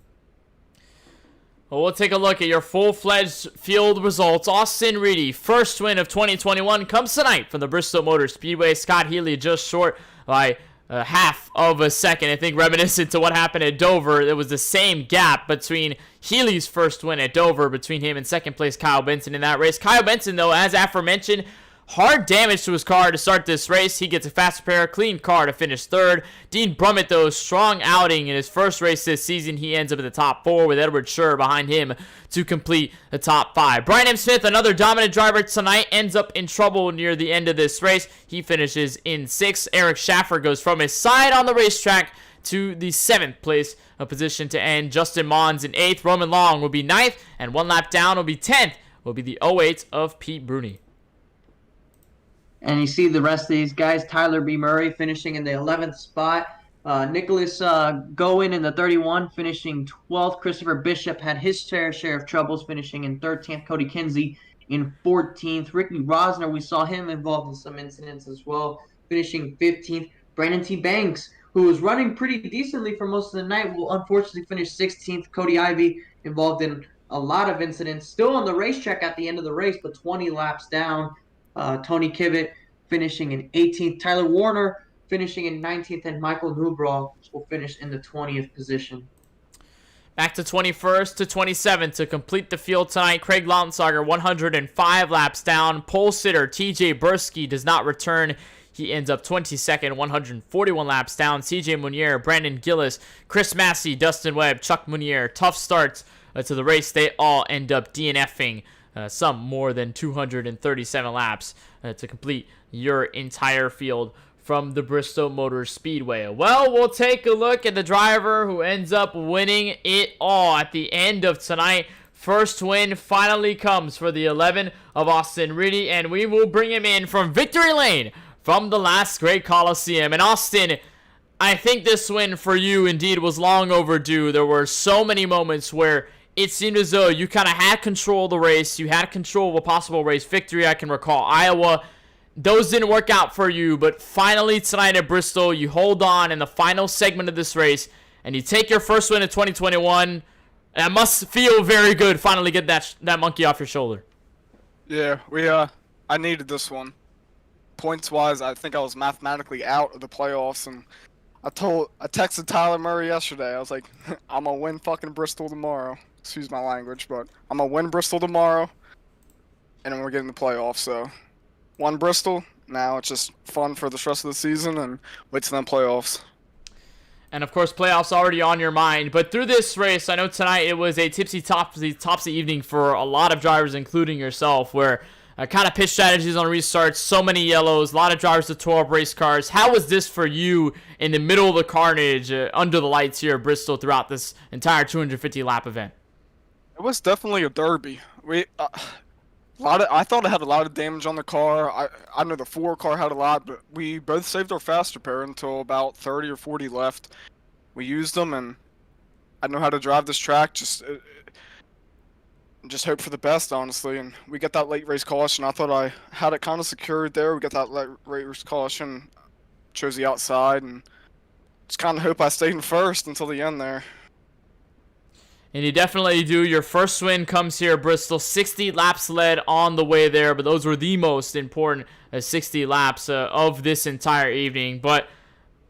Well, we'll take a look at your full-fledged field results. Austin Reedy, first win of 2021, comes tonight from the Bristol Motor Speedway. Scott Healy just short by half of a second. I think reminiscent to what happened at Dover. There was the same gap between Healy's first win at Dover, between him and second place Kyle Benson in that race. Kyle Benson, though, as aforementioned, hard damage to his car to start this race. He gets a fast repair, clean car to finish third. Dean Brummett, though, strong outing in his first race this season. He ends up in the top 4 with Edward Scher behind him to complete the top 5. Brian M. Smith, another dominant driver tonight, ends up in trouble near the end of this race. He finishes in 6th. Eric Schaffer goes from his side on the racetrack to the 7th place, a position to end. Justin Mons in 8th. Roman Long will be 9th, and 1 lap down will be 10th, will be the 08 of Pete Bruni. And you see the rest of these guys, Tyler B. Murray finishing in the 11th spot. Nicholas Goin in the 31, finishing 12th. Christopher Bishop had his fair share of troubles, finishing in 13th. Cody Kinsey in 14th. Ricky Rosner, we saw him involved in some incidents as well, finishing 15th. Brandon T. Banks, who was running pretty decently for most of the night, will unfortunately finish 16th. Cody Ivey involved in a lot of incidents. Still on the racetrack at the end of the race, but 20 laps down. Tony Kivett finishing in 18th. Tyler Warner finishing in 19th. And Michael Newbraw will finish in the 20th position. Back to 21st to 27th to complete the field tonight. Craig Lautensager, 105 laps down. Pole sitter TJ Bursky does not return. He ends up 22nd, 141 laps down. CJ Munier, Brandon Gillis, Chris Massey, Dustin Webb, Chuck Munier. Tough starts to the race. They all end up DNFing. Some more than 237 laps to complete your entire field from the Bristol Motor Speedway. Well, we'll take a look at the driver who ends up winning it all at the end of tonight. First win finally comes for the 11 of Austin Reedy, and we will bring him in from victory lane from the last great Coliseum. And Austin, I think this win for you indeed was long overdue. There were so many moments where it seemed as though you kind of had control of the race. You had control of a possible race victory. I can recall Iowa. Those didn't work out for you, but finally tonight at Bristol, you hold on in the final segment of this race, and you take your first win in 2021. That must feel very good, finally get that monkey off your shoulder. Yeah, I needed this one. Points-wise, I think I was mathematically out of the playoffs, and I texted Tyler Murray yesterday. I was like, I'm going to win fucking Bristol tomorrow. Excuse my language, but I'm going to win Bristol tomorrow, and then we're getting the playoffs. So, won Bristol. Now it's just fun for the rest of the season, and wait till them playoffs. And, of course, playoffs already on your mind. But through this race, I know tonight it was a tipsy-topsy evening for a lot of drivers, including yourself, where kind of pitch strategies on restarts, so many yellows, a lot of drivers that tore up race cars. How was this for you in the middle of the carnage, under the lights here at Bristol throughout this entire 250-lap event? It was definitely a derby. I thought it had a lot of damage on the car. I know the 4 car had a lot, but we both saved our fast repair until about 30 or 40 left. We used them, and I know how to drive this track. Just hope for the best, honestly. And we get that late race caution. I thought I had it kind of secured there. We got that late race caution, chose the outside, and just kind of hope I stayed in first until the end there. And you definitely do. Your first win comes here at Bristol. 60 laps led on the way there, but those were the most important 60 laps of this entire evening. But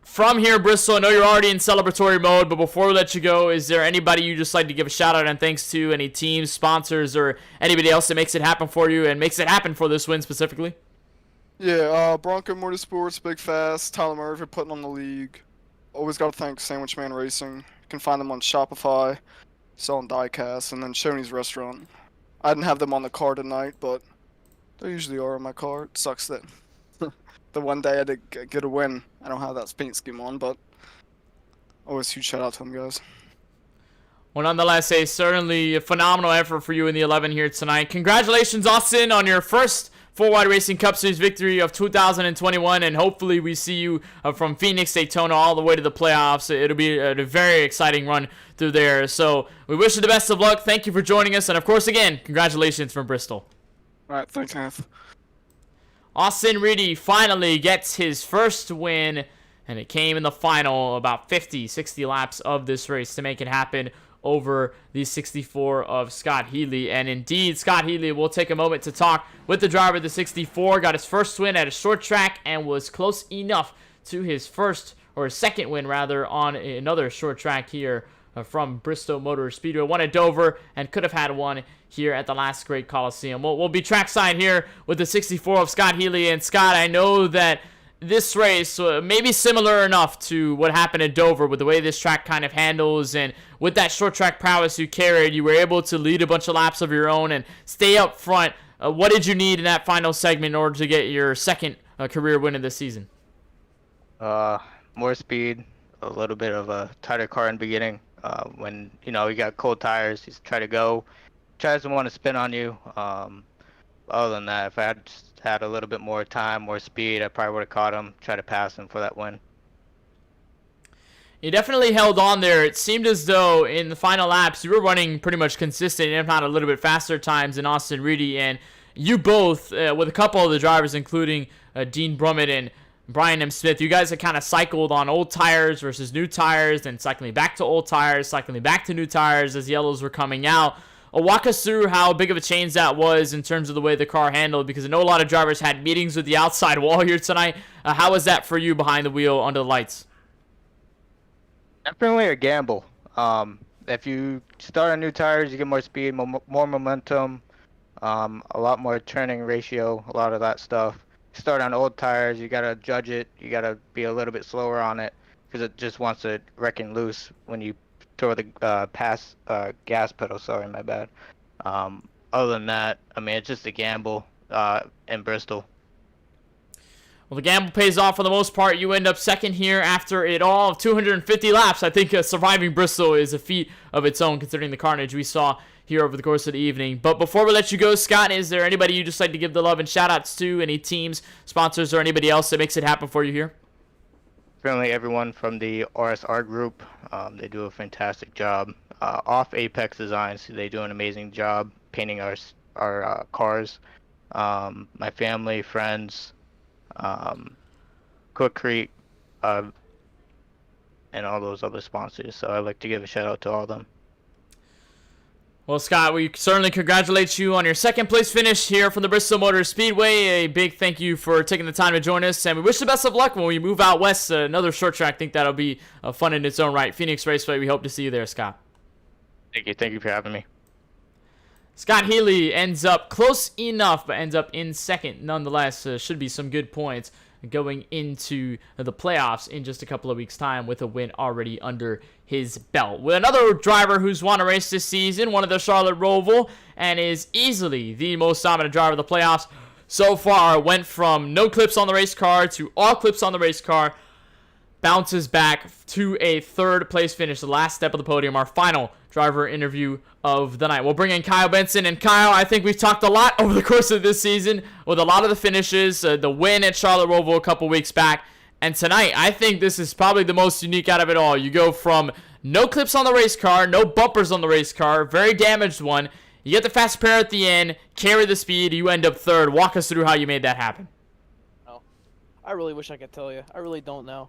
from here, Bristol, I know you're already in celebratory mode, but before we let you go, is there anybody you just like to give a shout out and thanks to? Any teams, sponsors, or anybody else that makes it happen for you and makes it happen for this win specifically? Yeah, Bronco Motorsports, Big Fast, Tyler Murray for putting on the league. Always got to thank Sandwich Man Racing. You can find them on Shopify, selling diecast, and then Shoney's Restaurant. I didn't have them on the car tonight, but they usually are on my car. It sucks that the one day I did get a win, I don't have that paint scheme on, but always huge shout out to them guys. Well, nonetheless, certainly a phenomenal effort for you in the 11 here tonight. Congratulations, Austin, on your first 4Wide Racing Cup Series victory of 2021, and hopefully we see you from Phoenix, Daytona, all the way to the playoffs. It'll be a very exciting run through there. So we wish you the best of luck. Thank you for joining us, and of course, again, congratulations from Bristol. All right, thanks, Nath. Austin Reedy finally gets his first win, and it came in the final, about 50, 60 laps of this race to make it happen over the 64 of Scott Healy. And indeed, Scott Healy will take a moment to talk with the driver of the 64. Got his first win at a short track and was close enough to his second win rather, on another short track here from Bristol Motor Speedway. Won at Dover and could have had one here at the last great Coliseum. We'll be trackside here with the 64 of Scott Healy. And Scott, I know that this race may be similar enough to what happened at Dover with the way this track kind of handles, and with that short track prowess you carried, you were able to lead a bunch of laps of your own and stay up front. What did you need in that final segment in order to get your second career win of the season? More speed, a little bit of a tighter car in the beginning. When you got cold tires, he's tries to want to spin on you. Other than that, if I had just had a little bit more time, more speed, I probably would have caught him, try to pass him for that win. You definitely held on there. It seemed as though in the final laps you were running pretty much consistent, if not a little bit faster times than Austin Reedy, and you both, with a couple of the drivers, including Dean Brummett and Brian M. Smith, you guys had kind of cycled on old tires versus new tires, then cycling back to old tires, cycling back to new tires as yellows were coming out. Walk us through how big of a change that was in terms of the way the car handled, because I know a lot of drivers had meetings with the outside wall here tonight. How was that for you behind the wheel under the lights? Definitely a gamble. If you start on new tires, you get more speed, more momentum, a lot more turning ratio, a lot of that stuff. Start on old tires, you gotta judge it, you gotta be a little bit slower on it, because it just wants to wrecking loose when you throw the gas pedal. Sorry, my bad. Other than that, I mean, it's just a gamble in Bristol. Well, the gamble pays off for the most part. You end up second here after it all, 250 laps. I think surviving Bristol is a feat of its own, considering the carnage we saw here over the course of the evening. But before we let you go, Scott, is there anybody you'd just like to give the love and shout-outs to? Any teams, sponsors, or anybody else that makes it happen for you here? Certainly everyone from the RSR group. They do a fantastic job. Off Apex Designs, they do an amazing job painting our cars. My family, friends, Cook Creek, and all those other sponsors. So I'd like to give a shout out to all of them. Well, Scott, we certainly congratulate you on your second place finish here from the Bristol Motor Speedway. A big thank you for taking the time to join us, and we wish the best of luck when we move out west. Another short track, I think that'll be fun in its own right. Phoenix Raceway, we hope to see you there, Scott. Thank you for having me. Scott Healy ends up close enough, but ends up in second nonetheless. Should be some good points going into the playoffs in just a couple of weeks' time with a win already under his belt. With another driver who's won a race this season, one of the Charlotte Roval, and is easily the most dominant driver of the playoffs so far. Went from no clips on the race car to all clips on the race car. Bounces back to a third place finish, the last step of the podium, our final driver interview of the night. We'll bring in Kyle Benson. And Kyle, I think we've talked a lot over the course of this season with a lot of the finishes, the win at Charlotte Roval a couple weeks back. And tonight, I think this is probably the most unique out of it all. You go from no clips on the race car, no bumpers on the race car, very damaged one. You get the fast pair at the end, carry the speed, you end up third. Walk us through how you made that happen. Oh, I really wish I could tell you. I really don't know.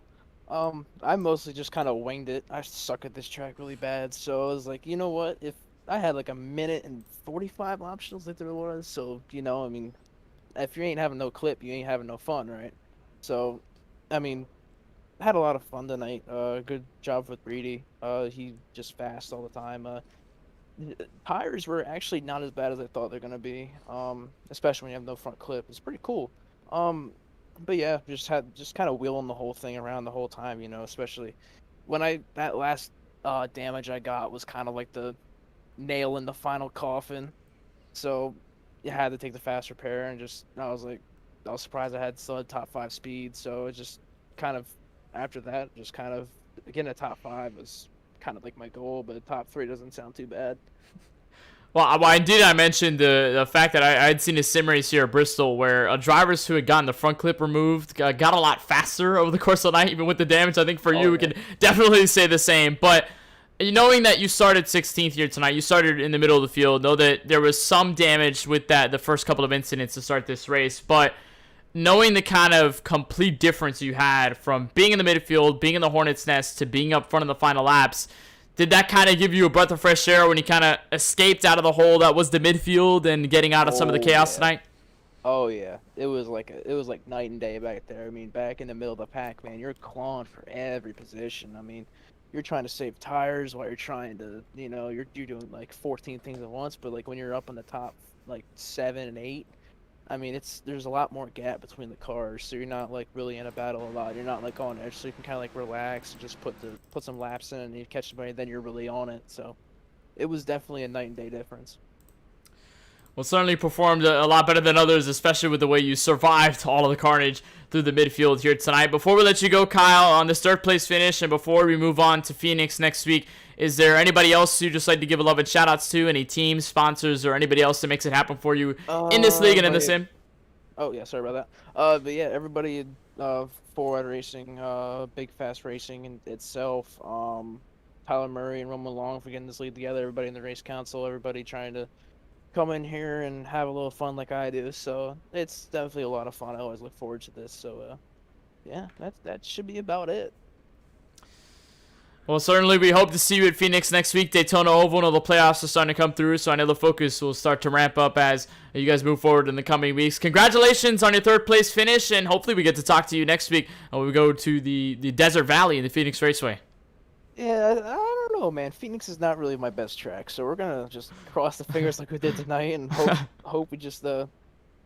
I mostly just kind of winged it. I suck at this track really bad, so I was like, you know what? If I had like a minute and 45 optionals like there was, so, I mean, if you ain't having no clip, you ain't having no fun, right? So, I mean, I had a lot of fun tonight. Good job with Reedy. He just fast all the time. Tires were actually not as bad as I thought they're gonna be. Especially when you have no front clip. It's pretty cool. But yeah, just kind of wheeling the whole thing around the whole time, especially when that last damage I got was kind of like the nail in the final coffin. So you had to take the fast repair, and I was surprised I had still had top 5 speed. So it just kind of, after that, just kind of getting a top 5 was kind of like my goal, but top 3 doesn't sound too bad. Well, I mentioned the fact that I had seen a sim race here at Bristol where drivers who had gotten the front clip removed got a lot faster over the course of the night, even with the damage. I think for you, we can definitely say the same. But knowing that you started 16th here tonight, you started in the middle of the field, know that there was some damage with the first couple of incidents to start this race, but knowing the kind of complete difference you had from being in the midfield, being in the Hornet's Nest, to being up front in the final laps, did that kind of give you a breath of fresh air when you kind of escaped out of the hole that was the midfield and getting out of some of the chaos tonight? Oh yeah, it was like night and day back there. I mean, back in the middle of the pack, man, you're clawing for every position. I mean, you're trying to save tires while you're trying to, you're doing like 14 things at once. But like when you're up in the top like 7 and 8, I mean, there's a lot more gap between the cars, so you're not like really in a battle a lot. You're not like on edge, so you can kind of like relax and just put some laps in, and you catch somebody, then you're really on it. So it was definitely a night and day difference. Well, certainly performed a lot better than others, especially with the way you survived all of the carnage through the midfield here tonight. Before we let you go, Kyle, on this third place finish, and before we move on to Phoenix next week, is there anybody else you'd just like to give a love and shout-outs to? Any teams, sponsors, or anybody else that makes it happen for you in this league and in the sim? Oh, yeah, sorry about that. But yeah, everybody, Forward Racing, Big Fast Racing in itself, Tyler Murray and Roman Long for getting this league together, everybody in the race council, everybody trying to come in here and have a little fun like I do. So it's definitely a lot of fun. I always look forward to this. So, yeah, that should be about it. Well, certainly we hope to see you at Phoenix next week. Daytona Oval, and the playoffs are starting to come through, so I know the focus will start to ramp up as you guys move forward in the coming weeks. Congratulations on your third place finish, and hopefully we get to talk to you next week when we go to the Desert Valley in the Phoenix Raceway. Yeah, I don't know, man. Phoenix is not really my best track, so we're gonna just cross the fingers like we did tonight and hope we just get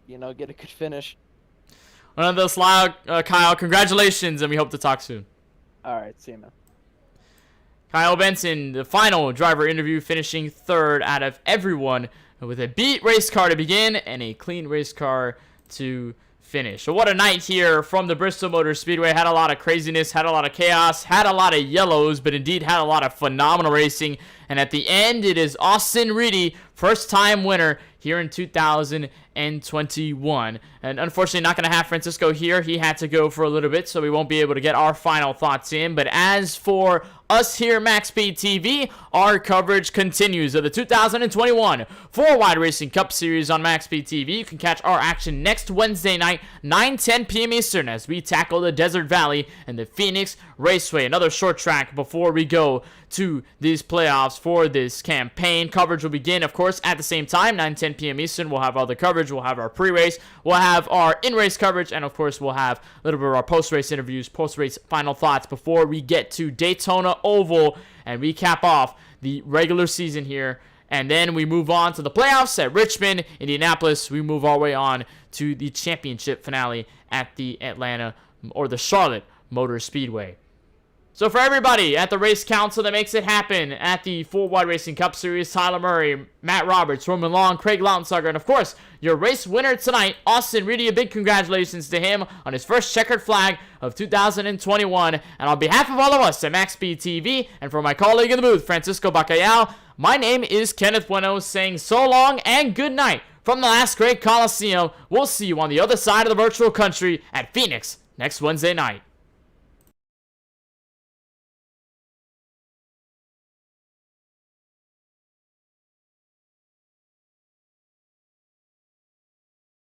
a good finish. Well, nonetheless, Kyle, congratulations, and we hope to talk soon. All right, see you, man. Kyle Benson, the final driver interview, finishing third out of everyone with a beat race car to begin and a clean race car to finish. So what a night here from the Bristol Motor Speedway. Had a lot of craziness, had a lot of chaos, had a lot of yellows, but indeed had a lot of phenomenal racing. And at the end, it is Austin Reedy, first time winner here in 2021. And unfortunately not going to have Francisco here. He had to go for a little bit, so we won't be able to get our final thoughts in. But as for us here at MaxSpeedTV, our coverage continues of the 2021 Four-Wide Racing Cup Series on MaxSpeedTV. You can catch our action next Wednesday night, 9:10 p.m. Eastern, as we tackle the Desert Valley and the Phoenix Raceway. Another short track before we go to these playoffs for this campaign. Coverage will begin, of course, at the same time, 9:10 p.m. Eastern. We'll have all the coverage. We'll have our pre-race. We'll have our in-race coverage. And, of course, we'll have a little bit of our post-race interviews, post-race final thoughts before we get to Daytona Oval and we cap off the regular season here. And then we move on to the playoffs at Richmond, Indianapolis. We move our way on to the championship finale at the Charlotte Motor Speedway. So for everybody at the race council that makes it happen at the Four-Wide Racing Cup Series, Tyler Murray, Matt Roberts, Roman Long, Craig Lautensager, and of course, your race winner tonight, Austin Reedy, a big congratulations to him on his first checkered flag of 2021. And on behalf of all of us at MaxSpeedTV, and for my colleague in the booth, Francisco Bacallao, my name is Kenneth Bueno, saying so long and good night from the last great Coliseum. We'll see you on the other side of the virtual country at Phoenix next Wednesday night.